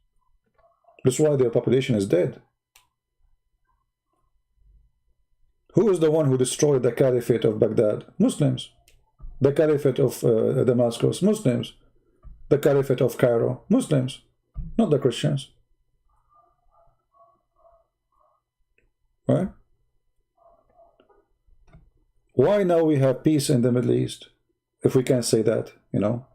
That's why their population is dead. Who is the one who destroyed the Caliphate of Baghdad? Muslims. The Caliphate of Damascus? Muslims. The Caliphate of Cairo? Muslims. Not the Christians. Right? Why now we have peace in the Middle East? If we can say that, you know.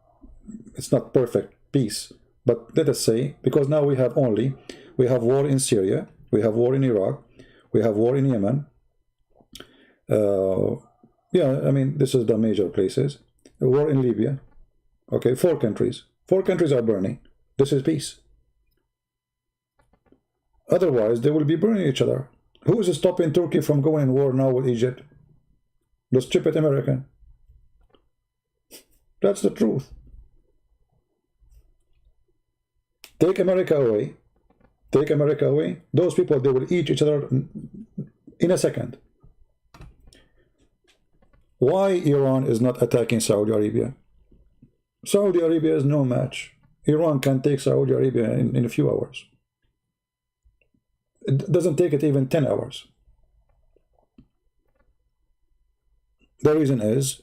It's not perfect peace, but let us say, because now we have war in Syria, we have war in Iraq, we have war in Yemen. Yeah, I mean, this is the major places. A war in Libya. Okay, 4 countries. 4 countries are burning. This is peace. Otherwise, they will be burning each other. Who is stopping Turkey from going in war now with Egypt? The stupid American. That's the truth. Take America away. Take America away. Those people, they will eat each other in a second. Why Iran is not attacking Saudi Arabia? Saudi Arabia is no match. Iran can take Saudi Arabia in a few hours. It doesn't take it even 10 hours. The reason is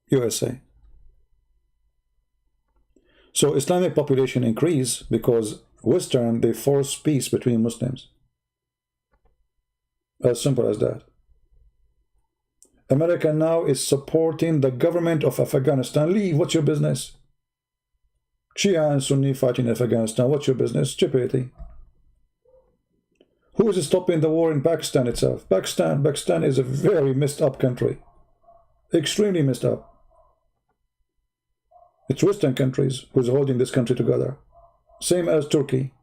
USA. So Islamic population increase because Western, they force peace between Muslims. As simple as that. America now is supporting the government of Afghanistan. Leave, what's your business? Shia and Sunni fighting in Afghanistan, what's your business? Stupidity. Who is stopping the war in Pakistan itself? Pakistan is a very messed up country. Extremely messed up. It's Western countries who's holding this country together. Same as Turkey.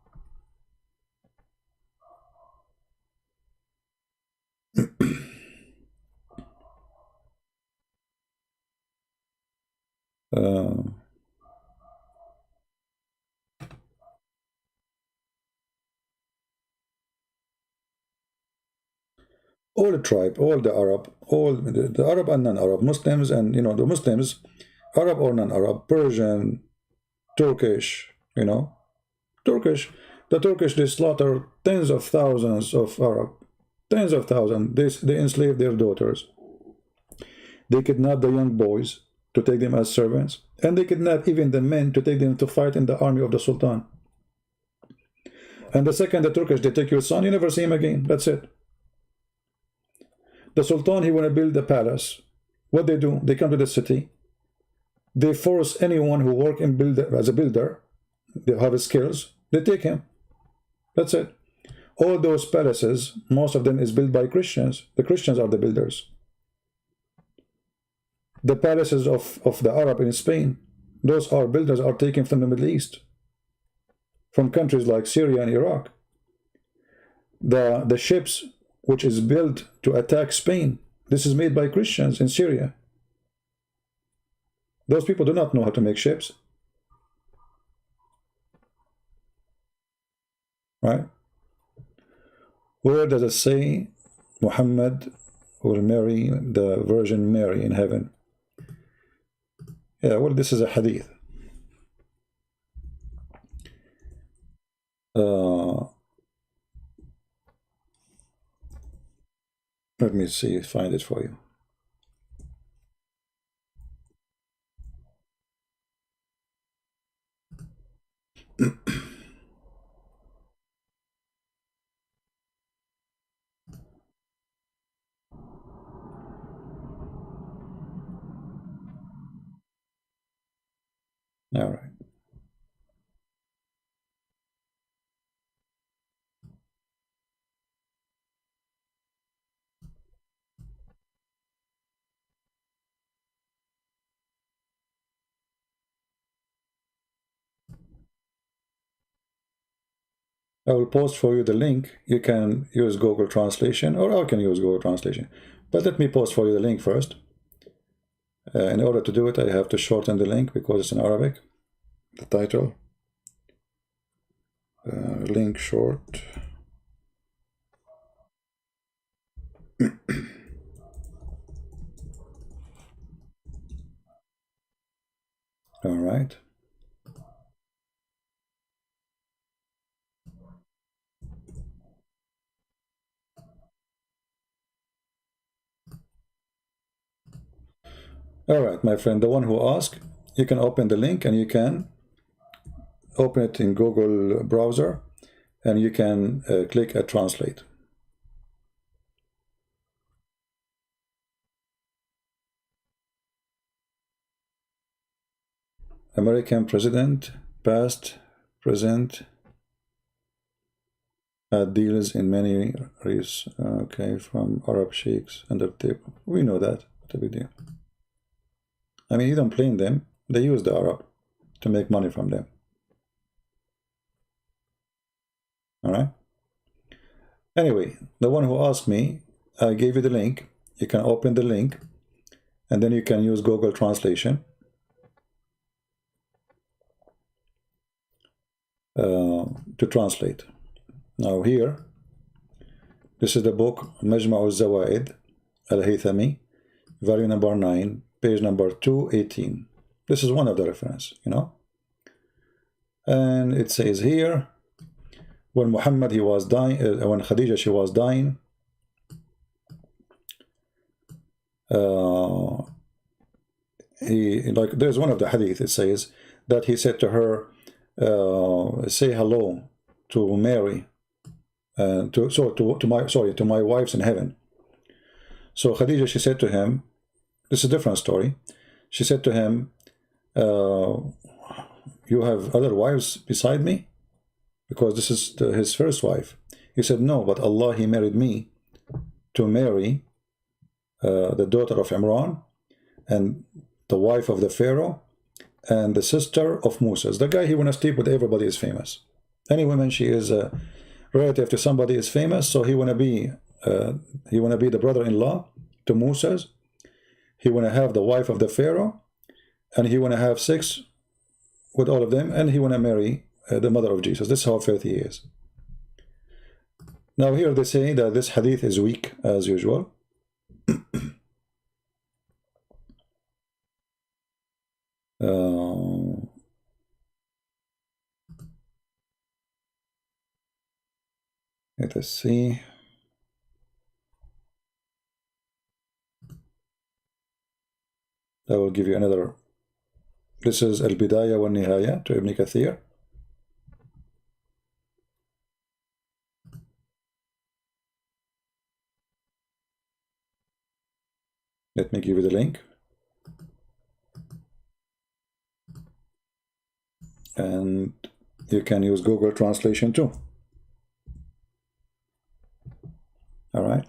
all the tribe, all the Arab, all the Arab and non-Arab, Muslims and, you know, the Muslims, Arab or non-Arab, Persian, Turkish, you know, Turkish, the Turkish, they slaughter tens of thousands of Arab, tens of thousands. They enslave their daughters. They kidnap the young boys to take them as servants, and they kidnap even the men to take them to fight in the army of the Sultan. And the second the Turkish, they take your son, you never see him again. That's it. The Sultan, he want to build a palace. What they do? They come to the city. They force anyone who work in as a builder, they have skills, they take him. That's it. All those palaces, most of them is built by Christians. The Christians are the builders. The palaces of the Arab in Spain, those are builders are taken from the Middle East, from countries like Syria and Iraq. The ships which is built to attack Spain, this is made by Christians in Syria. Those people do not know how to make ships. Right? Where does it say Muhammad will marry the Virgin Mary in heaven? Yeah, well, this is a hadith. Let me see, find it for you. All right. I will post for you the link. You can use Google Translation, or I can use Google Translation. But let me post for you the link first. In order to do it, I have to shorten the link because it's in Arabic. The title. Link short. All right. All right, my friend, the one who asked, you can open the link and you can open it in Google browser and you can click at translate. American president, past, present, had deals in many areas, okay, from Arab sheikhs under the table. We know that, what a big deal. I mean, you don't blame them. They use the Arab to make money from them. All right. Anyway, the one who asked me, I gave you the link. You can open the link, and then you can use Google Translation. To translate. Now here, this is the book Majma' al-Zawaid al-Haythami, volume number 9, page number 218. This is one of the reference, you know. And it says here, when Muhammad, he was dying, when Khadija, she was dying, there's one of the hadith, it says that he said to her, say hello to Mary, to my wives in heaven. So Khadija, she said to him, this is a different story. She said to him, you have other wives beside me? Because this is his first wife. He said, no, but Allah, he married me to Mary, the daughter of Imran, and the wife of the Pharaoh, and the sister of Moses. The guy, he want to sleep with everybody is famous. Any woman, she is a relative to somebody is famous, so he want to be the brother-in-law to Moses. He want to have the wife of the Pharaoh, and he want to have sex with all of them, and he want to marry the mother of Jesus. This is how filthy he is. Now here they say that this hadith is weak as usual. Let us see. I will give you another. This is Al-Bidaya wa Nihaya to Ibn Kathir. Let me give you the link. And you can use Google Translation too. All right.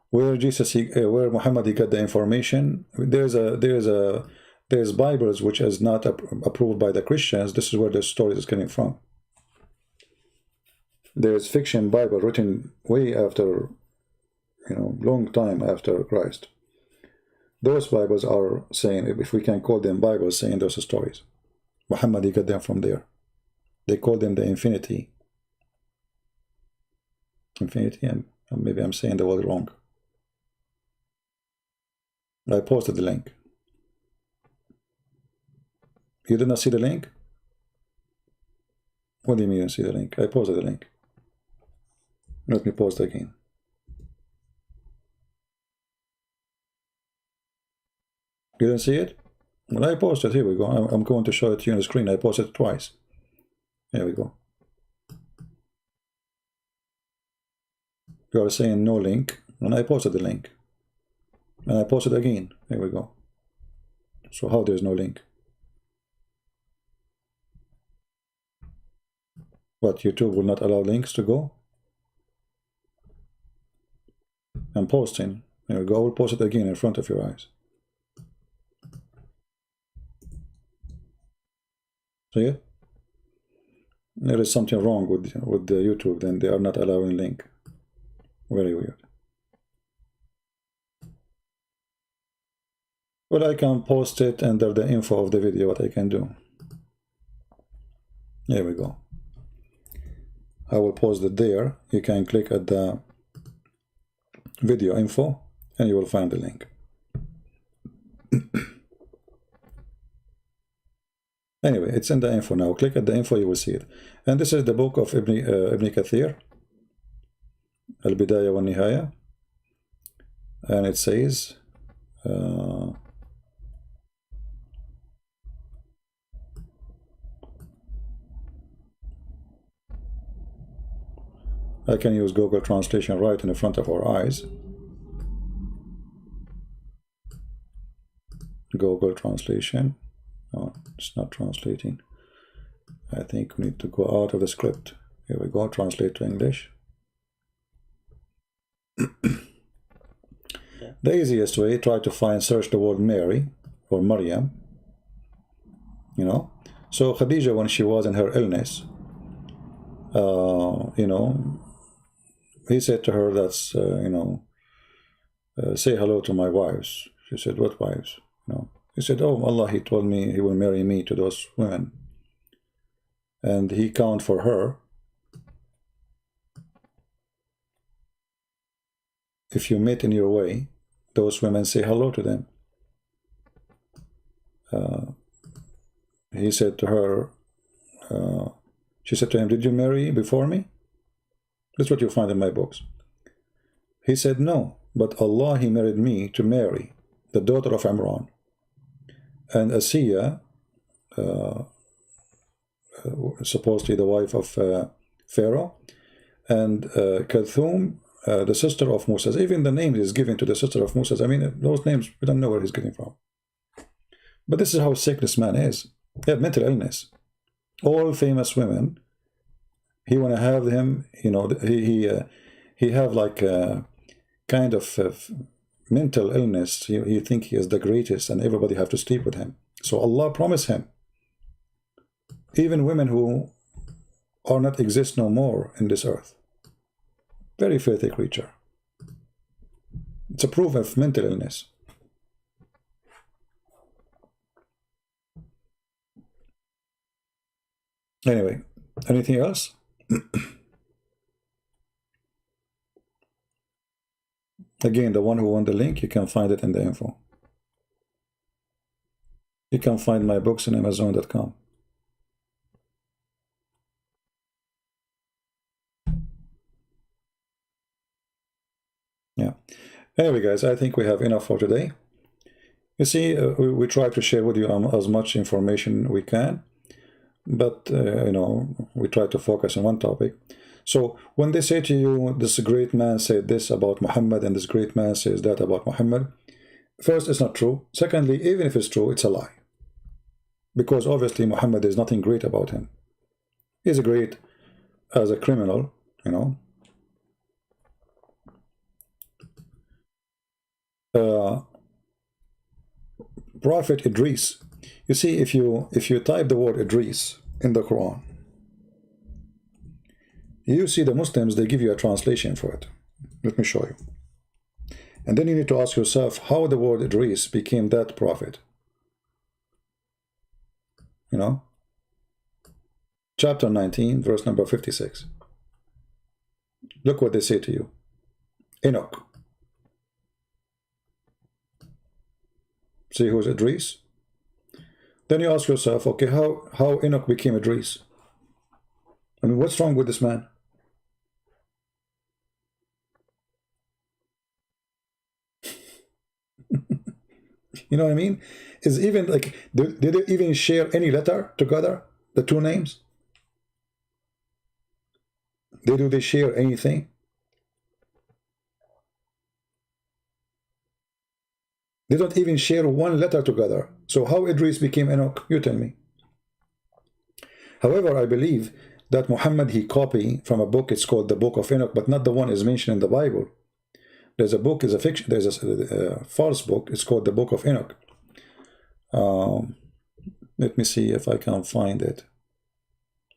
Where where Muhammad he got the information? There's Bibles which is not approved by the Christians. This is where the story is coming from. There's fiction Bible written way after, long time after Christ. Those Bibles are saying, if we can call them Bibles, saying those stories. Muhammad he got them from there. They call them the infinity. Infinity, and maybe I'm saying the word wrong. I posted the link. You did not see the link? What do you mean you didn't see the link? I posted the link. Let me post again. You didn't see it? Well, I posted. Here we go. I'm going to show it to you on the screen. I posted it twice. Here we go. You are saying no link, and I posted the link. And I posted again. Here we go. So how there's no link? What, YouTube will not allow links to go? I'm posting. Here we go. I will post it again in front of your eyes. See it? There is something wrong with the YouTube, then they are not allowing link. Very weird. Well, I can post it under the info of the video, what I can do. Here we go. I will post it there. You can click at the video info and you will find the link. Anyway, it's in the info now. Click at the info, you will see it. And this is the book of Ibn Kathir, Al-Bidaya wa Nihaya. And it says, I can use Google Translation right in the front of our eyes. Google Translation. Oh, it's not translating. I think we need to go out of the script. Here we go, translate to English. The easiest way, try to search the word Mary or Maryam. So Khadija, when she was in her illness, he said to her, that's, say hello to my wives. She said, what wives? He said, oh, Allah, he told me he will marry me to those women. And he count for her. If you meet in your way, those women, say hello to them. He said to her, she said to him, did you marry before me? That's what you find in my books. He said, no, but Allah, he married me to Mary, the daughter of Imran. And Asiya, supposedly the wife of Pharaoh, and Kalthum, the sister of Moses. Even the name is given to the sister of Moses. I mean, those names, we don't know where he's getting from. But this is how sick this man is. He had mental illness. All famous women, he want to have them, he have like a kind of mental illness. He think he is the greatest and everybody have to sleep with him. So Allah promised him, even women who are not exist no more in this earth. Very filthy creature. It's a proof of mental illness. Anyway, anything else? Again, the one who won the link, you can find it in the info. You can find my books on Amazon.com. Yeah. Anyway, guys, I think we have enough for today. You see, we try to share with you as much information we can, but you know, we try to focus on one topic. So when they say to you, this great man said this about Muhammad and this great man says that about Muhammad, first, it's not true. Secondly, even if it's true, it's a lie. Because obviously Muhammad, there's nothing great about him. He's great as a criminal, you know. Prophet Idris. You see, if you type the word Idris in the Quran, you see the Muslims, they give you a translation for it. Let me show you. And then you need to ask yourself how the word Idris became that prophet. You know? Chapter 19, verse number 56. Look what they say to you. Enoch. See who's Idris? Then you ask yourself, okay, how Enoch became Idris? I mean, what's wrong with this man? You know what I mean? Is even like, did they even share any letter together, the two names? Do they share anything? They don't even share one letter together. So how Idris became Enoch? You tell me. However, I believe that Muhammad, he copied from a book, it's called the Book of Enoch, but not the one is mentioned in the Bible. There's a book, there's a fiction, there's a false book, it's called the Book of Enoch. Let me see if I can find it.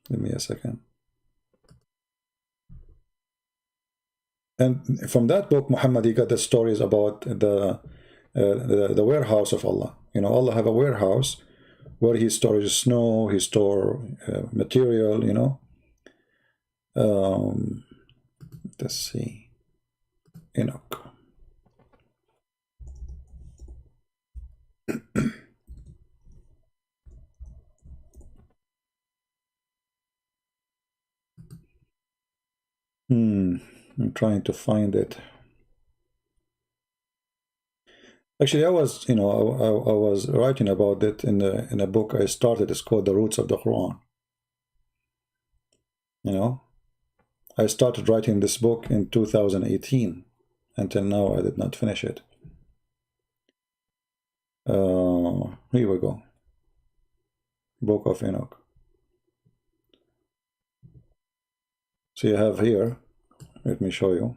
Give me a second. And from that book, Muhammad, he got the stories about the warehouse of Allah. You know, Allah have a warehouse where he stores snow, he store material, you know. Let's see. Enoch. I'm trying to find it. Actually, I was, you know, I was writing about it in a book I started. It's called The Roots of the Quran. You know, I started writing this book in 2018. Until now, I did not finish it. Here we go. Book of Enoch. So you have here, let me show you.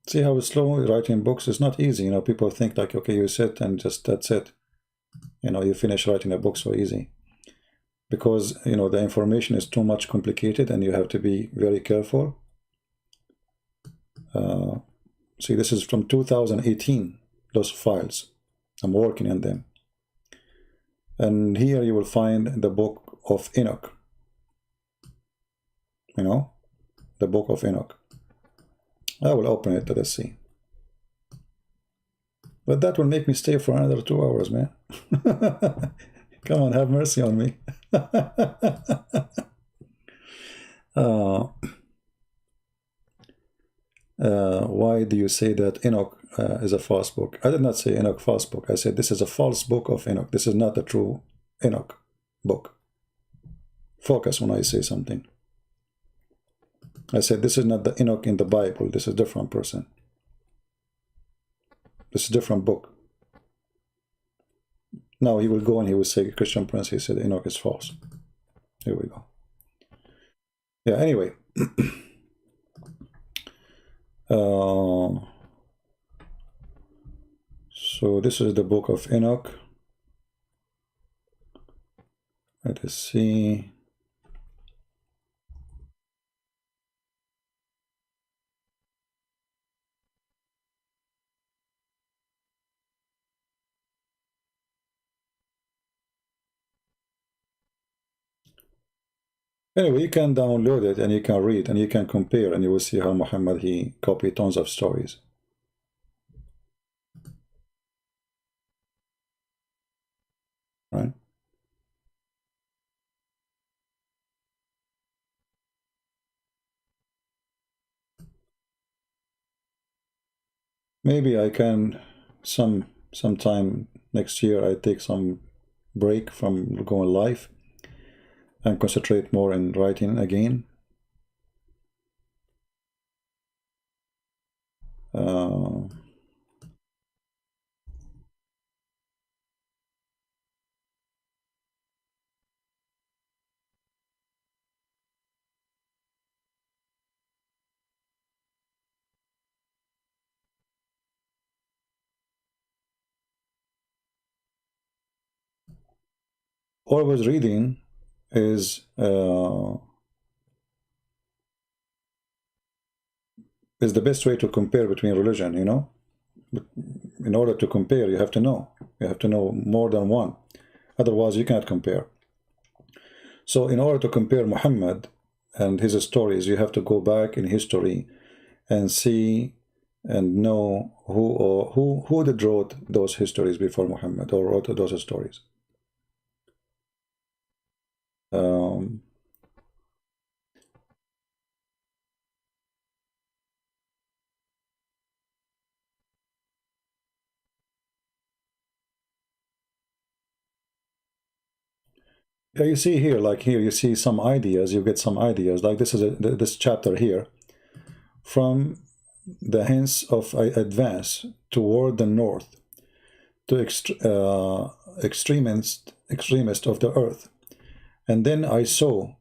See how slow writing books is not easy. You know, people think like, okay, you sit and just that's it. You know, you finish writing a book so easy. Because, you know, the information is too much complicated and you have to be very careful. See, this is from 2018, those files. I'm working on them. And here you will find the Book of Enoch. You know, the Book of Enoch. I will open it, let us see. But that will make me stay for another 2 hours, man. Come on, have mercy on me. Why do you say that Enoch is a false book? I did not say Enoch false book. I said this is a false book of Enoch. This is not the true Enoch book. Focus when I say something. I said this is not the Enoch in the Bible. This is a different person. This is a different book. Now he will go and he will say, Christian Prince, he said Enoch is false. Here we go. Yeah, anyway. So this is the Book of Enoch. Let us see. Anyway, you can download it and you can read and you can compare, and you will see how Muhammad, he copied tons of stories. Right? Maybe I can sometime next year I take some break from going live and concentrate more in writing again. What I was reading is the best way to compare between religion, you know. But in order to compare, you have to know. You have to know more than one. Otherwise, you cannot compare. So in order to compare Muhammad and his stories, you have to go back in history and see and know who did wrote those histories before Muhammad, or wrote those stories. Yeah, you see here, like here, you see some ideas. You get some ideas. Like this is this chapter here. From the hints of advance toward the north, to extremist of the earth, and then I saw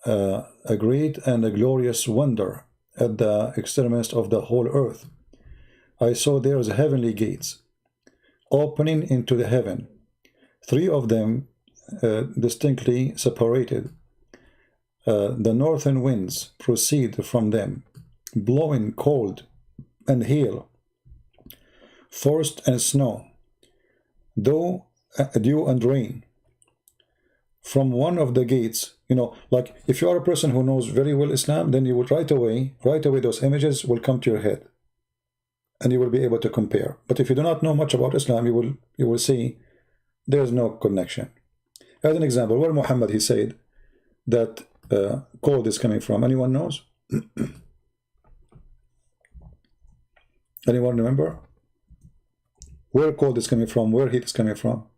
a great and a glorious wonder at the extremist of the whole earth. I saw there was heavenly gates opening into the heaven, 3 of them distinctly separated. The northern winds proceed from them, blowing cold and hail, frost and snow, dew and rain. From one of the gates, you know, like if you are a person who knows very well Islam, then you will right away those images will come to your head, and you will be able to compare. But if you do not know much about Islam, you will see there is no connection. As an example, where Muhammad, he said that cold is coming from. Anyone knows? Anyone remember? Where cold is coming from, where heat is coming from?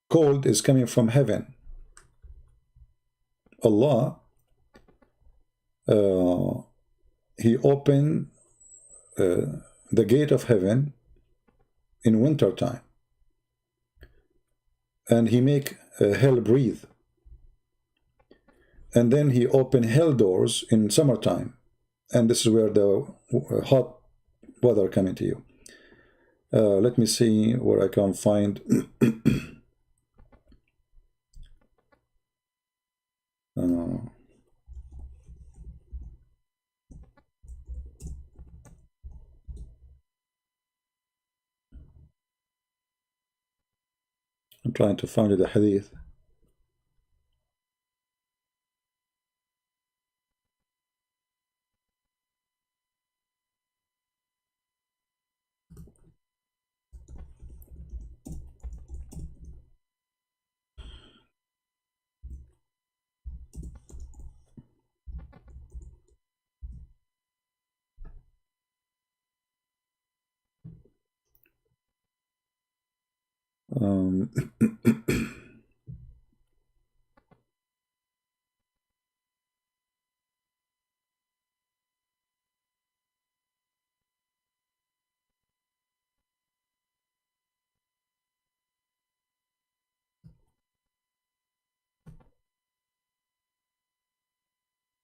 Cold is coming from heaven. Allah, he opened the gate of heaven in winter time, and he make hell breathe, and then he open hell doors in summertime, and this is where the hot weather coming to you. Let me see where I can find I'm trying to find the hadith.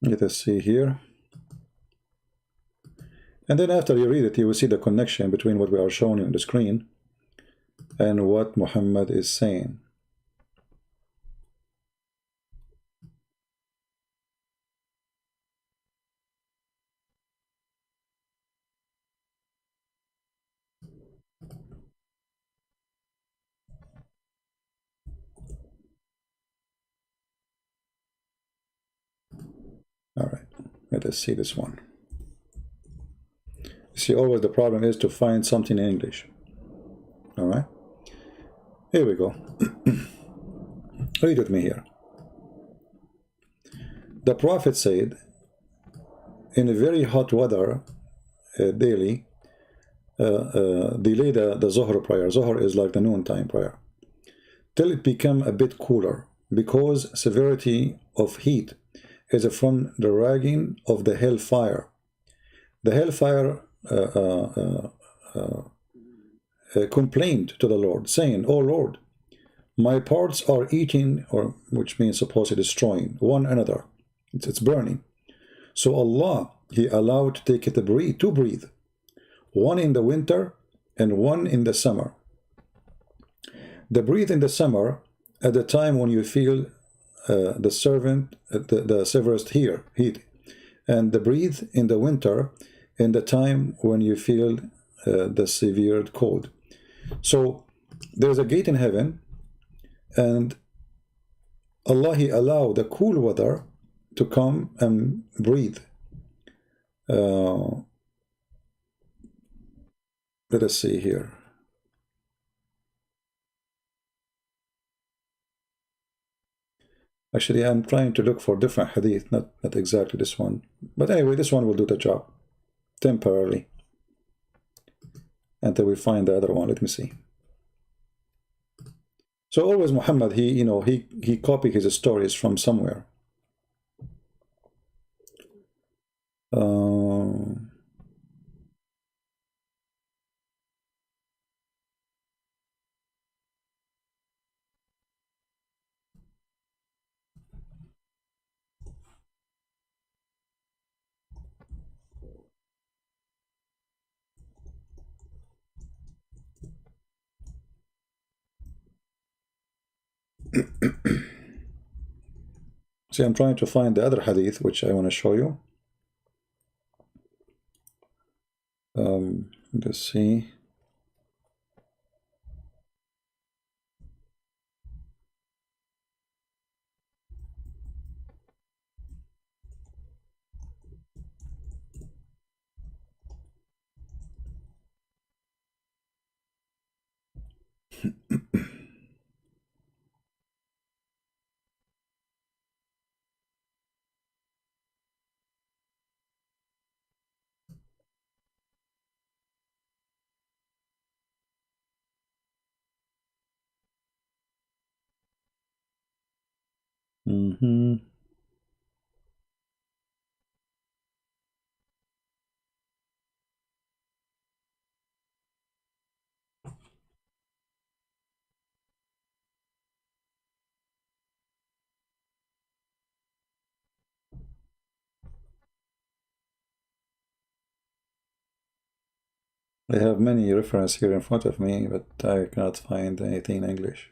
Let us see here. And then after you read it, you will see the connection between what we are showing on the screen and what Muhammad is saying. Let us see this one. See, always the problem is to find something in English. All right, here we go. Read with me here. The Prophet said, in a very hot weather, daily, delay the Zuhr prayer. Zuhr is like the noontime prayer, till it become a bit cooler, because severity of heat is from the raging of the hellfire. The hellfire complained to the Lord, saying, "O Lord, my parts are eating," or which means supposedly destroying one another. It's burning. So Allah, He allowed to take it to breathe, one in the winter and one in the summer. The breathe in the summer at the time when you feel the severest heat, and the breathe in the winter in the time when you feel the severe cold. So there's a gate in heaven, and Allah, He allowed the cool weather to come and breathe. Let us see here. Actually, I'm trying to look for different hadith, not exactly this one. But anyway, this one will do the job temporarily until we find the other one. Let me see. So always Muhammad, he copied his stories from somewhere. See, I'm trying to find the other hadith which I want to show you. Let's see. I have many references here in front of me, but I cannot find anything in English.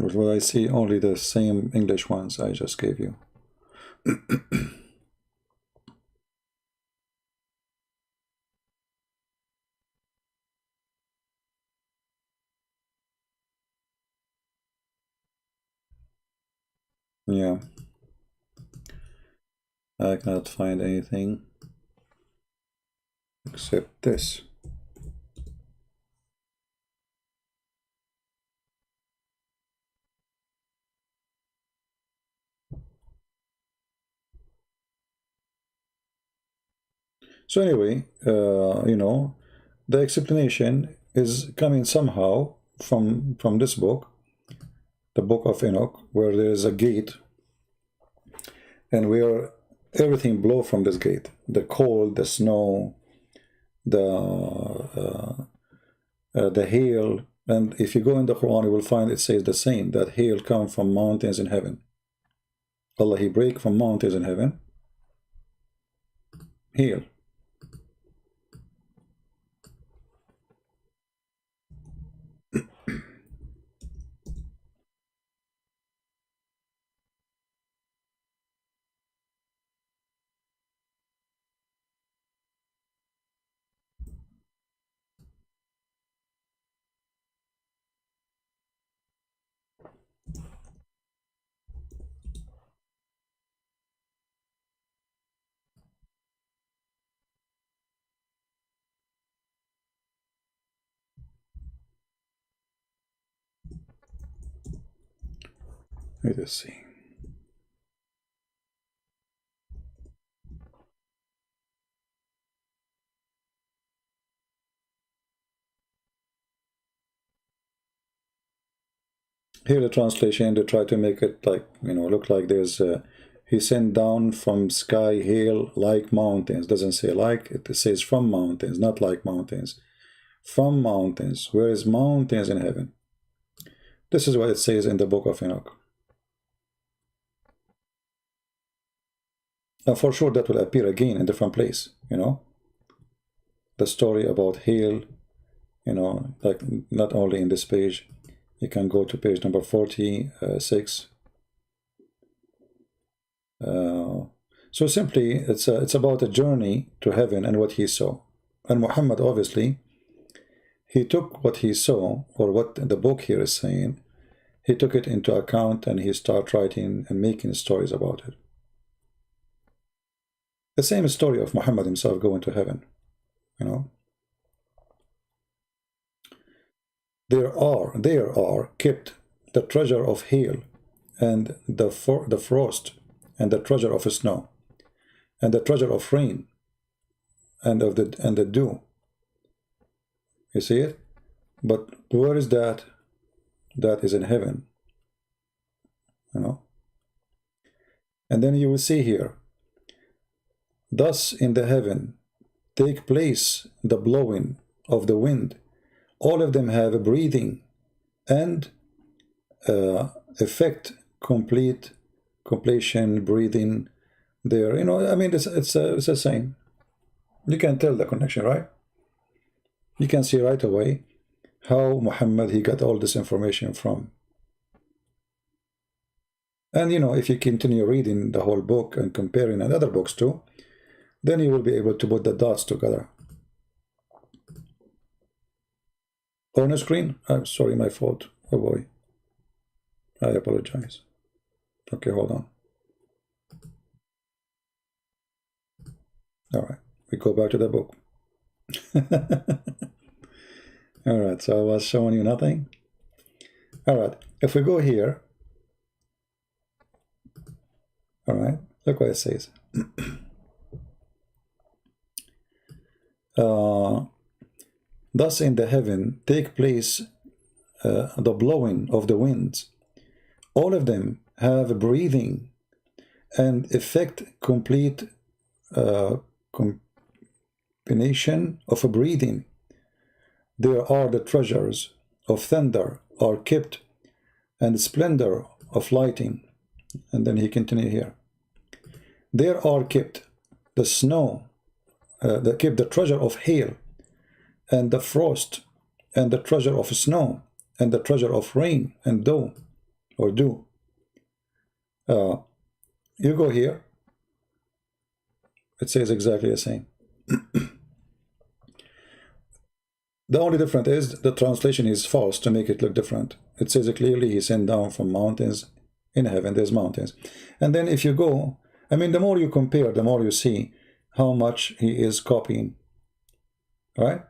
Well, I see only the same English ones I just gave you. Yeah, I cannot find anything except this. So anyway, the explanation is coming somehow from this book, the Book of Enoch, where there is a gate, and where everything blows from this gate: the cold, the snow, the hail. And if you go in the Quran, you will find it says the same, that hail comes from mountains in heaven. Allah, He break from mountains in heaven. Hail. Let us see. Here the translation, they try to make it like, you know, look like there's he sent down from sky hail like mountains. Doesn't say like, it says from mountains, not like mountains. From mountains. Where is mountains in heaven? This is what it says in the book of Enoch. Now for sure that will appear again in different place, you know. The story about hail, you know, like not only in this page. You can go to page number 46. So simply, it's about a journey to heaven and what he saw. And Muhammad, obviously, he took what he saw, or what the book here is saying, he took it into account and he started writing and making stories about it. The same story of Muhammad himself going to heaven, you know. There are kept the treasure of hail, and the frost, and the treasure of snow, and the treasure of rain, and the dew. You see it? But where is that? That is in heaven, you know. And then you will see here, thus in the heaven take place the blowing of the wind. All of them have a breathing and effect, completion, breathing there. You know, I mean, it's the same. You can tell the connection, right? You can see right away how Muhammad, he got all this information from. And, you know, if you continue reading the whole book and comparing and other books too, then you will be able to put the dots together. On the screen? I'm sorry, my fault. Oh boy. I apologize. Okay, hold on. All right, we go back to the book. All right, so I was showing you nothing. All right, if we go here, all right, look what it says. Thus in the heaven take place the blowing of the winds. All of them have breathing and effect, complete combination of a breathing. There are the treasures of thunder are kept, and splendor of lighting. And then he continued here. There are kept the snow, kept the treasure of hail, and the frost, and the treasure of snow, and the treasure of rain and dew, or dew. You go here, it says exactly the same. The only difference is the translation is false to make it look different. It says clearly he sent down from mountains. In heaven there's mountains. And then if you go, I mean, the more you compare, the more you see how much he is copying, right?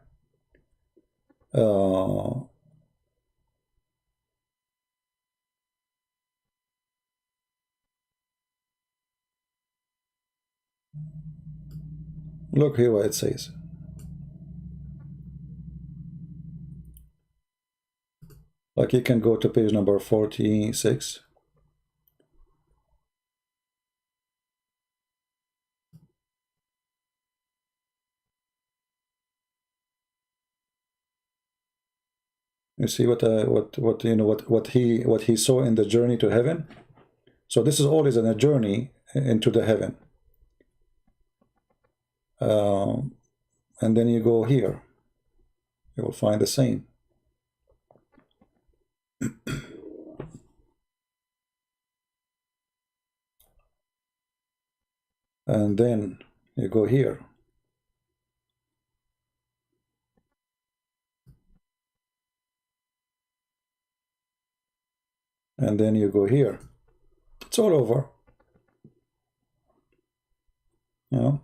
Look here what it says. Like you can go to page number 46. You see what you know what he saw in the journey to heaven. So this is always in a journey into the heaven. And then you go here, you will find the same. And then you go here. And then you go here. It's all over. You know?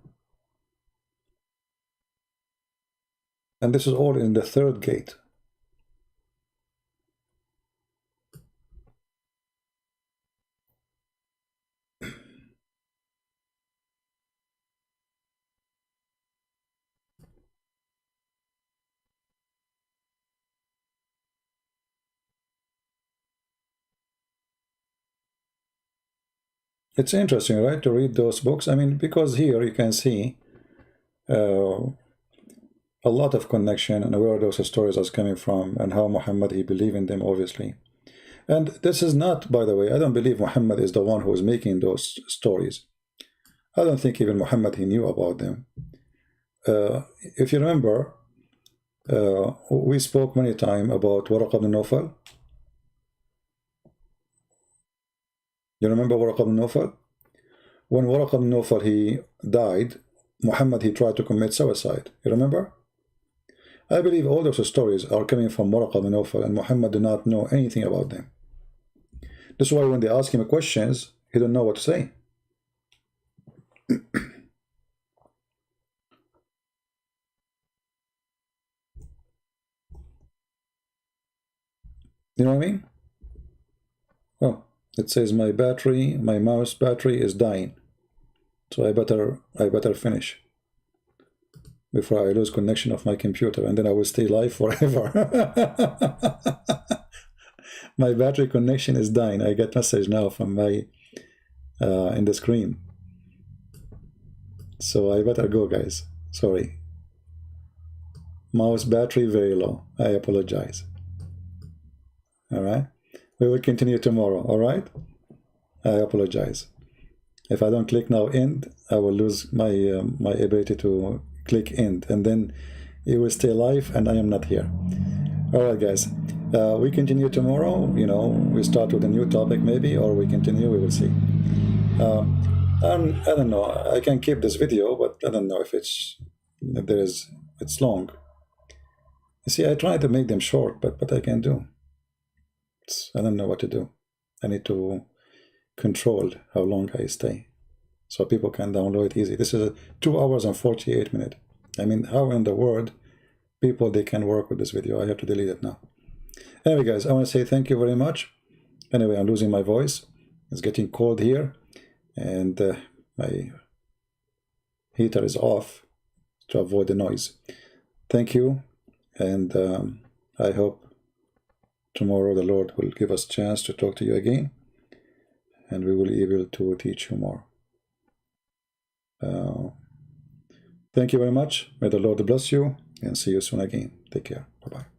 And this is all in the third gate. It's interesting, right, to read those books. I mean, because here you can see a lot of connection and where those stories are coming from and how Muhammad, he believed in them, obviously. And this is not, by the way, I don't believe Muhammad is the one who is making those stories. I don't think even Muhammad, he knew about them. If you remember, we spoke many times about Waraq ibn Nawfal. You remember Waraq ibn Nawfal? When Waraq ibn Nawfal, he died, Muhammad, he tried to commit suicide. You remember? I believe all those stories are coming from Waraq ibn Nawfal, and Muhammad did not know anything about them. That's why when they ask him questions, he don't know what to say. You know what I mean? Oh, it says my mouse battery is dying. So I better finish before I lose connection of my computer, and then I will stay live forever. My battery connection is dying. I get message now from my in the screen. So I better go, guys. Sorry. Mouse battery very low. I apologize. All right. We will continue tomorrow. All right. I apologize. If I don't click now end, I will lose my my ability to click end, and then it will stay live, and I am not here. All right, guys. We continue tomorrow. You know, we start with a new topic maybe, or we continue. We will see. I don't know. I can keep this video, but I don't know if it's long. You see, I try to make them short, but what I can do. I don't know what to do. I need to control how long I stay, so people can download it easy. This is 2 hours and 48 minutes. I mean, how in the world people they can work with this video? I have to delete it now. Anyway, guys, I want to say thank you very much. Anyway, I'm losing my voice. It's getting cold here, and my heater is off to avoid the noise. Thank you, and I hope tomorrow the Lord will give us a chance to talk to you again, and we will be able to teach you more. Thank you very much. May the Lord bless you, and see you soon again. Take care. Bye-bye.